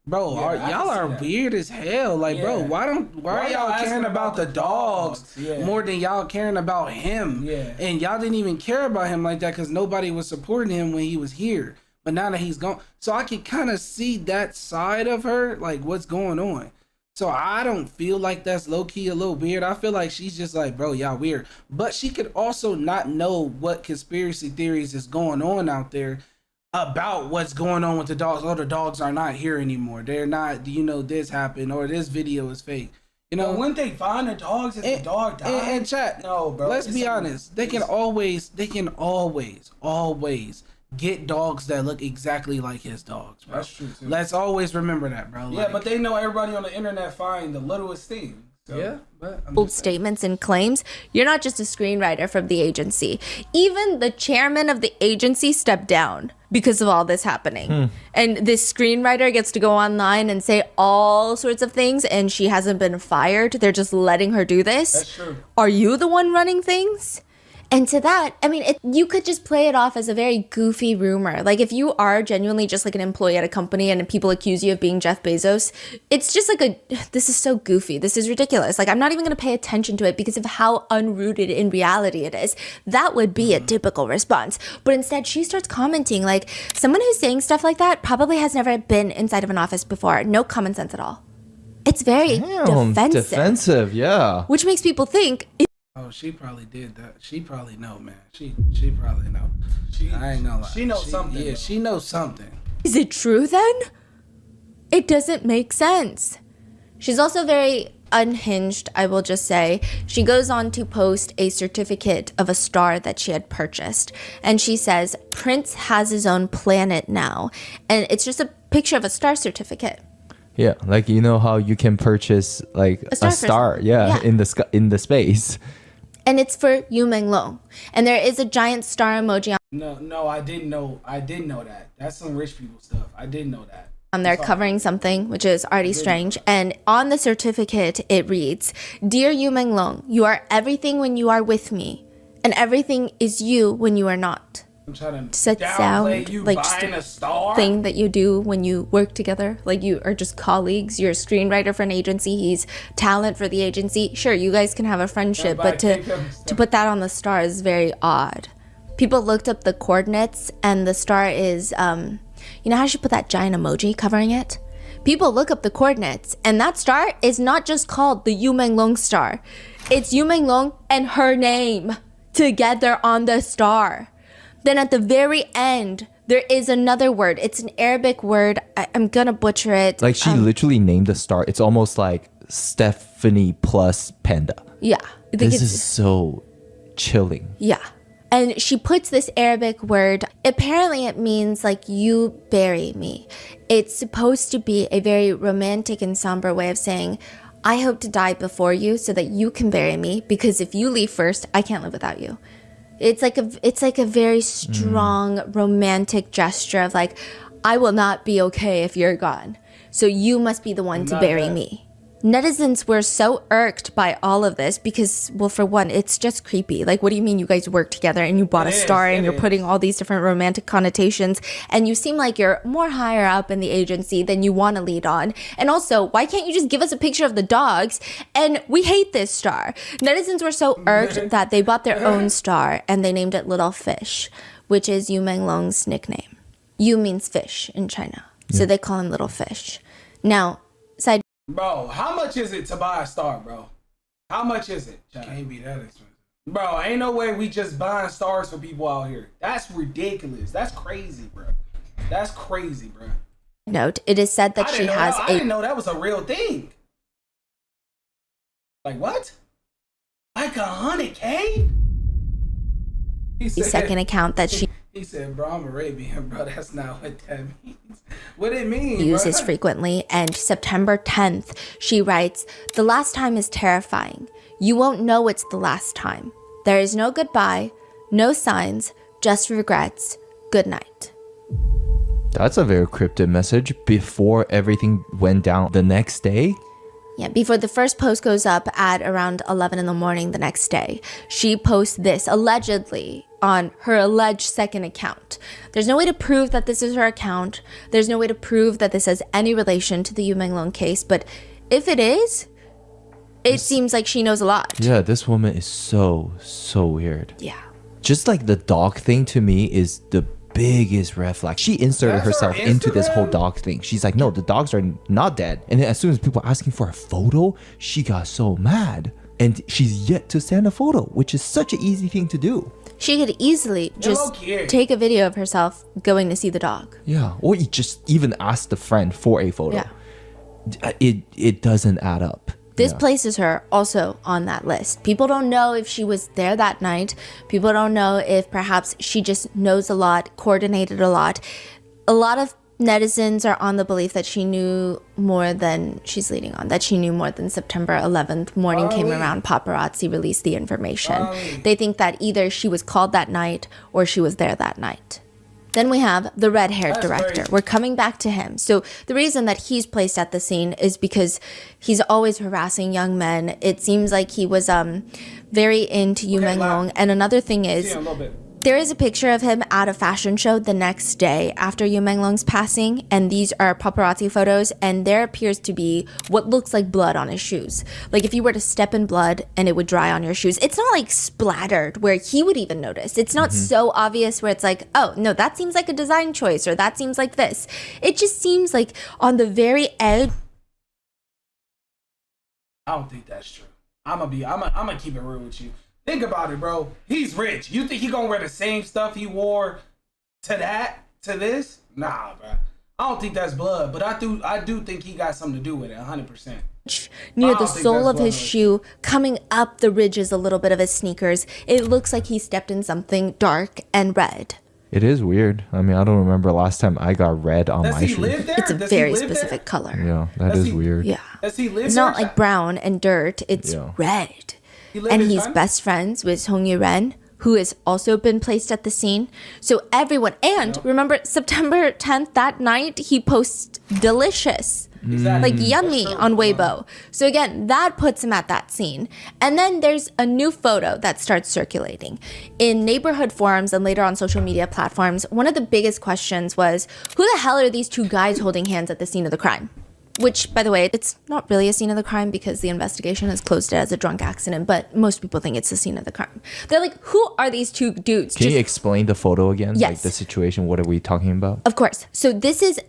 bro, y'all are weird as hell. Like, bro, why are y'all caring about the dogs more than y'all caring about him? And y'all didn't even care about him like that because nobody was supporting him when he was here. But now that he's gone, so I can kind of see that side of her, like what's going on. So I don't feel like that's low-key a little weird. I feel like she's just like, bro, y'all weird. But she could also not know what conspiracy theories is going on out there. about what's going on with the dogs. Oh, the dogs are not here anymore. They're not, this happened or this video is fake. But when they find the dogs, if the dog died. And chat, no, bro. Let's be honest. They can always get dogs that look exactly like his dogs, bro. That's true too. Let's always remember that, bro. Yeah, but they know everybody on the internet find the littlest thing. So, yeah, but bold statements and claims. You're not just a screenwriter from the agency. Even the chairman of the agency stepped down because of all this happening. And this screenwriter gets to go online and say all sorts of things, and she hasn't been fired. They're just letting her do this. That's true. Are you the one running things? And to that, I mean, you could just play it off as a very goofy rumor. Like, if you are genuinely just like an employee at a company and people accuse you of being Jeff Bezos, it's just like this is so goofy. This is ridiculous. Like, I'm not even going to pay attention to it because of how unrooted in reality it is. That would be a typical response. But instead, she starts commenting like someone who's saying stuff like that probably has never been inside of an office before. No common sense at all. It's very defensive, yeah. Which makes people think... Oh, she probably did that. She probably know, man. She probably know. I ain't gonna lie. She knows something. Yeah, she knows something. Is it true then? It doesn't make sense. She's also very unhinged, I will just say. She goes on to post a certificate of a star that she had purchased. And she says, Prince has his own planet now. And it's just a picture of a star certificate. Yeah, like how you can purchase like a star, yeah. in the space. And it's for Menglong. And there is a giant star emoji No, I didn't know that. That's some rich people stuff. I didn't know that. on there covering something, which is already strange. And on the certificate, it reads, Dear Menglong, you are everything when you are with me, and everything is you when you are not. I'm trying to Does that sound you like buying just a star? Thing that you do when you work together? Like you are just colleagues. You're a screenwriter for an agency. He's talent for the agency. Sure, you guys can have a friendship, but to put that on the star is very odd. People looked up the coordinates, and the star is, you know how she put that giant emoji covering it? People look up the coordinates, and that star is not just called the Menglong star. It's Menglong and her name together on the star. Then at the very end, there is another word. It's an Arabic word. I'm gonna butcher it. Like she literally named the star. It's almost like Stephanie plus Panda. Yeah. This is so chilling. Yeah. And she puts this Arabic word. Apparently it means like you bury me. It's supposed to be a very romantic and somber way of saying, I hope to die before you so that you can bury me, because if you leave first, I can't live without you. It's like a very strong romantic gesture of like, I will not be okay if you're gone. So you must be the one to bury me. Netizens were so irked by all of this because, well, for one, it's just creepy. Like, what do you mean you guys work together and you bought a star and you're putting all these different romantic connotations, and you seem like you're more higher up in the agency than you want to lead on? And also, why can't you just give us a picture of the dogs? And we hate this star. Netizens were so irked that they bought their own star and they named it Little Fish, which is Menglong's nickname. Yu means fish in China, so they call him Little Fish. Now, side. Bro, how much is it to buy a star, bro? How much is it? Can't be that expensive. Bro, ain't no way we just buying stars for people out here. That's ridiculous. That's crazy, bro. That's crazy, bro. Note, it is said that I didn't know that was a real thing. Like what? Like $100K? a second account that she He said, bro, I'm Arabian, bro. That's not what that means. What it mean, uses bro? frequently. And September 10th, she writes, the last time is terrifying. You won't know it's the last time. There is no goodbye, no signs, just regrets. Good night. That's a very cryptic message before everything went down the next day. Yeah, before the first post goes up at around 11 in the morning the next day, she posts this allegedly on her alleged second account. There's no way to prove that this is her account. There's no way to prove that this has any relation to the Menglong case. But if it is, it seems like she knows a lot. Yeah, this woman is so weird. Yeah. Just like the dog thing to me is the biggest red flag. She inserted herself into this whole dog thing. She's like, no, the dogs are not dead. And then as soon as people are asking for a photo, she got so mad. and she's yet to send a photo, which is such an easy thing to do. She could easily just take a video of herself going to see the dog. Yeah, or you just even ask the friend for a photo. Yeah. It doesn't add up. This places her also on that list. People don't know if she was there that night. People don't know if perhaps she just knows a lot, coordinated a lot. A lot of netizens are on the belief that she knew more than she's leading on, that she knew more than September 11th. Morning came around, paparazzi released the information. They think that either she was called that night or she was there that night. Then we have the red-haired director. We're coming back to him. So the reason that he's placed at the scene is because he's always harassing young men. It seems like he was very into Menglong. And another thing is, there is a picture of him at a fashion show the next day after Menglong's passing, and these are paparazzi photos, and there appears to be what looks like blood on his shoes. Like if you were to step in blood and it would dry on your shoes. It's not like splattered where he would even notice. It's not so obvious where it's like, oh, no, that seems like a design choice, or that seems like this. It just seems like on the very edge. I don't think that's true. I'm gonna keep it real with you. Think about it, bro. He's rich. You think he gonna wear the same stuff he wore to this? Nah, bro. I don't think that's blood, but I do think he got something to do with it, 100%. Near the sole of his shoe, coming up the ridges a little bit of his sneakers, it looks like he stepped in something dark and red. It is weird. I mean, I don't remember last time I got red on my shoes. It's a very specific color. Yeah, that is weird. Yeah. Does he live It's not like brown and dirt. It's red. And he's best friends with Hong Yu-ren, who has also been placed at the scene. So everyone, and remember September 10th, that night, he posts delicious, like yummy on Weibo. So again, that puts him at that scene. And then there's a new photo that starts circulating. In neighborhood forums and later on social media platforms, one of the biggest questions was, who the hell are these two guys holding hands at the scene of the crime? Which, by the way, it's not really a scene of the crime because the investigation has closed it as a drunk accident, but most people think it's the scene of the crime. They're like, who are these two dudes? Can you explain the photo again? Yes. Like the situation, what are we talking about? Of course. So this is,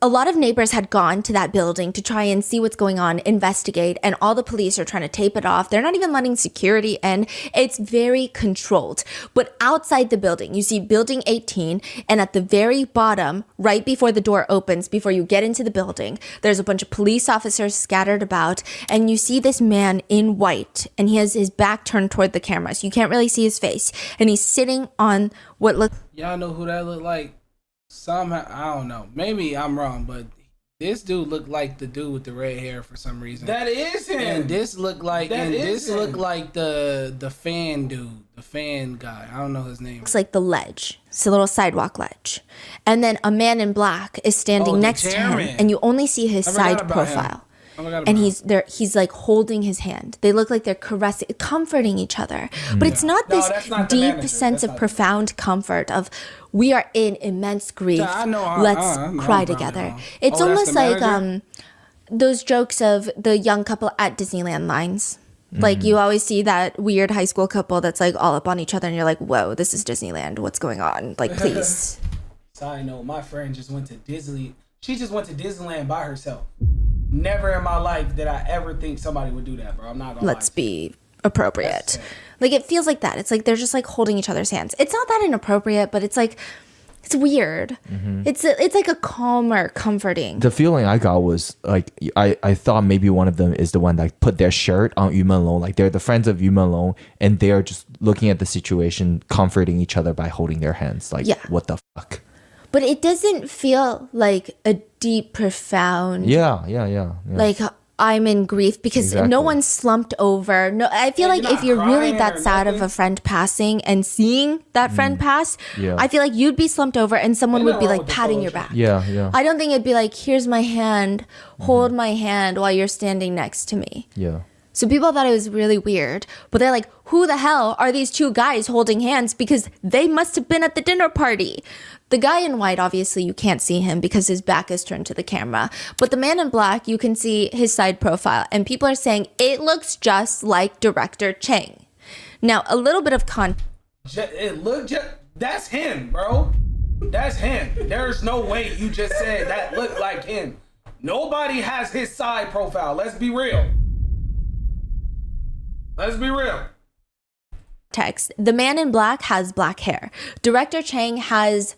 a lot of neighbors had gone to that building to try and see what's going on, investigate, and all the police are trying to tape it off. They're not even letting security in. It's very controlled. But outside the building, you see building 18, and at the very bottom, right before the door opens, before you get into the building, there's a bunch of police officers scattered about, and you see this man in white, and he has his back turned toward the camera, so you can't really see his face, and he's sitting on what looks... Y'all know who that looked like? Somehow, I don't know. Maybe I'm wrong, but this dude looked like the dude with the red hair for some reason. That is him. And this looked like the fan dude, the fan guy. I don't know his name. Looks like the ledge. It's a little sidewalk ledge. And then a man in black is standing next to him, and you only see his side profile. And he's like holding his hand. They look like they're caressing, comforting each other. But it's not this deep sense of profound comfort of, we are in immense grief. Let's cry together. It's almost like those jokes of the young couple at Disneyland lines. Like you always see that weird high school couple that's like all up on each other and you're like, whoa, this is Disneyland. What's going on? Like, please. Side note, my friend just went to Disney. She just went to Disneyland by herself. Never in my life did I ever think somebody would do that, bro. I'm not gonna Let's be appropriate. Like, it feels like that. It's like they're just like holding each other's hands. It's not that inappropriate, but it's like, it's weird. It's like a calmer, comforting. The feeling I got was like, I thought maybe one of them is the one that put their shirt on Yu Menglong. Like they're the friends of Yu Menglong, and they're just looking at the situation, comforting each other by holding their hands. Like, what the fuck? But it doesn't feel like a deep, profound... Yeah. Like, I'm in grief because no one's slumped over. No, I feel like if you're really that sad of a friend passing and seeing that friend pass, I feel like you'd be slumped over and someone would be like patting your back. Yeah. I don't think it'd be like, here's my hand, hold my hand while you're standing next to me. Yeah. So people thought it was really weird, but they're like, who the hell are these two guys holding hands? Because they must have been at the dinner party. The guy in white, obviously, you can't see him because his back is turned to the camera. But the man in black, you can see his side profile. And people are saying, it looks just like director Chang. Now, a little bit of that's him, bro. That's him. There's no way you just said that looked like him. Nobody has his side profile. Let's be real. Let's be real. Text. The man in black has black hair. Director Chang has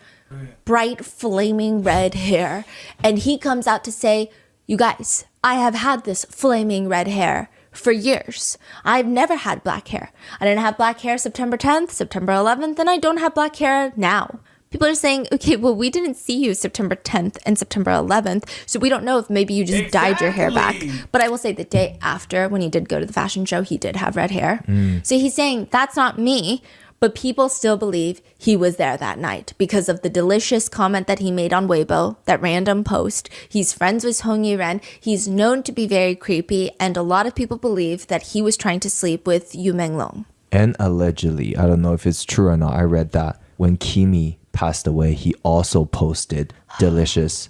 bright flaming red hair. And he comes out to say, you guys, I have had this flaming red hair for years. I've never had black hair. I didn't have black hair September 10th, September 11th, and I don't have black hair now. People are saying, okay, well, we didn't see you September 10th and September 11th, so we don't know if maybe you just dyed your hair back. But I will say the day after, when he did go to the fashion show, he did have red hair. So he's saying, that's not me, but people still believe he was there that night because of the delicious comment that he made on Weibo, that random post. He's friends with Hong Yiren. He's known to be very creepy, and a lot of people believe that he was trying to sleep with Yu Menglong. And allegedly, I don't know if it's true or not, I read that when Kimi passed away, he also posted delicious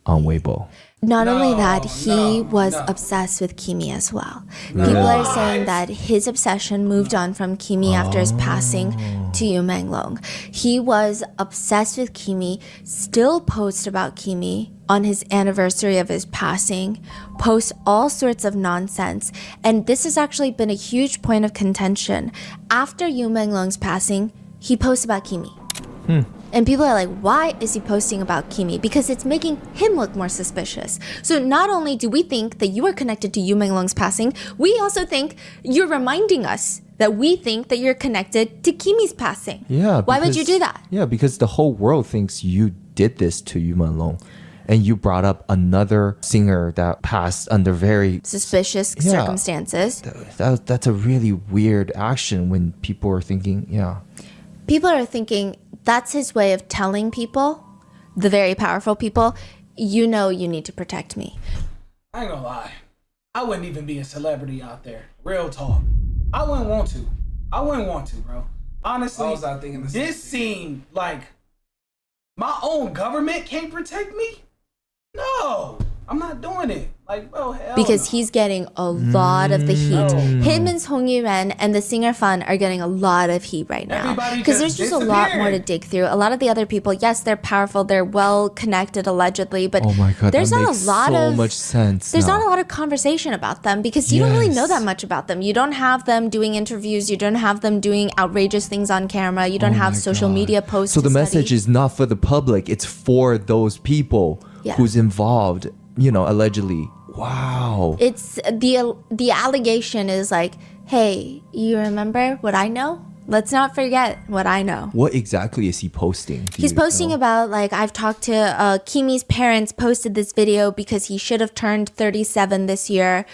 on Weibo. Not only that, he was obsessed with Kimi as well. People are saying that his obsession moved on from Kimi after his passing to Yu Menglong. He was obsessed with Kimi, still posts about Kimi on his anniversary of his passing, posts all sorts of nonsense. And this has actually been a huge point of contention. After Yu Menglong's passing, he posts about Kimi. And people are like, why is he posting about Kimi? Because it's making him look more suspicious. So not only do we think that you are connected to Yu Menglong's passing, we also think you're reminding us that we think that you're connected to Kimi's passing. Yeah. Why would you do that? Yeah, because the whole world thinks you did this to Yu Menglong. And you brought up another singer that passed under very Suspicious circumstances. That's a really weird action when people are thinking, People are thinking that's his way of telling people, the very powerful people, you know you need to protect me. I ain't gonna lie. I wouldn't even be a celebrity out there. Real talk. I wouldn't want to, bro. Honestly, I was out thinking the same this seemed like my own government can't protect me? No, I'm not doing it. Like, bro, hell Because no. he's getting a lot of the heat. Him and Hong Yiren and the singer Fan are getting a lot of heat right now. Everybody Because there's just a lot more to disappeared. dig through. A lot of the other people, yes, they're powerful, they're well connected allegedly, but oh my God, there's that not makes a lot so of much sense. There's now. not a lot of conversation about them because you don't really know Yes. that much about them. You don't have them doing interviews. You don't have them doing outrageous things on camera. You don't have my social God. media posts. So the to message study. is not for the public, it's for those people Yeah. who's involved, allegedly. Wow. It's the allegation is like, hey, you remember what I know? Let's not forget what I know. What exactly is he posting? Do He's you posting know? about, like, I've talked to Kimi's parents, posted this video because he should have turned 37 this year,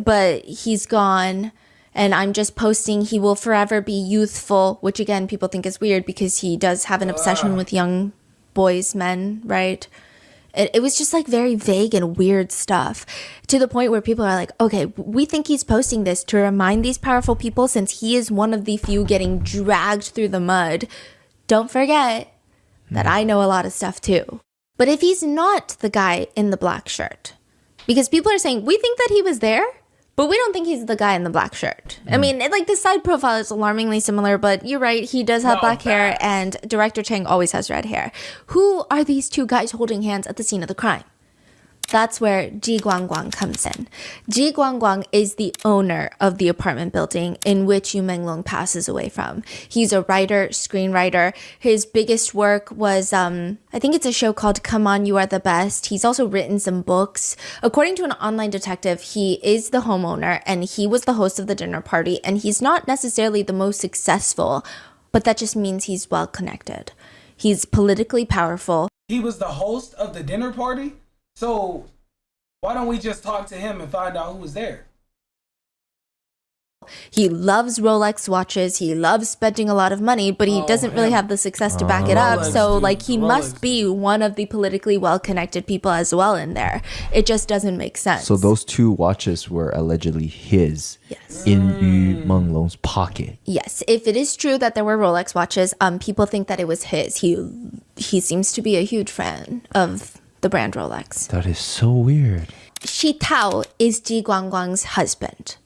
but he's gone. And I'm just posting, he will forever be youthful, which again, people think is weird because he does have an obsession with young boys, men, right? It was just like very vague and weird stuff to the point where people are like, okay, we think he's posting this to remind these powerful people since he is one of the few getting dragged through the mud. Don't forget that I know a lot of stuff too. But if he's not the guy in the black shirt, because people are saying, we think that he was there, but we don't think he's the guy in the black shirt. I mean, like the side profile is alarmingly similar, but you're right. He does have black hair and Director Chang always has red hair. Who are these two guys holding hands at the scene of the crime? That's where Ji Guangguang comes in. Ji Guangguang is the owner of the apartment building in which Yu Menglong passes away from. He's a writer, screenwriter. His biggest work was, I think it's a show called Come On, You Are the Best. He's also written some books. According to an online detective, he is the homeowner and he was the host of the dinner party. And he's not necessarily the most successful, but that just means he's well connected. He's politically powerful. He was the host of the dinner party? So why don't we just talk to him and find out who was there? He loves Rolex watches. He loves spending a lot of money, but he doesn't really have the success to back it up. Rolex, So, dude. like, he Rolex, must be one of the politically well-connected people as well in there. It just doesn't make sense. So those two watches were allegedly his Yes. in Yu Menglong's pocket. Yes, if it is true that there were Rolex watches, people think that it was his. He seems to be a huge fan of the brand Rolex. That is so weird. Shi Tao is Ji Guangguang's husband.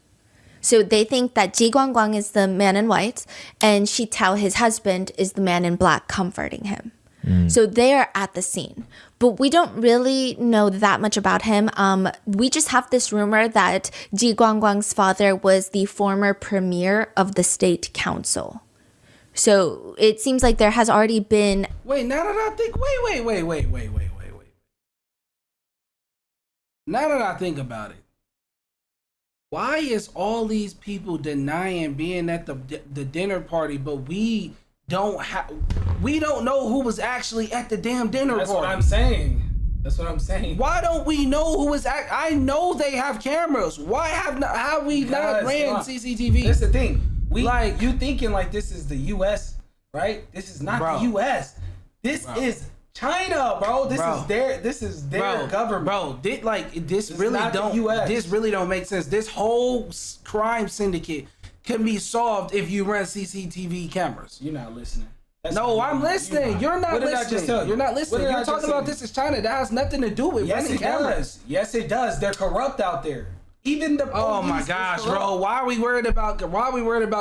So they think that Ji Guangguang is the man in white and Shi Tao, his husband, is the man in black comforting him. So they are at the scene. but we don't really know that much about him. We just have this rumor that Ji Guangguang's father was the former premier of the state council. So it seems like there has already been... Wait, now that I think... Wait. Now that I think about it, why is all these people denying being at the dinner party, but we don't know who was actually at the damn dinner party? That's what I'm saying. Why don't we know who was I know they have cameras. Why have we not ran CCTV? That's the thing. You thinking like this is the US, right? This is not the US. This is China, bro. This is their government. Bro, this really don't make sense. This whole crime syndicate can be solved if you run CCTV cameras. You're not listening. I'm listening. You're not listening. What did I just tell you? You're not listening. You're talking about this is China. That has nothing to do with running cameras. Yes, it does. They're corrupt out there. Even the police. Oh my gosh, bro! Why are we worried about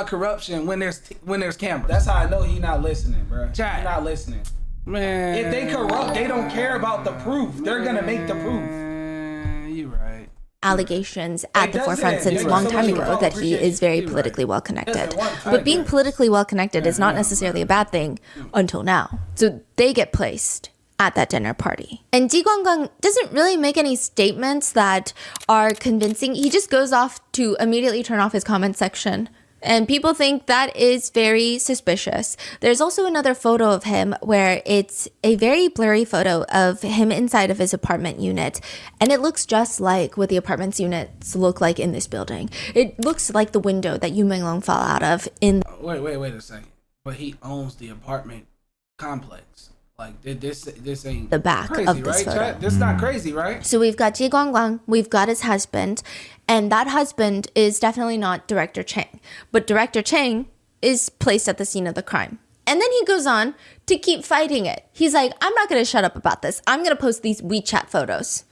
corruption when there's cameras? That's how I know you're not listening, bro. Chat. You're not listening. Man, if they corrupt, they don't care about the proof. They're gonna make the proof. You're right. Allegations at the forefront since a long time ago that he is very politically well connected. But being politically well connected is not necessarily a bad thing until now. So they get placed at that dinner party. And Ji Guangguang doesn't really make any statements that are convincing. He just goes off to immediately turn off his comment section. And people think that is very suspicious. There's also another photo of him where it's a very blurry photo of him inside of his apartment unit. And it looks just like what the apartment units look like in this building. It looks like the window that Yu Menglong fell out of in... Wait a second. But he owns the apartment complex. Like, this ain't the back crazy, of this right, photo. Chat? This is not crazy, right? So we've got Ji Guangguang, we've got his husband, and that husband is definitely not Director Chang. But Director Chang is placed at the scene of the crime. And then he goes on to keep fighting it. He's like, I'm not going to shut up about this. I'm going to post these WeChat photos.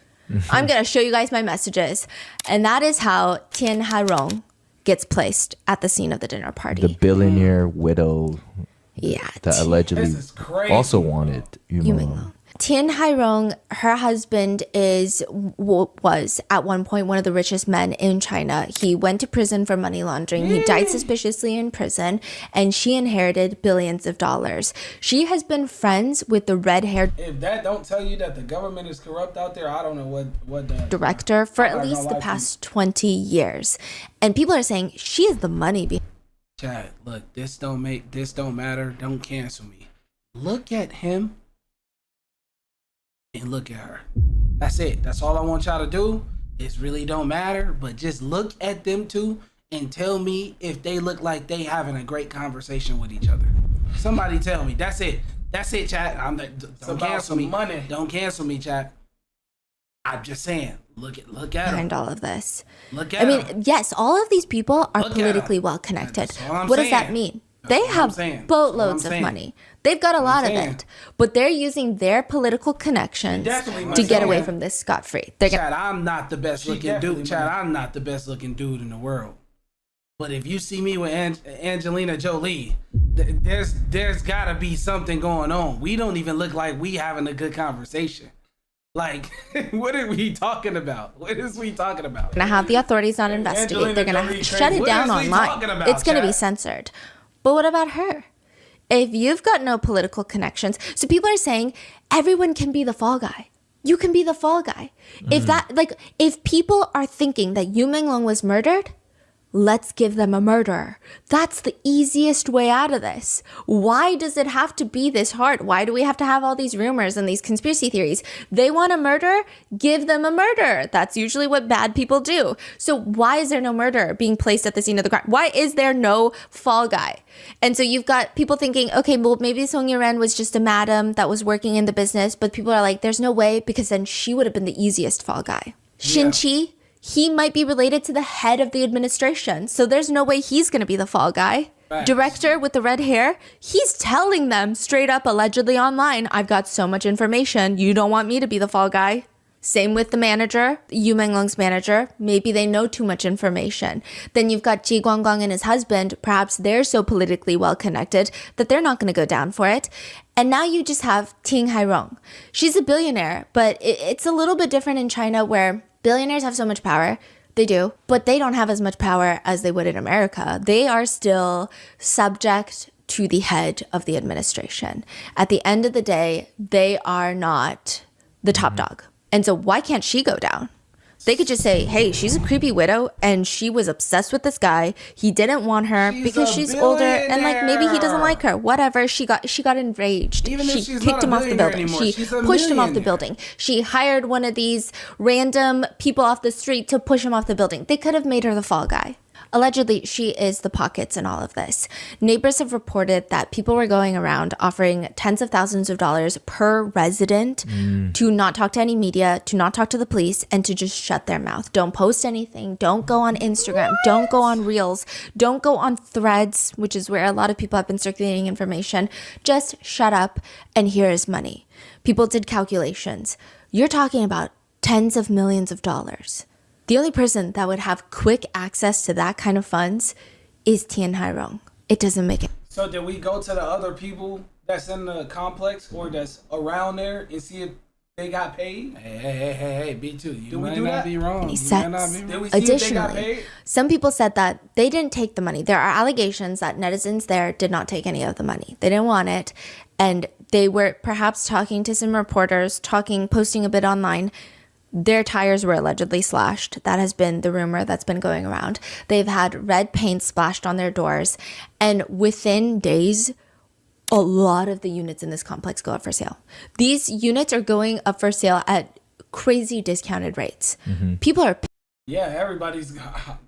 I'm going to show you guys my messages. And that is how Tian Hairong gets placed at the scene of the dinner party. The billionaire widow... Yeah. That allegedly also wanted Yu Menglong. Tian Hairong, her husband was at one point one of the richest men in China. He went to prison for money laundering. He died suspiciously in prison, and she inherited billions of dollars. She has been friends with the red-haired... If that don't tell you that the government is corrupt out there, I don't know what director for at least the past 20 years. And people are saying she is the money behind... Chad, look, this don't matter. Don't cancel me. Look at him and look at her. That's it. That's all I want y'all to do. It really don't matter, but just look at them two and tell me if they look like they having a great conversation with each other. Somebody tell me. That's it. That's it, Chad. Don't cancel me. Money. Don't cancel me, Chad. I'm just saying, look at behind him. all of this. Look at him. Yes, all of these people are politically well connected. What does that mean? They have boatloads of money. They've got a lot of it, but they're using their political connections to get away from this scot-free. Chad, I'm not the best looking dude. Chad, I'm not the best looking dude in the world. But if you see me with Angelina Jolie, there's gotta be something going on. We don't even look like we having a good conversation. Like, what are we talking about? What is we talking about? Gonna have the authorities not investigate. They're gonna have to shut it down online. It's gonna be censored. But what about her? If you've got no political connections, so people are saying everyone can be the fall guy. You can be the fall guy. If people are thinking that Yu Menglong was murdered, let's give them a murderer. That's the easiest way out of this. Why does it have to be this hard? Why do we have to have all these rumors and these conspiracy theories? They want a murderer? Give them a murderer. That's usually what bad people do. So why is there no murderer being placed at the scene of the crime? Why is there no fall guy? And so you've got people thinking, okay, well, maybe Song Yiren was just a madam that was working in the business, but people are like, there's no way, because then she would have been the easiest fall guy. Shin Qi, he might be related to the head of the administration, so there's no way he's going to be the fall guy. Right. Director with the red hair, he's telling them straight up, allegedly online, I've got so much information, you don't want me to be the fall guy. Same with the manager, Yu Menglong's manager. Maybe they know too much information. Then you've got Ji Guangguang and his husband. Perhaps they're so politically well connected that they're not going to go down for it. And now you just have Ting Hairong. She's a billionaire, but it's a little bit different in China where billionaires have so much power. They do, but they don't have as much power as they would in America. They are still subject to the head of the administration. At the end of the day, they are not the top dog. And so why can't she go down? They could just say, hey, she's a creepy widow and she was obsessed with this guy. He didn't want her because she's older and like maybe he doesn't like her. Whatever. She got enraged. Even she if she's kicked not a him off the building. anymore, She she's a pushed him off the millionaire. building. She hired one of these random people off the street to push him off the building. They could have made her the fall guy. Allegedly, she is the pockets in all of this. Neighbors have reported that people were going around offering tens of thousands of dollars per resident to not talk to any media, to not talk to the police, and to just shut their mouth. Don't post anything. Don't go on Instagram. Don't go on Reels. Don't go on Threads, which is where a lot of people have been circulating information. Just shut up, and here is money. People did calculations. You're talking about tens of millions of dollars. The only person that would have quick access to that kind of funds is Tian Hairong. It doesn't make it. So did we go to the other people that's in the complex or that's around there and see if they got paid? Hey, B2, you Did we might do not that? be wrong. Any You might not sense? be Did wrong. we see if they got Additionally, paid? some people said that they didn't take the money. There are allegations that netizens there did not take any of the money. They didn't want it. And they were perhaps talking to some reporters, posting a bit online. Their tires were allegedly slashed. That has been the rumor that's been going around. They've had red paint splashed on their doors. And within days, a lot of the units in this complex go up for sale. These units are going up for sale at crazy discounted rates. People are Yeah, everybody's.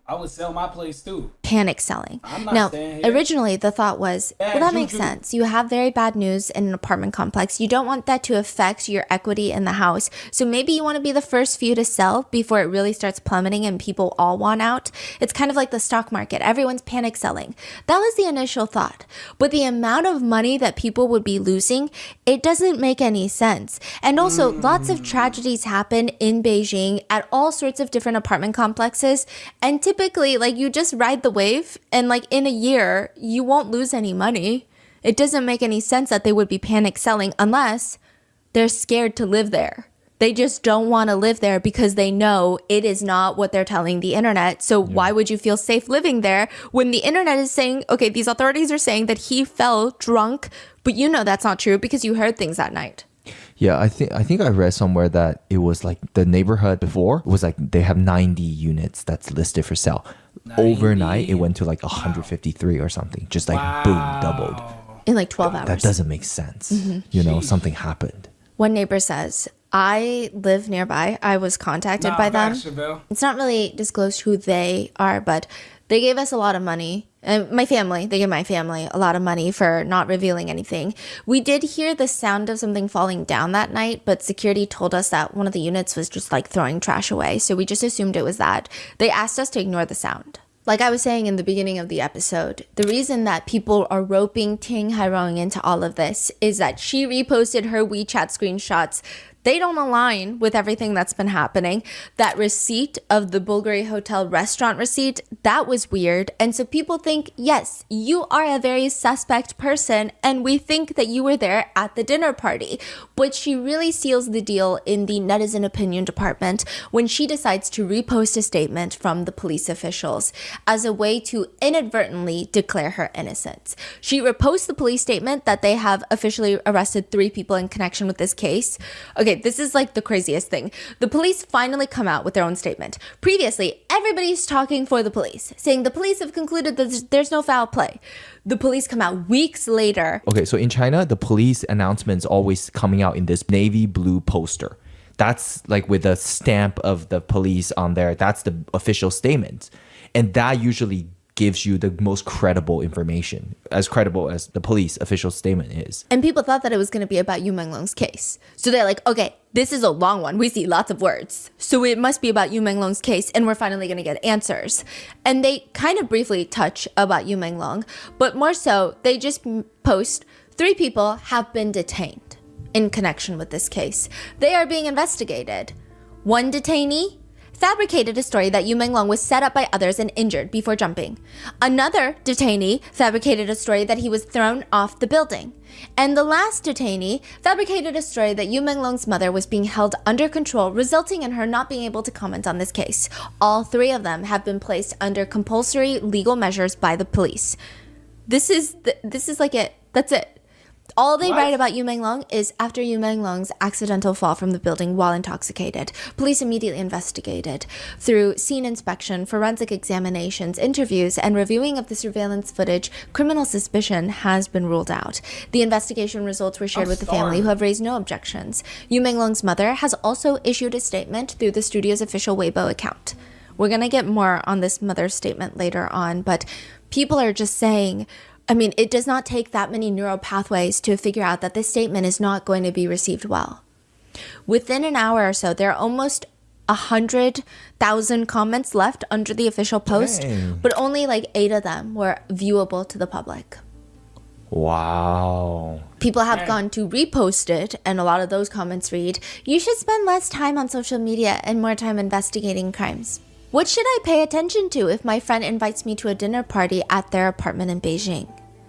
I would sell my place too. panic selling. I'm not Now, staying here. originally the thought was, Bad well, that makes juju. sense. You have very bad news in an apartment complex. You don't want that to affect your equity in the house. So maybe you want to be the first few to sell before it really starts plummeting and people all want out. It's kind of like the stock market. Everyone's panic selling. That was the initial thought. But the amount of money that people would be losing, it doesn't make any sense. And also, lots of tragedies happen in Beijing at all sorts of different apartment complexes. And typically, like, you just ride the wave and like in a year, you won't lose any money. It doesn't make any sense that they would be panic selling unless they're scared to live there. They just don't want to live there because they know it is not what they're telling the internet. So why would you feel safe living there when the internet is saying, okay, these authorities are saying that he fell drunk, but you know that's not true because you heard things that night. Yeah, I think I read somewhere that it was like the neighborhood before was like they have 90 units that's listed for sale. Overnight, it went to like 153 or something. Just like boom, doubled. In like 12 hours. That doesn't make sense. You know, something happened. One neighbor says, I live nearby. I was contacted by them. It's not really disclosed who they are, but they gave us a lot of money. And they gave my family a lot of money for not revealing anything. We did hear the sound of something falling down that night, but security told us that one of the units was just like throwing trash away. So we just assumed it was that. They asked us to ignore the sound. Like I was saying in the beginning of the episode, the reason that people are roping Ting Hairong into all of this is that she reposted her WeChat screenshots. They don't align with everything that's been happening. That receipt of the Bulgari Hotel restaurant receipt, that was weird. And so people think, yes, you are a very suspect person, and we think that you were there at the dinner party. But she really seals the deal in the netizen opinion department when she decides to repost a statement from the police officials as a way to inadvertently declare her innocence. She reposts the police statement that they have officially arrested 3 people in connection with this case. Okay, this is like the craziest thing. The police finally come out with their own statement. Previously, everybody's talking for the police, saying the police have concluded that there's no foul play. The police come out weeks later. Okay, so in China, the police announcement's always coming out in this navy blue poster. That's like with a stamp of the police on there. That's the official statement. And that usually gives you the most credible information, as credible as the police official statement is. And people thought that it was going to be about Yu Menglong's case. So they're like, okay, this is a long one. We see lots of words. So it must be about Yu Menglong's case, and we're finally going to get answers. And they kind of briefly touch about Yu Menglong, but more so, they just post 3 people have been detained in connection with this case. They are being investigated. One detainee fabricated a story that Yu Menglong was set up by others and injured before jumping. Another detainee fabricated a story that he was thrown off the building. And the last detainee fabricated a story that Yu Menglong's mother was being held under control, resulting in her not being able to comment on this case. All three of them have been placed under compulsory legal measures by the police. This is like it. That's it. All they write about Yu Menglong is after Yu Menglong's accidental fall from the building while intoxicated. Police immediately investigated. Through scene inspection, forensic examinations, interviews, and reviewing of the surveillance footage, criminal suspicion has been ruled out. The investigation results were shared with the family, who have raised no objections. Yu Menglong's mother has also issued a statement through the studio's official Weibo account. We're going to get more on this mother's statement later on, but people are just saying, I mean, it does not take that many neural pathways to figure out that this statement is not going to be received well. Within an hour or so, there are almost 100,000 comments left under the official post, but only like 8 of them were viewable to the public. Wow. People have gone to repost it, and a lot of those comments read, "You should spend less time on social media and more time investigating crimes. What should I pay attention to if my friend invites me to a dinner party at their apartment in Beijing?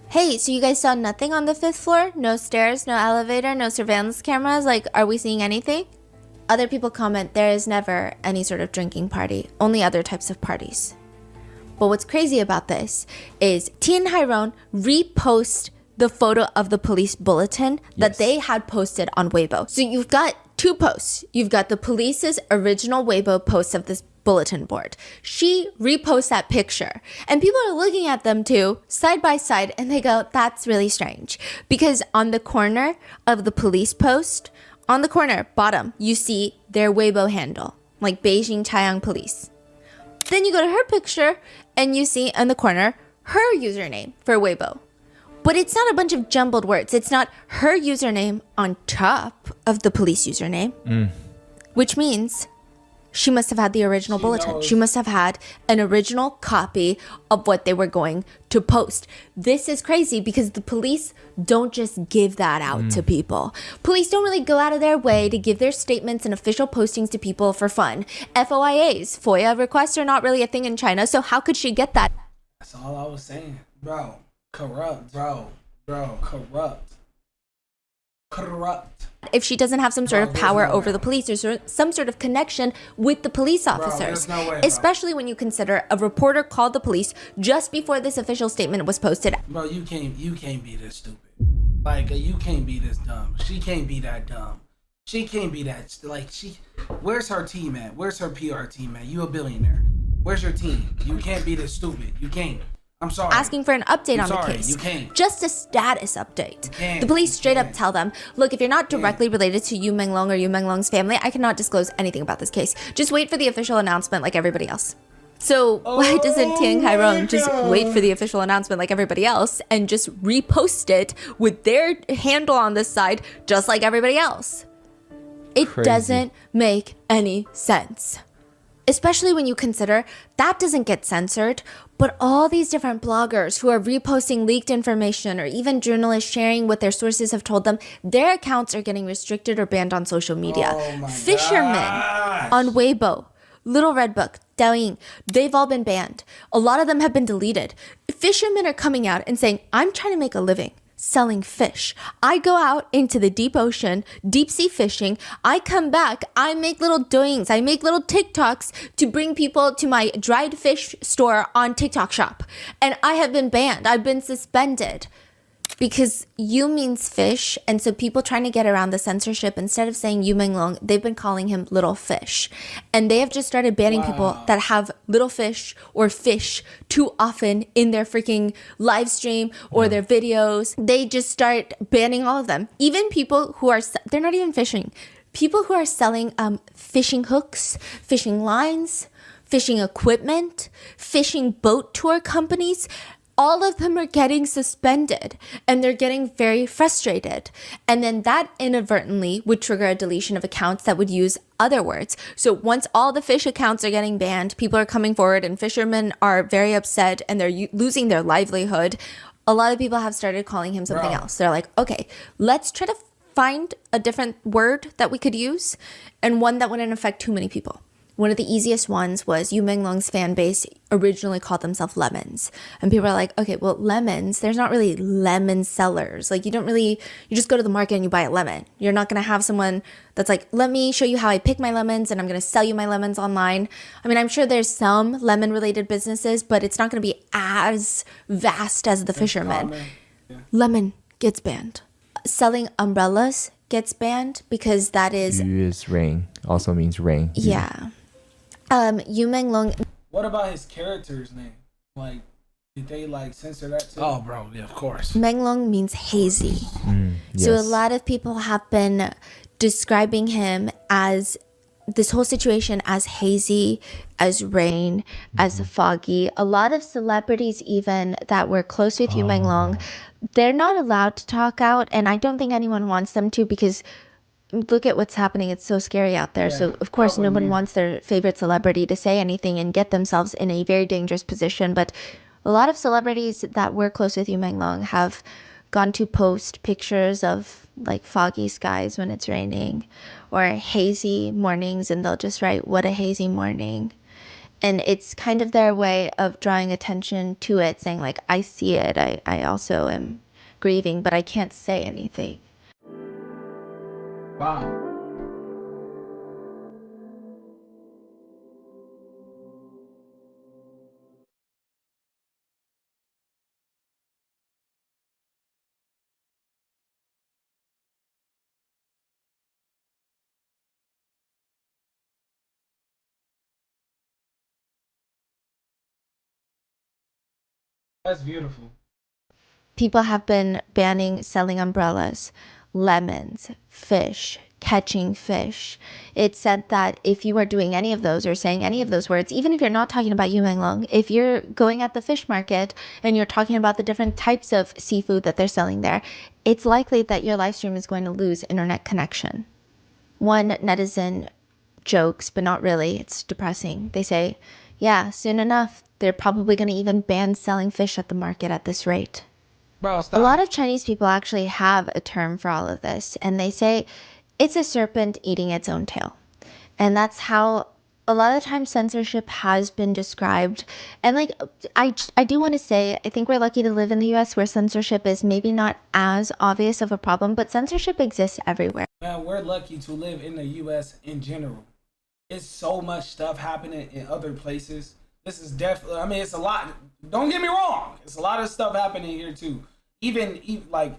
Hey, so you guys saw nothing on the 5th floor? No stairs, no elevator, no surveillance cameras? Like, are we seeing anything?" Other people comment, there is never any sort of drinking party, only other types of parties. But what's crazy about this is Tien Hairon repost the photo of the police bulletin that they had posted on Weibo. So you've got 2 posts. You've got the police's original Weibo post of this bulletin board. She reposts that picture, and people are looking at them too, side by side, and they go, that's really strange. Because on the corner of the police post, on the corner, bottom, you see their Weibo handle, like Beijing Chaiyang Police. Then you go to her picture, and you see in the corner her username for Weibo. But it's not a bunch of jumbled words. It's not her username on top of the police username, which means she must have had the original bulletin. She must have had an original copy of what they were going to post. This is crazy because the police don't just give that out to people. Police don't really go out of their way to give their statements and official postings to people for fun. FOIAs, FOIA requests are not really a thing in China, so how could she get that? That's all I was saying. Bro, corrupt, bro, corrupt. If she doesn't have some sort of power over the police or some sort of connection with the police officers. No way, especially when you consider a reporter called the police just before this official statement was posted. Bro, you can't be this stupid. Like, you can't be this dumb. She can't be that dumb. She can't be that, where's her team at? Where's her PR team at? You a billionaire. Where's your team? You can't be this stupid. You can't. I'm sorry. Asking for an update on the case. You can't. Just a status update. The police straight up tell them, look, if you're not directly related to Yu Menglong or Yu Menglong's family, I cannot disclose anything about this case. Just wait for the official announcement like everybody else. So why doesn't Tien Hairon just wait for the official announcement like everybody else and just repost it with their handle on this side just like everybody else? It doesn't make any sense. Especially when you consider that doesn't get censored, but all these different bloggers who are reposting leaked information or even journalists sharing what their sources have told them, their accounts are getting restricted or banned on social media. Fishermen on Weibo, Little Red Book, Douyin, they've all been banned. A lot of them have been deleted. Fishermen are coming out and saying, I'm trying to make a living selling fish. I go out into the deep ocean, deep sea fishing. I come back, I make little doings, I make little TikToks to bring people to my dried fish store on TikTok shop. And I have been banned. I've been suspended. Because Yu means fish, and so people trying to get around the censorship, instead of saying Yu Menglong, they've been calling him Little Fish. And they have just started banning people that have little fish or fish too often in their freaking live stream or their videos. They just start banning all of them. Even people who are, they're not even fishing. People who are selling fishing hooks, fishing lines, fishing equipment, fishing boat tour companies, all of them are getting suspended and they're getting very frustrated. And then that inadvertently would trigger a deletion of accounts that would use other words. So once all the fish accounts are getting banned, people are coming forward and fishermen are very upset and they're losing their livelihood. A lot of people have started calling him something else. They're like, okay, let's try to find a different word that we could use and one that wouldn't affect too many people. One of the easiest ones was Yu Menglong's fan base originally called themselves lemons. And people are like, okay, well, lemons, there's not really lemon sellers. Like you just go to the market and you buy a lemon. You're not going to have someone that's like, let me show you how I pick my lemons and I'm going to sell you my lemons online. I mean, I'm sure there's some lemon related businesses, but it's not going to be as vast as the fishermen. Yeah. Lemon gets banned. Selling umbrellas gets banned because that is... Yu is rain, also means rain. Yeah. Yu Menglong... What about his character's name? Like, did they like censor that too? Oh, bro, yeah, of course. Menglong means hazy. Yes. So a lot of people have been describing him as this whole situation as hazy, as rain, as foggy. A lot of celebrities even that were close with Yu Menglong, they're not allowed to talk out, and I don't think anyone wants them to because look at what's happening. It's so scary out there. Yeah, so of course no one wants their favorite celebrity to say anything and get themselves in a very dangerous position. But a lot of celebrities that were close with Yu Menglong have gone to post pictures of like foggy skies when it's raining or hazy mornings, and they'll just write, "What a hazy morning." And it's kind of their way of drawing attention to it, saying like, I see it. I also am grieving, but I can't say anything. Wow. That's beautiful. People have been banning selling umbrellas, lemons, fish, catching fish. It's said that if you are doing any of those or saying any of those words, even if you're not talking about Yu Menglong, if you're going at the fish market and you're talking about the different types of seafood that they're selling there, it's likely that your live stream is going to lose internet connection. One netizen jokes, but not really. It's depressing. They say, yeah, soon enough, they're probably going to even ban selling fish at the market at this rate. Bro, stop. A lot of Chinese people actually have a term for all of this, and they say it's a serpent eating its own tail. And that's how a lot of times censorship has been described. And like, I do want to say, I think we're lucky to live in the US where censorship is maybe not as obvious of a problem, but censorship exists everywhere. Man, we're lucky to live in the US in general. It's so much stuff happening in other places. This is definitely, I mean, it's a lot. Don't get me wrong. It's a lot of stuff happening here too. Even like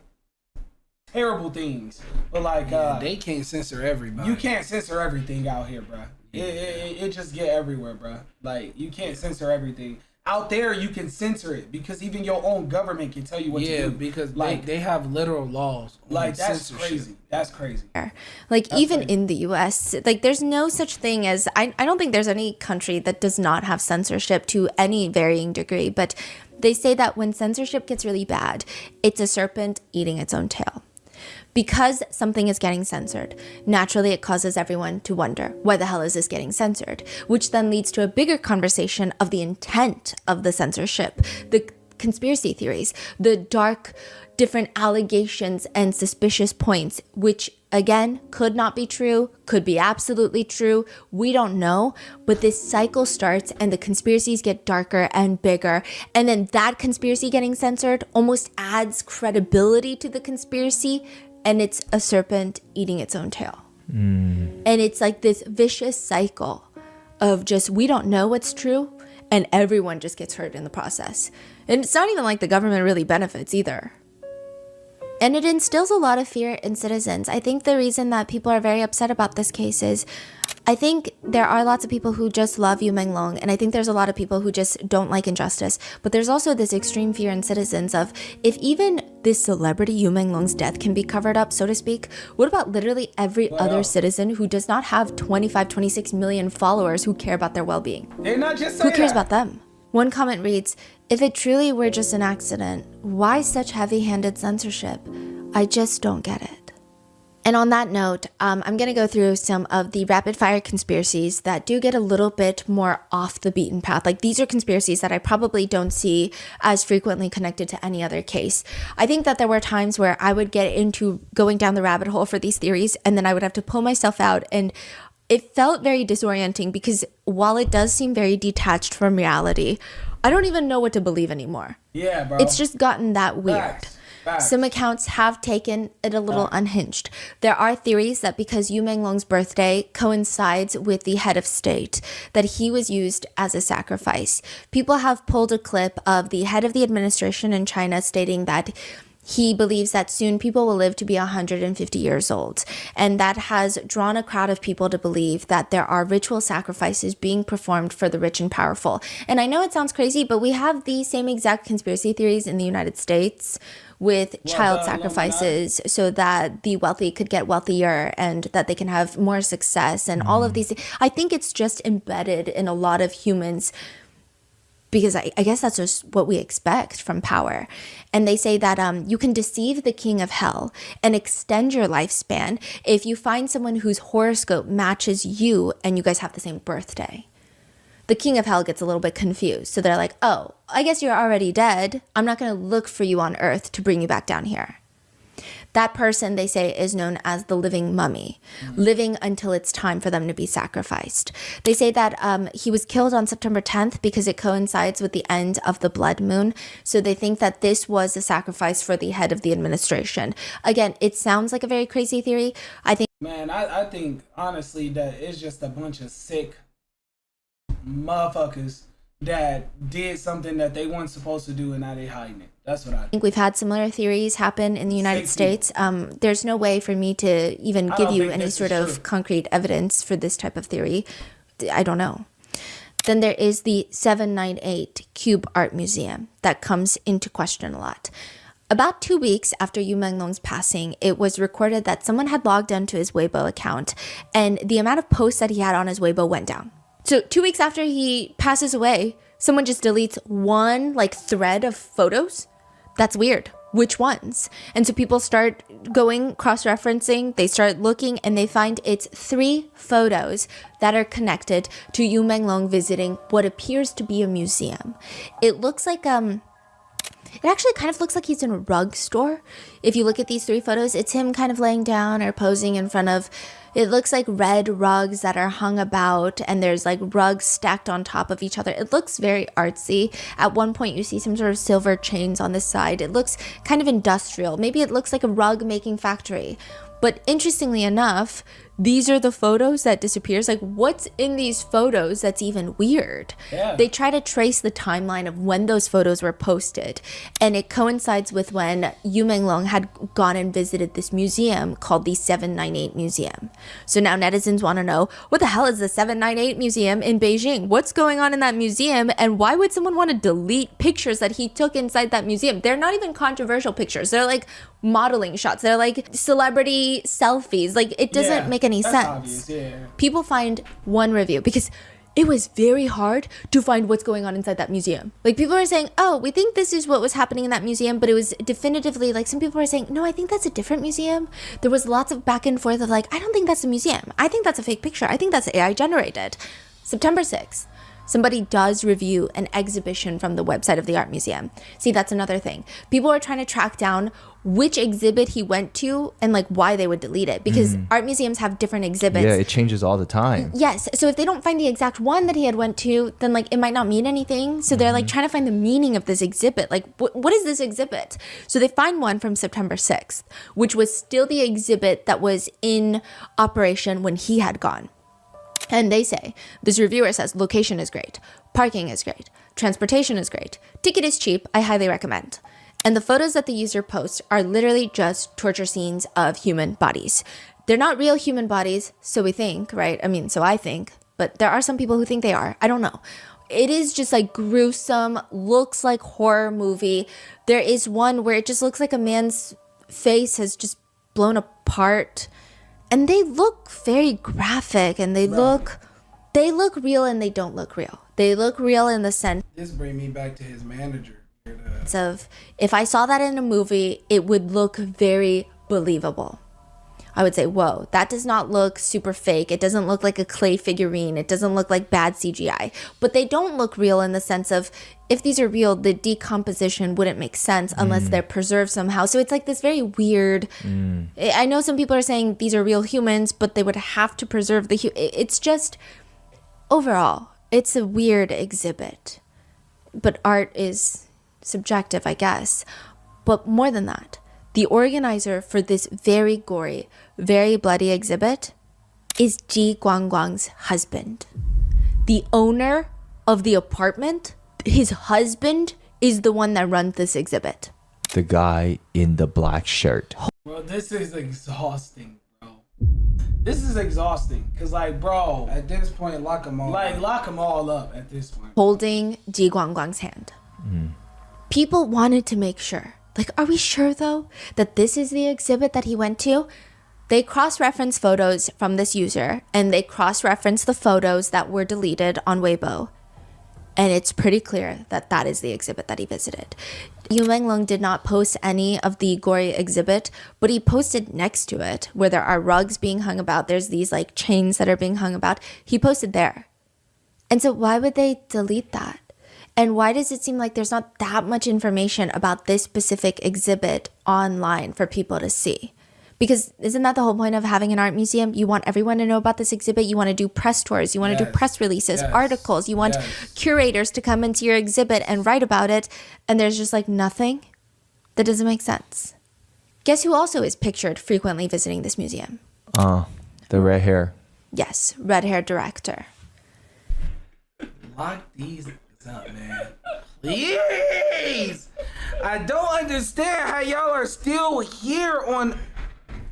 terrible things. But like, they can't censor everybody. you can't censor everything out here, bro. It just get everywhere, bro. Like, you can't censor everything. Out there, you can censor it because even your own government can tell you what to do. Yeah, because like they have literal laws on like that's censorship. crazy. That's crazy. Like That's even crazy. in the US, like there's no such thing as, I don't think there's any country that does not have censorship to any varying degree, but they say that when censorship gets really bad, it's a serpent eating its own tail. Because something is getting censored, naturally it causes everyone to wonder, why the hell is this getting censored? Which then leads to a bigger conversation of the intent of the censorship, the conspiracy theories, the dark, different allegations and suspicious points, which again, could not be true, could be absolutely true. We don't know, but this cycle starts and the conspiracies get darker and bigger. And then that conspiracy getting censored almost adds credibility to the conspiracy, and it's a serpent eating its own tail. And it's like this vicious cycle of just, we don't know what's true, and everyone just gets hurt in the process. And it's not even like the government really benefits either. And it instills a lot of fear in citizens. I think the reason that people are very upset about this case is, I think there are lots of people who just love Yu Menglong, and I think there's a lot of people who just don't like injustice. But there's also this extreme fear in citizens of, if even this celebrity Yu Menglong's death can be covered up, so to speak, what about literally every other citizen who does not have 25, 26 million followers who care about their well-being? They're not just Who saying cares that. about them? One comment reads, if it truly were just an accident, why such heavy-handed censorship? I just don't get it. And on that note, I'm going to go through some of the rapid fire conspiracies that do get a little bit more off the beaten path. Like these are conspiracies that I probably don't see as frequently connected to any other case. I think that there were times where I would get into going down the rabbit hole for these theories, and then I would have to pull myself out, and it felt very disorienting because while it does seem very detached from reality, I don't even know what to believe anymore. Yeah, bro. It's just gotten that weird. Facts. Some accounts have taken it a little unhinged. There are theories that because Yu Menglong's birthday coincides with the head of state, that he was used as a sacrifice. People have pulled a clip of the head of the administration in China stating that he believes that soon people will live to be 150 years old. And that has drawn a crowd of people to believe that there are ritual sacrifices being performed for the rich and powerful. And I know it sounds crazy, but we have the same exact conspiracy theories in the United States with child sacrifices so that the wealthy could get wealthier and that they can have more success and all of these. I think it's just embedded in a lot of humans because I guess that's just what we expect from power. And they say that you can deceive the king of hell and extend your lifespan if you find someone whose horoscope matches you and you guys have the same birthday. The king of hell gets a little bit confused. So they're like, oh, I guess you're already dead. I'm not going to look for you on earth to bring you back down here. That person, they say, is known as the living mummy, living until it's time for them to be sacrificed. They say that he was killed on September 10th because it coincides with the end of the blood moon. So they think that this was a sacrifice for the head of the administration. Again, it sounds like a very crazy theory. I think, honestly, that it's just a bunch of sick motherfuckers that did something that they weren't supposed to do and now they hiding it. That's what I think. We've had similar theories happen in the United States. There's no way for me to even give you any sort of concrete evidence for this type of theory. I don't know. Then there is the 798 Cube Art Museum that comes into question a lot. About 2 weeks after Yu Menglong's passing, it was recorded that someone had logged onto his Weibo account and the amount of posts that he had on his Weibo went down. So 2 weeks after he passes away, someone just deletes one thread of photos. That's weird. Which ones? And so people start going cross-referencing, they start looking, and they find it's 3 photos that are connected to Yu Menglong visiting what appears to be a museum. It looks like it actually kind of looks like he's in a rug store. If you look at these 3 photos, it's him kind of laying down or posing in front of, it looks like red rugs that are hung about, and there's rugs stacked on top of each other. It looks very artsy. At one point, you see some sort of silver chains on the side. It looks kind of industrial. Maybe it looks like a rug making factory. But interestingly enough, these are the photos that disappears. What's in these photos that's even weird? Yeah. They try to trace the timeline of when those photos were posted, and it coincides with when Yu Menglong had gone and visited this museum called the 798 Museum. So now netizens want to know, what the hell is the 798 Museum in Beijing? What's going on in that museum, and why would someone want to delete pictures that he took inside that museum? They're not even controversial pictures. They're modeling shots. They're celebrity selfies. It doesn't make any sense. Obvious, yeah. People find one review because it was very hard to find what's going on inside that museum. People are saying, oh, we think this is what was happening in that museum, but it was definitively some people are saying, no, I think that's a different museum. There was lots of back and forth of I don't think that's a museum. I think that's a fake picture. I think that's AI generated. September 6th. Somebody does review an exhibition from the website of the art museum. See, that's another thing. People are trying to track down which exhibit he went to and why they would delete it, because art museums have different exhibits. Yeah, it changes all the time. Yes. So if they don't find the exact one that he had went to, then it might not mean anything. So they're trying to find the meaning of this exhibit. What is this exhibit? So they find one from September 6th, which was still the exhibit that was in operation when he had gone. And they say, this reviewer says, location is great, parking is great, transportation is great, ticket is cheap, I highly recommend. And the photos that the user posts are literally just torture scenes of human bodies. They're not real human bodies, so we think, right? So I think, but there are some people who think they are. I don't know. It is just gruesome, looks like horror movie. There is one where it just looks like a man's face has just blown apart. And they look very graphic, and they look real, and they don't look real. They look real in the sense. This brings me back to his manager. Of if I saw that in a movie, it would look very believable. I would say, whoa, that does not look super fake. It doesn't look like a clay figurine. It doesn't look like bad CGI. But they don't look real in the sense of, if these are real, the decomposition wouldn't make sense unless they're preserved somehow. So it's like this very weird, I know some people are saying these are real humans, but they would have to preserve it's just, overall, it's a weird exhibit. But art is subjective, I guess. But more than that, the organizer for this very gory, very bloody exhibit is Ji Guangguang's husband. The owner of the apartment, his husband is the one that runs this exhibit. The guy in the black shirt. Bro, this is exhausting, bro. This is exhausting. Because, like, bro, At this point, lock them all. like, lock them all up at this point. Holding Ji Guangguang's hand. People wanted to make sure. Like, are we sure, though, that this is the exhibit that he went to? They cross-reference photos from this user, and they cross-reference the photos that were deleted on Weibo. And it's pretty clear that that is the exhibit that he visited. Menglong did not post any of the gory exhibit, but he posted next to it, where there are rugs being hung about. There's these, like, chains that are being hung about. He posted there. And so why would they delete that? And why does it seem like there's not that much information about this specific exhibit online for people to see? Because isn't that the whole point of having an art museum? You want everyone to know about this exhibit. You want to do press tours. You want to do press releases, articles. You want curators to come into your exhibit and write about it. And there's just like nothing. That doesn't make sense. Guess who also is pictured frequently visiting this museum? The red hair. Yes, red-haired director. Lock these up, man. Please! I don't understand how y'all are still here on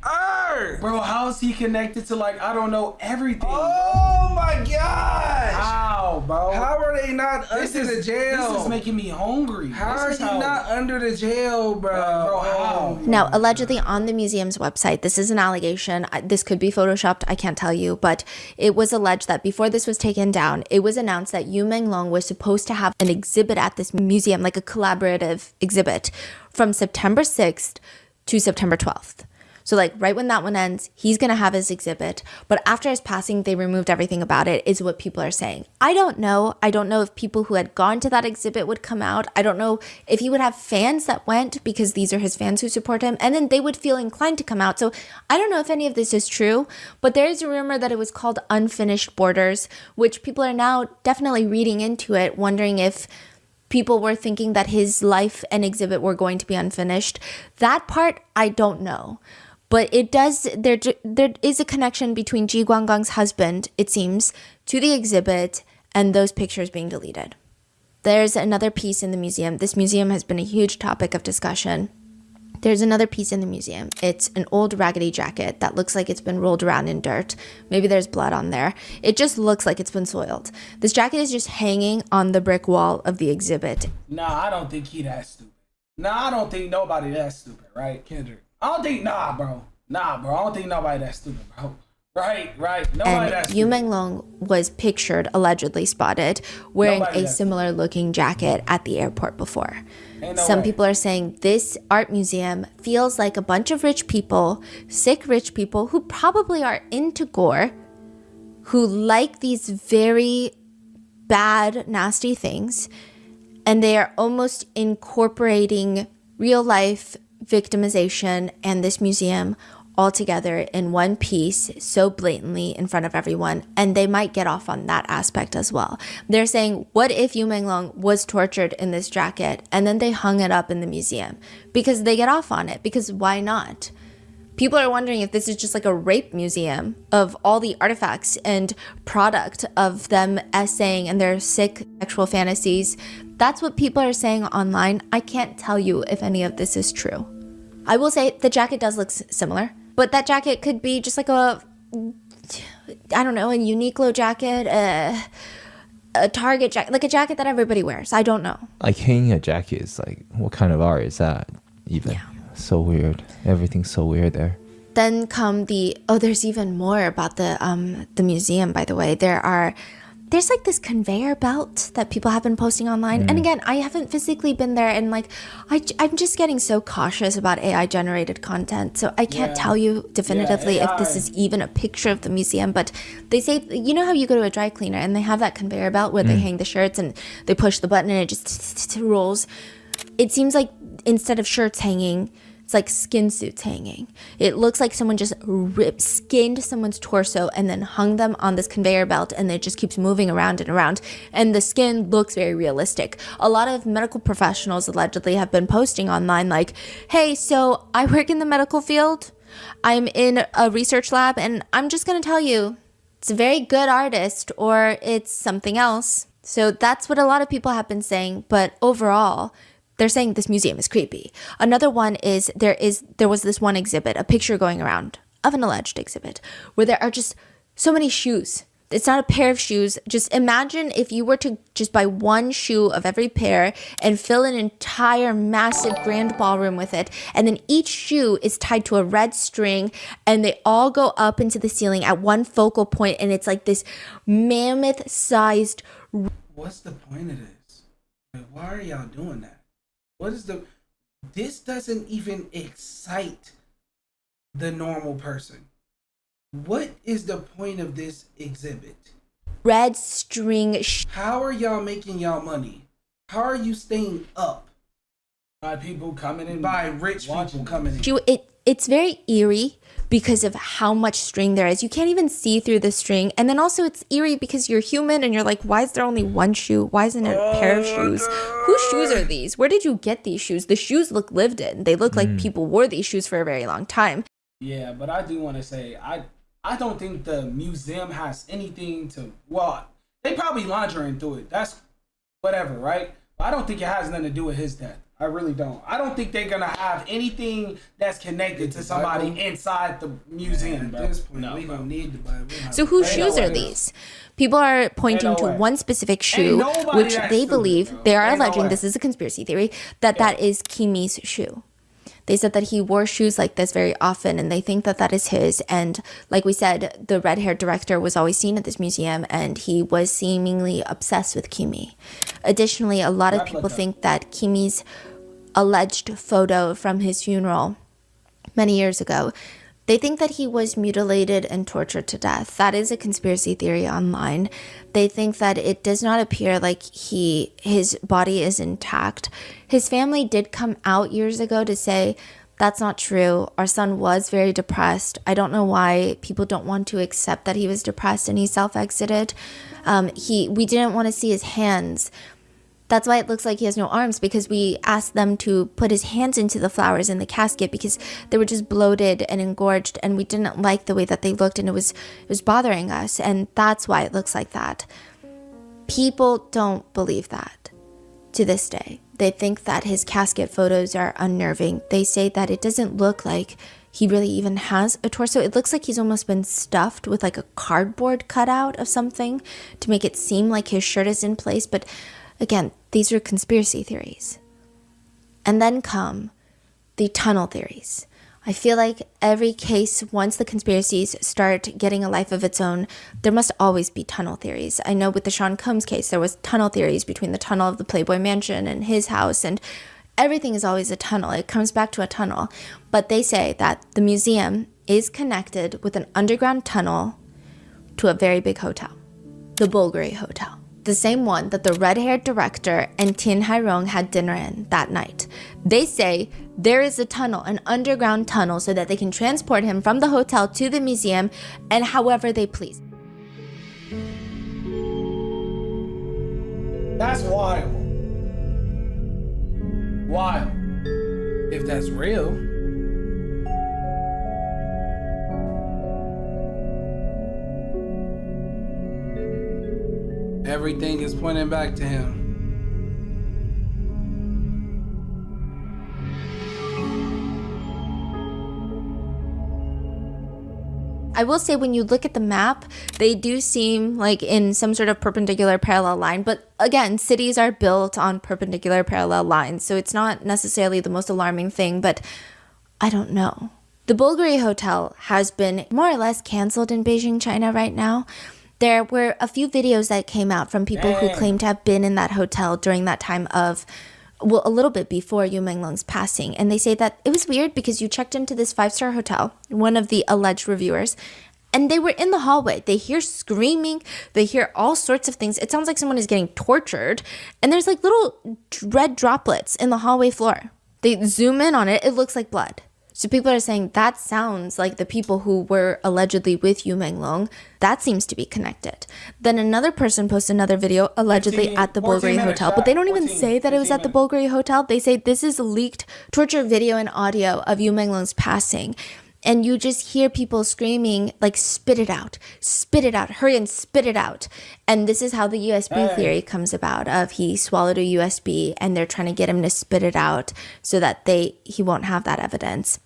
Earth! Bro, how is he connected to, like, I don't know, everything? Oh my gosh! How, bro? How are they not under the jail? This is making me hungry. How are you not under the jail, bro? Bro, how? Now, allegedly on the museum's website, this is an allegation. This could be photoshopped. I can't tell you. But it was alleged that before this was taken down, it was announced that Menglong was supposed to have an exhibit at this museum, like a collaborative exhibit, from September 6th to September 12th. So like right when that one ends, he's going to have his exhibit. But after his passing, they removed everything about it, is what people are saying. I don't know. I don't know if people who had gone to that exhibit would come out. I don't know if he would have fans that went, because these are his fans who support him, and then they would feel inclined to come out. So I don't know if any of this is true, but there is a rumor that it was called Unfinished Borders, which people are now definitely reading into it, wondering if people were thinking that his life and exhibit were going to be unfinished. That part, I don't know. But it does, there is a connection between Ji Guangguang's husband, it seems, to the exhibit and those pictures being deleted. There's another piece in the museum. This museum has been a huge topic of discussion. There's another piece in the museum. It's an old raggedy jacket that looks like it's been rolled around in dirt. Maybe there's blood on there. It just looks like it's been soiled. This jacket is just hanging on the brick wall of the exhibit. Nah, I don't think he that stupid. Nah, I don't think nobody that stupid, right, Kendrick? I don't think, nah, bro. I don't think nobody that stupid, bro. Right. Nobody that stupid. Menglong was pictured, allegedly spotted, wearing a similar looking jacket at the airport before. Some people are saying this art museum feels like a bunch of rich people, sick rich people who probably are into gore, who like these very bad, nasty things, and they are almost incorporating real life victimization and this museum all together in one piece so blatantly in front of everyone, and they might get off on that aspect as well. They're saying, what if Menglong was tortured in this jacket and then they hung it up in the museum? Because they get off on it, because why not? People are wondering if this is just like a rape museum of all the artifacts and product of them essaying and their sick sexual fantasies. That's what people are saying online. I can't tell you if any of this is true. I will say the jacket does look similar, but that jacket could be just like a Uniqlo jacket, a Target jacket, like a jacket that everybody wears. I don't know. Like hanging a jacket is like, what kind of art is that even? Yeah. So weird. Everything's so weird there. Then come there's even more about the museum, by the way. There are there's like this conveyor belt that people have been posting online. And again, I haven't physically been there, and like I'm just getting so cautious about AI generated content. So I can't tell you definitively if this is even a picture of the museum, but they say, you know how you go to a dry cleaner and they have that conveyor belt where they hang the shirts and they push the button and it just rolls. It seems like instead of shirts hanging, it's like skin suits hanging. It looks like someone just skinned someone's torso and then hung them on this conveyor belt, and it just keeps moving around and around. And the skin looks very realistic. A lot of medical professionals allegedly have been posting online like, hey, so I work in the medical field. I'm in a research lab, and I'm just going to tell you, it's a very good artist or it's something else. So that's what a lot of people have been saying. But overall, they're saying this museum is creepy. Another one is there was this one exhibit, a picture going around of an alleged exhibit, where there are just so many shoes. It's not a pair of shoes. Just imagine if you were to just buy one shoe of every pair and fill an entire massive grand ballroom with it. And then each shoe is tied to a red string and they all go up into the ceiling at one focal point. And it's like this mammoth sized. What's the point of this? Like, why are y'all doing that? This doesn't even excite the normal person. What is the point of this exhibit? Red string. How are y'all making y'all money? How are you staying up? By people coming in, by rich people coming in. It's very eerie because of how much string there is. You can't even see through the string. And then also it's eerie because you're human and you're like, why is there only one shoe? Why isn't it a pair of shoes? Whose shoes are these? Where did you get these shoes? The shoes look lived in. They look like people wore these shoes for a very long time. Yeah, but I do want to say, I don't think the museum has anything to, well, they probably laundering through it. That's whatever, right? But I don't think it has nothing to do with his death. I really don't. I don't think they're going to have anything that's connected to somebody inside the museum. At this point, we don't need the Bible. So whose shoes are these? People are pointing to one specific shoe, which they believe, they are alleging, this is a conspiracy theory, that is Kimi's shoe. They said that he wore shoes like this very often, and they think that that is his. And like we said, the red-haired director was always seen at this museum, and he was seemingly obsessed with Kimi. Additionally, a lot of people think that Kimi's alleged photo from his funeral many years ago, they think that he was mutilated and tortured to death. That is a conspiracy theory online. They think that it does not appear like his body is intact. His family did come out years ago to say, that's not true. Our son was very depressed. I don't know why people don't want to accept that he was depressed and he self-exited. We didn't want to see his hands. That's why it looks like he has no arms, because we asked them to put his hands into the flowers in the casket because they were just bloated and engorged, and we didn't like the way that they looked, and it was bothering us, and that's why it looks like that. People don't believe that to this day. They think that his casket photos are unnerving. They say that it doesn't look like he really even has a torso. It looks like he's almost been stuffed with like a cardboard cutout of something to make it seem like his shirt is in place, but again, these are conspiracy theories. And then come the tunnel theories. I feel like every case, once the conspiracies start getting a life of its own, there must always be tunnel theories. I know with the Sean Combs case, there was tunnel theories between the tunnel of the Playboy Mansion and his house, and everything is always a tunnel. It comes back to a tunnel. But they say that the museum is connected with an underground tunnel to a very big hotel, the Bulgari Hotel. The same one that the red-haired director and Tin Hairong had dinner in that night. They say there is a tunnel, an underground tunnel, so that they can transport him from the hotel to the museum and however they please. That's wild. Wild. If that's real. Everything is pointing back to him. I will say when you look at the map, they do seem like in some sort of perpendicular parallel line. But again, cities are built on perpendicular parallel lines, so it's not necessarily the most alarming thing, but I don't know. The Bulgari Hotel has been more or less canceled in Beijing, China right now. There were a few videos that came out from people who claimed to have been in that hotel during that time of, well, a little bit before Yu Menglong's passing. And they say that it was weird because you checked into this 5-star hotel, one of the alleged reviewers, and they were in the hallway. They hear screaming. They hear all sorts of things. It sounds like someone is getting tortured. And there's like little red droplets in the hallway floor. They zoom in on it. It looks like blood. So people are saying that sounds like the people who were allegedly with Yu Menglong. That seems to be connected. Then another person posted another video allegedly at the Bulgari Hotel, but they don't even say that it was at the Bulgari Hotel. They say this is leaked torture video and audio of Yu Menglong's passing. And you just hear people screaming, like, spit it out, hurry and spit it out. And this is how the USB theory comes about, of he swallowed a USB and they're trying to get him to spit it out so that he won't have that evidence.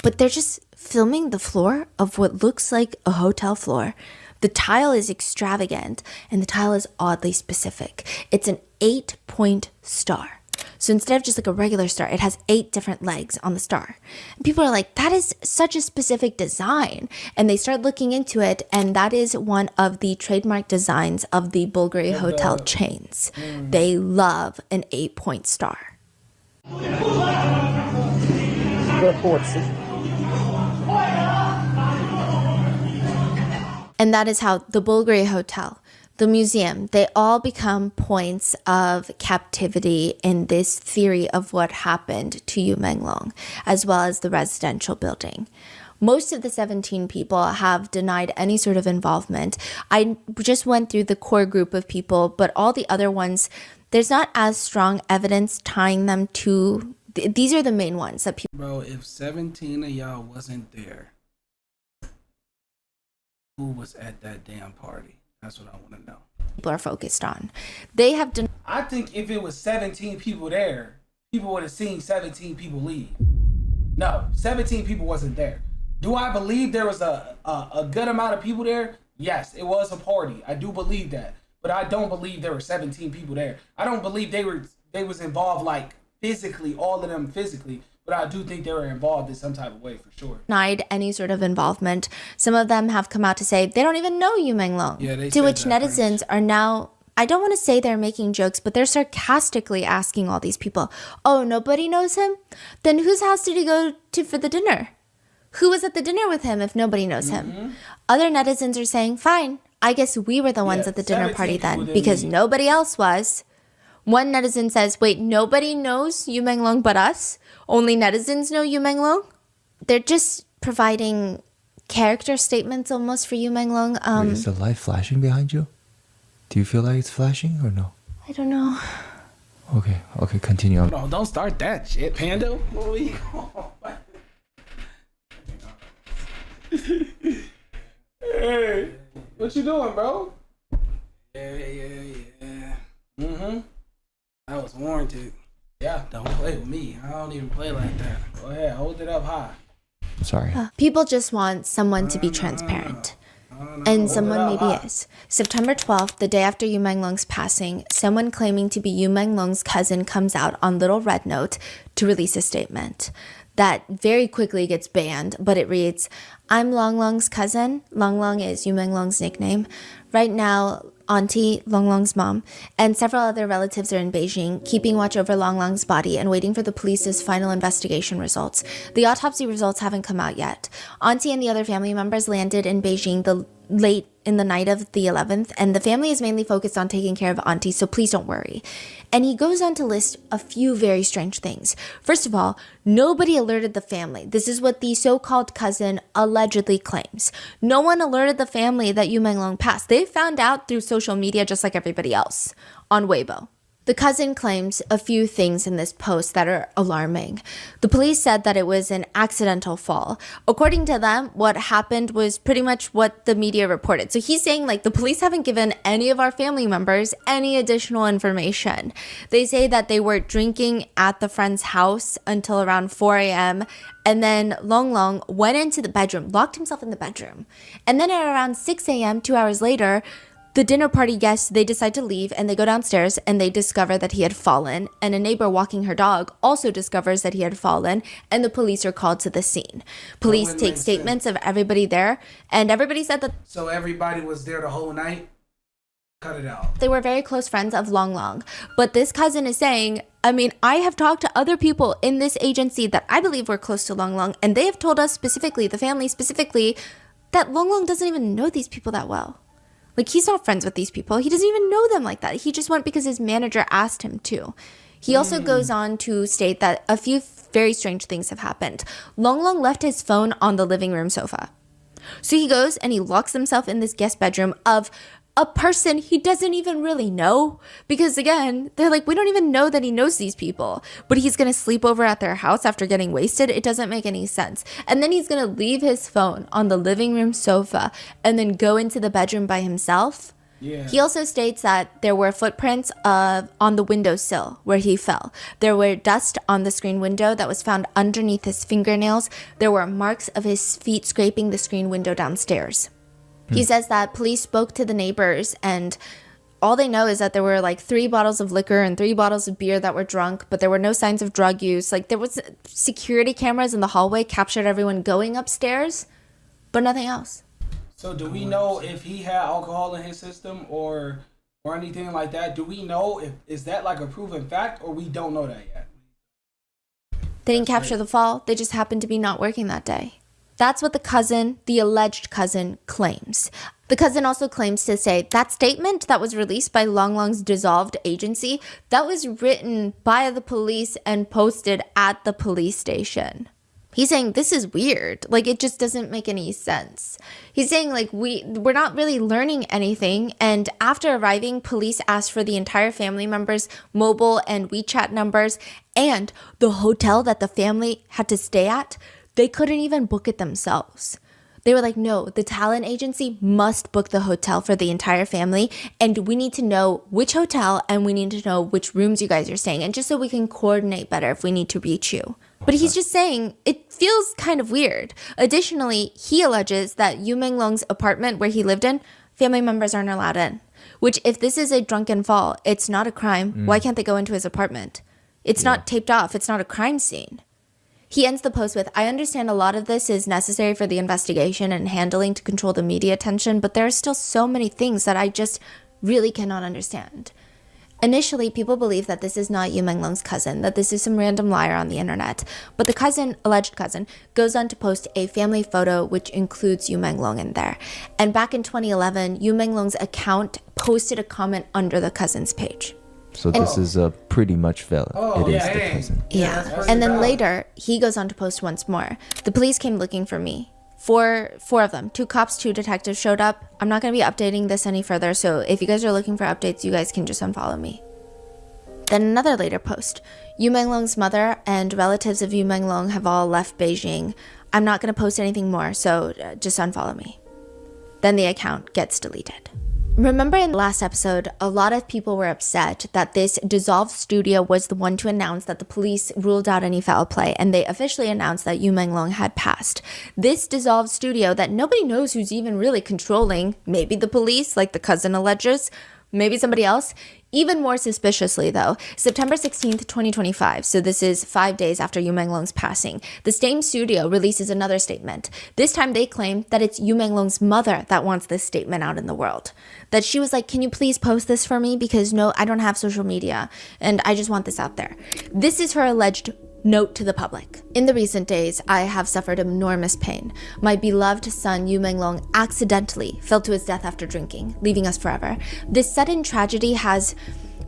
But they're just filming the floor of what looks like a hotel floor. The tile is extravagant and the tile is oddly specific. It's an 8-point star. So instead of just like a regular star, it has 8 different legs on the star. And people are like, that is such a specific design. And they start looking into it, and that is one of the trademark designs of the Bulgari hotel chains. They love an 8-point star. And that is how the Bulgari Hotel, the museum, they all become points of captivity in this theory of what happened to Yu Menglong, as well as the residential building. Most of the 17 people have denied any sort of involvement. I just went through the core group of people, but all the other ones, there's not as strong evidence tying them to. These are the main ones that people. Bro, if 17 of y'all wasn't there, who was at that damn party? That's what I want to know. People are focused on. They have done. I think if it was 17 people there, people would have seen 17 people leave. No, 17 people wasn't there. Do I believe there was a good amount of people there? Yes, it was a party. I do believe that. But I don't believe there were 17 people there. I don't believe they was involved like physically, all of them physically. But I do think they were involved in some type of way for sure. Denied any sort of involvement. Some of them have come out to say they don't even know Yu Menglong. Yeah, they to which that, netizens are now, I don't want to say they're making jokes, but they're sarcastically asking all these people, oh, nobody knows him? Then whose house did he go to for the dinner? Who was at the dinner with him if nobody knows him? Other netizens are saying, fine, I guess we were the ones at the dinner party then, because nobody else was. One netizen says, wait, nobody knows Yu Menglong but us? Only netizens know Yu Menglong? They're just providing character statements almost for Yu Menglong. Wait, is the light flashing behind you? Do you feel like it's flashing or no? I don't know. Okay, continue on. No, don't start that shit, Pando. Hey, what you doing, bro? Yeah. That was warranted. Yeah, don't play with me. I don't even play like that. Go ahead, hold it up high. Sorry. People just want someone to be transparent. And someone maybe is. September 12th, the day after Yu Menglong's passing, someone claiming to be Yu Menglong's cousin comes out on Little Red Note to release a statement that very quickly gets banned, but it reads, I'm Long Long's cousin. Long Long is Yu Menglong's nickname. Right now, Auntie, Long Long's mom, and several other relatives are in Beijing, keeping watch over Long Long's body and waiting for the police's final investigation results. The autopsy results haven't come out yet. Auntie and the other family members landed in Beijing late in the night of the 11th, and the family is mainly focused on taking care of Auntie, so please don't worry. And he goes on to list a few very strange things. First of all, nobody alerted the family. This is what the so-called cousin allegedly claims. No one alerted the family that Yu Menglong passed. They found out through social media just like everybody else on Weibo. The cousin claims a few things in this post that are alarming. The police said that it was an accidental fall. According to them, what happened was pretty much what the media reported. So he's saying, like, the police haven't given any of our family members any additional information. They say that they were drinking at the friend's house until around 4 a.m. And then Long Long went into the bedroom, locked himself in the bedroom. And then at around 6 a.m., 2 hours later, The dinner party guests, they decide to leave and they go downstairs and they discover that he had fallen. And a neighbor walking her dog also discovers that he had fallen, and the police are called to the scene. Police take statements of everybody there, and everybody said that... So everybody was there the whole night? Cut it out. They were very close friends of Long Long. But this cousin is saying, I mean, I have talked to other people in this agency that I believe were close to Long Long, and they have told us specifically, the family specifically, that Long Long doesn't even know these people that well. Like, he's not friends with these people. He doesn't even know them like that. He just went because his manager asked him to. He also goes on to state that a few very strange things have happened. Long Long left his phone on the living room sofa. So he goes and he locks himself in this guest bedroom of a person he doesn't even really know, because again, they're like, we don't even know that he knows these people, but he's gonna sleep over at their house after getting wasted. It doesn't make any sense. And then he's gonna leave his phone on the living room sofa and then go into the bedroom by himself. Yeah. He also states that there were footprints on the windowsill where he fell. There were dust on the screen window that was found underneath his fingernails. There were marks of his feet scraping the screen window downstairs. He says that police spoke to the neighbors, and all they know is that there were like 3 bottles of liquor and 3 bottles of beer that were drunk, but there were no signs of drug use. Like, there was security cameras in the hallway captured everyone going upstairs, but nothing else. So do we know if he had alcohol in his system or anything like that? Do we know is that like a proven fact, or we don't know that yet? They didn't capture the fall. They just happened to be not working that day. That's what the alleged cousin, claims. The cousin also claims to say that statement that was released by Long Long's dissolved agency, that was written by the police and posted at the police station. He's saying this is weird. Like, it just doesn't make any sense. He's saying, like, we're not really learning anything. And after arriving, police asked for the entire family members' mobile and WeChat numbers and the hotel that the family had to stay at. They couldn't even book it themselves. They were like, no, the talent agency must book the hotel for the entire family. And we need to know which hotel and we need to know which rooms you guys are staying in, just so we can coordinate better if we need to reach you. But he's just saying it feels kind of weird. Additionally, he alleges that Yu Menglong's apartment where he lived in, family members aren't allowed in. Which, if this is a drunken fall, it's not a crime. Why can't they go into his apartment? It's not taped off. It's not a crime scene. He ends the post with, I understand a lot of this is necessary for the investigation and handling to control the media attention, but there are still so many things that I just really cannot understand. Initially, people believe that this is not Yu Menglong's cousin, that this is some random liar on the internet. But the cousin, alleged cousin, goes on to post a family photo which includes Yu Menglong in there. And back in 2011, Yu Menglong's account posted a comment under the cousin's page. So this is a pretty much valid. It is the cousin. Yeah. And then later, he goes on to post once more. The police came looking for me. Four of them. 2 cops, 2 detectives showed up. I'm not going to be updating this any further, so if you guys are looking for updates, you guys can just unfollow me. Then another later post. Yu Menglong's mother and relatives of Yu Menglong have all left Beijing. I'm not going to post anything more, so just unfollow me. Then the account gets deleted. Remember in the last episode, a lot of people were upset that this dissolved studio was the one to announce that the police ruled out any foul play, and they officially announced that Yu Menglong had passed. This dissolved studio that nobody knows who's even really controlling, maybe the police, like the cousin alleges, maybe somebody else. Even more suspiciously, though, September 16th, 2025, so this is 5 days after Yu Menglong's passing, the same studio releases another statement. This time they claim that it's Yu Menglong's mother that wants this statement out in the world. That she was like, can you please post this for me? Because no, I don't have social media, and I just want this out there. This is her alleged note to the public. In the recent days, I have suffered enormous pain. My beloved son, Yu Menglong, accidentally fell to his death after drinking, leaving us forever. This sudden tragedy has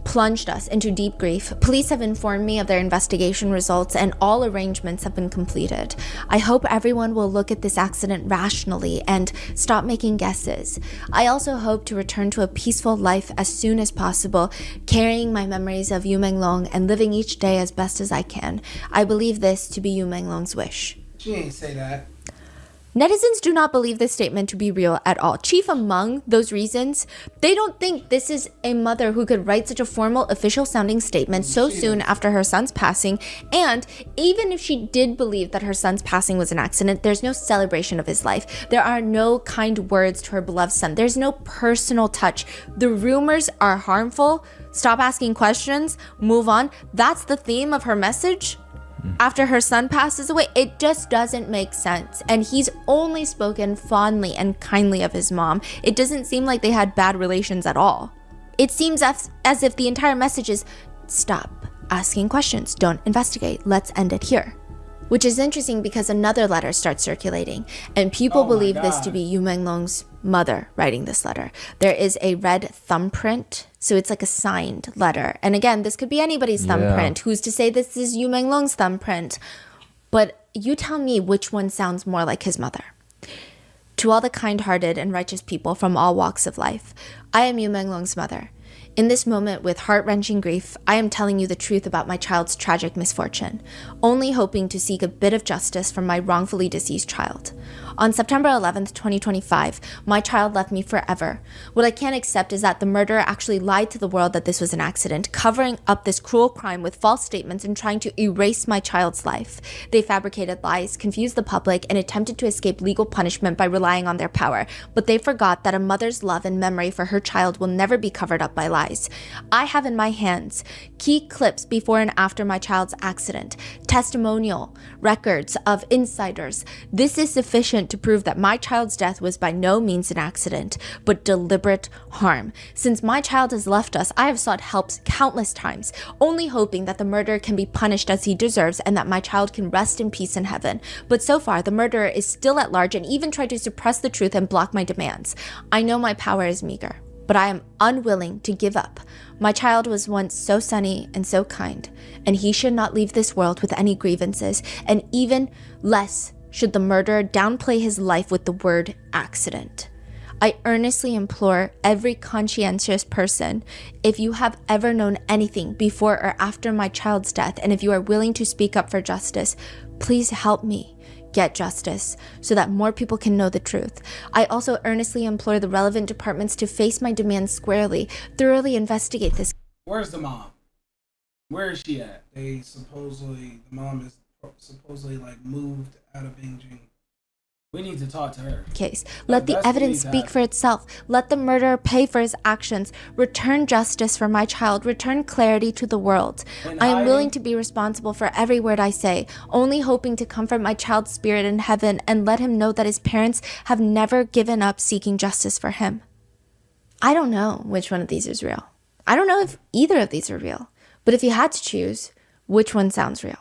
plunged us into deep grief. Police have informed me of their investigation results and all arrangements have been completed. I hope everyone will look at this accident rationally and stop making guesses. I also hope to return to a peaceful life as soon as possible, carrying my memories of Yu Menglong and living each day as best as I can. I believe this to be Yu Menglong's wish. She ain't say that. Netizens do not believe this statement to be real at all. Chief among those reasons, they don't think this is a mother who could write such a formal, official-sounding statement so soon after her son's passing. And even if she did believe that her son's passing was an accident, there's no celebration of his life. There are no kind words to her beloved son. There's no personal touch. The rumors are harmful. Stop asking questions. Move on. That's the theme of her message. After her son passes away, it just doesn't make sense. And he's only spoken fondly and kindly of his mom. It doesn't seem like they had bad relations at all. It seems as if the entire message is, stop asking questions, don't investigate, let's end it here. Which is interesting because another letter starts circulating, and people believe this to be Yu Menglong's mother writing this letter. There is a red thumbprint, so it's like a signed letter. And again, this could be anybody's thumbprint. Who's to say this is Yu Menglong's thumbprint? But you tell me which one sounds more like his mother. To all the kind-hearted and righteous people from all walks of life, I am Yu Menglong's mother. In this moment, with heart-wrenching grief, I am telling you the truth about my child's tragic misfortune, only hoping to seek a bit of justice for my wrongfully deceased child. On September 11th, 2025, my child left me forever. What I can't accept is that the murderer actually lied to the world that this was an accident, covering up this cruel crime with false statements and trying to erase my child's life. They fabricated lies, confused the public, and attempted to escape legal punishment by relying on their power. But they forgot that a mother's love and memory for her child will never be covered up by lies. I have in my hands key clips before and after my child's accident, testimonial records of insiders. This is sufficient to prove that my child's death was by no means an accident, but deliberate harm. Since my child has left us, I have sought help countless times, only hoping that the murderer can be punished as he deserves and that my child can rest in peace in heaven. But so far, the murderer is still at large and even tried to suppress the truth and block my demands. I know my power is meager, but I am unwilling to give up. My child was once so sunny and so kind, and he should not leave this world with any grievances, and even less should the murderer downplay his life with the word accident. I earnestly implore every conscientious person, if you have ever known anything before or after my child's death, and if you are willing to speak up for justice, please help me get justice so that more people can know the truth. I also earnestly implore the relevant departments to face my demands squarely, thoroughly investigate this. Where's the mom? Where is she at? The mom is supposedly like moved out of Beijing. We need to talk to her. Case. Let the evidence speak for itself. Let the murderer pay for his actions. Return justice for my child. Return clarity to the world. I am willing to be responsible for every word I say, only hoping to comfort my child's spirit in heaven and let him know that his parents have never given up seeking justice for him. I don't know which one of these is real. I don't know if either of these are real. But if you had to choose, which one sounds real?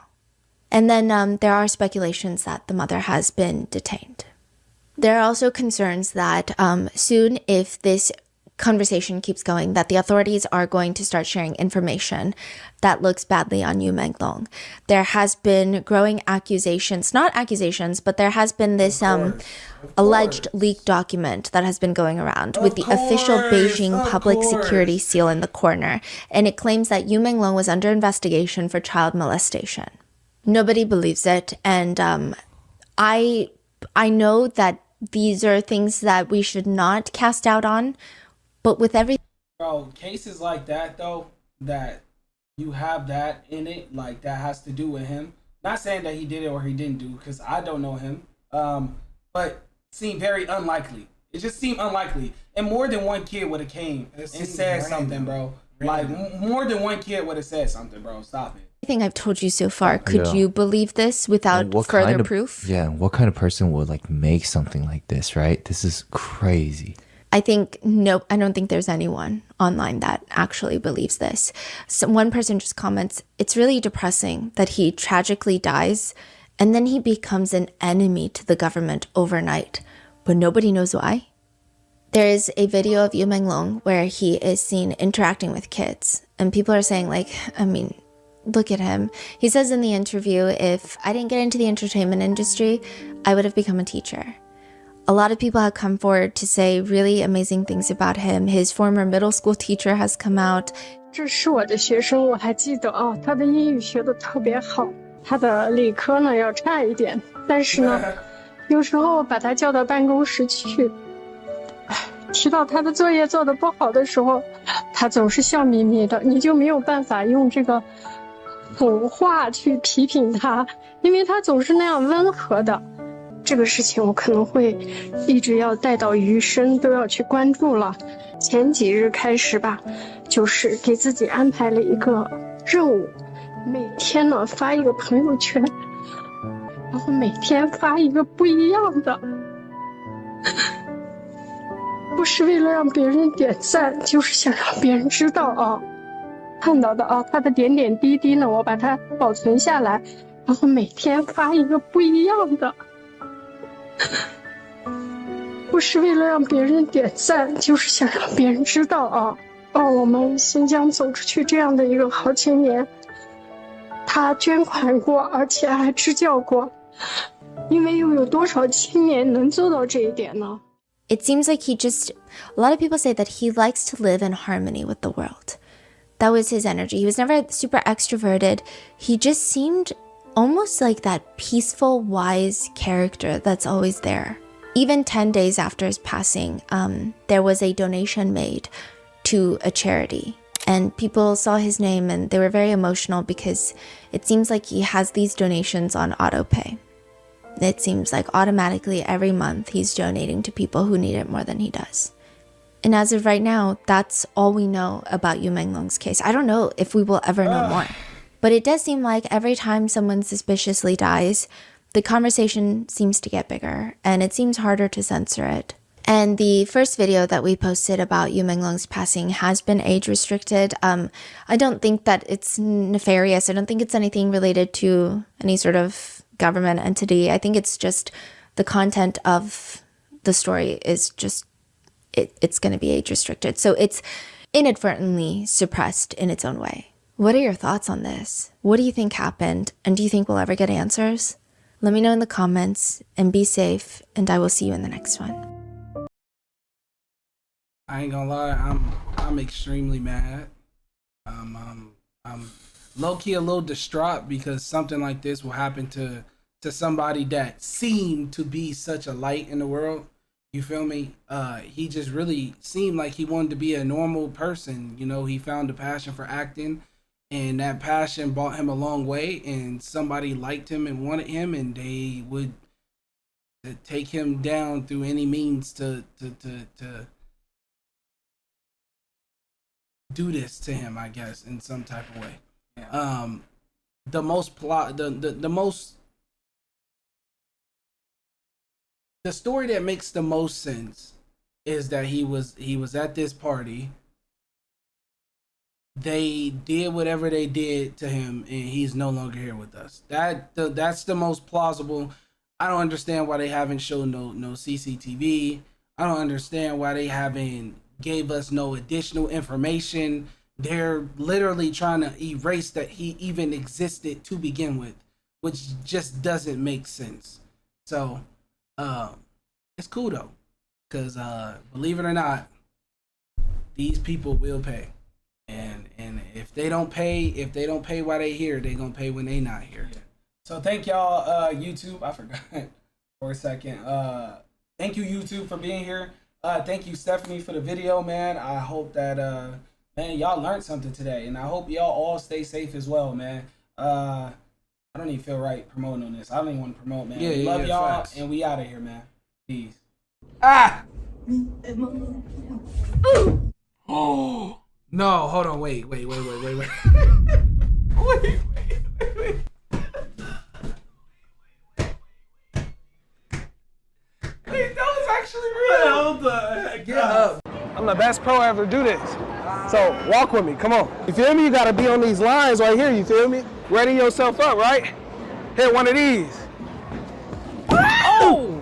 And then there are speculations that the mother has been detained. There are also concerns that soon, if this conversation keeps going, that the authorities are going to start sharing information that looks badly on Yu Menglong. There has been growing accusations, not accusations, but there has been this alleged leaked document that has been going around with the official Beijing public security seal in the corner. And it claims that Yu Menglong was under investigation for child molestation. Nobody believes it, and I know that these are things that we should not cast doubt on, but with every cases like that though, that you have that in it, like that has to do with him. Not saying that he did it or he didn't do, because I don't know him, but seemed very unlikely. It just seemed unlikely, and more than one kid would have came and said something, bro. Like more than one kid would have said something, bro. Stop it. Everything I've told you so far, could you believe this without further proof? Yeah, what kind of person would like make something like this, right? This is crazy. I don't think there's anyone online that actually believes this. So one person just comments, it's really depressing that he tragically dies and then he becomes an enemy to the government overnight, but nobody knows why. There is a video of Yu Menglong where he is seen interacting with kids, and people are saying like, look at him. He says in the interview, if I didn't get into the entertainment industry, I would have become a teacher. A lot of people have come forward to say really amazing things about him. His former middle school teacher has come out. 这是我的学生，我还记得啊，他的英语学得特别好，他的理科呢要差一点，但是呢，有时候把他叫到办公室去，提到他的作业做得不好的时候，他总是笑眯眯的，你就没有办法用这个狠话去批评他，因为他总是那样温和的。这个事情我可能会一直要带到余生都要去关注了。前几日开始吧，就是给自己安排了一个任务，每天呢发一个朋友圈，然后每天发一个不一样的，不是为了让别人点赞，就是想让别人知道啊，看到的啊，他的点点滴滴呢，我把它保存下来，然后每天发一个不一样的。不是为了让别人点赞，就是想让别人知道啊，我们新疆走出去这样的一个好青年，他捐款过，而且还支教过，因为又有多少青年能做到这一点呢？ It seems like a lot of people say that he likes to live in harmony with the world. That was his energy. He was never super extroverted. He just seemed almost like that peaceful, wise character that's always there. Even 10 days after his passing, there was a donation made to a charity. And people saw his name and they were very emotional because it seems like he has these donations on autopay. It seems like automatically every month he's donating to people who need it more than he does. And as of right now, that's all we know about Yu Menglong's case. I don't know if we will ever know more. But it does seem like every time someone suspiciously dies, the conversation seems to get bigger, and it seems harder to censor it. And the first video that we posted about Yu Menglong's passing has been age restricted. I don't think that it's nefarious. I don't think it's anything related to any sort of government entity. I think it's just the content of the story is just, it's going to be age restricted. So it's inadvertently suppressed in its own way. What are your thoughts on this? What do you think happened? And do you think we'll ever get answers? Let me know in the comments, and be safe, and I will see you in the next one. I ain't gonna lie, I'm extremely mad. I'm low-key a little distraught because something like this will happen to somebody that seemed to be such a light in the world. You feel me? He just really seemed like he wanted to be a normal person. You know, he found a passion for acting, and that passion brought him a long way, and somebody liked him and wanted him, and they would take him down through any means to do this to him, I guess, in some type of way. Yeah. The story that makes the most sense is that he was at this party. They did whatever they did to him, and he's no longer here with us. That's the most plausible. I don't understand why they haven't shown no CCTV. I don't understand why they haven't gave us no additional information. They're literally trying to erase that he even existed to begin with, which just doesn't make sense. So it's cool though, because believe it or not, these people will pay. And if they don't pay while they here, they gonna pay when they not here. Yeah. So thank y'all, YouTube. I forgot for a second. Thank you, YouTube, for being here. Thank you, Stephanie, for the video, man. I hope that man, y'all learned something today, and I hope y'all all stay safe as well, man. I don't even feel right promoting on this. I don't even want to promote, man. Yeah, love y'all, facts. And we out of here, man. Peace. Ah. Oh. No, hold on, wait. Wait, that was actually real. What the heck? Get up. I'm the best pro ever to do this. So walk with me, come on. You feel me? You gotta be on these lines right here, you feel me? Ready yourself up, right? Hit one of these. Oh!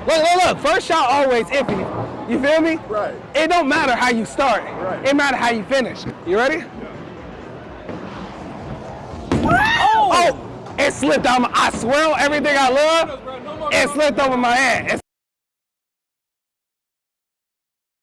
Look, first shot always iffy. You feel me? Right. It don't matter how you start. Right. It matters how you finish. You ready? Oh! It slipped out I swear on everything I love, it slipped over my hand.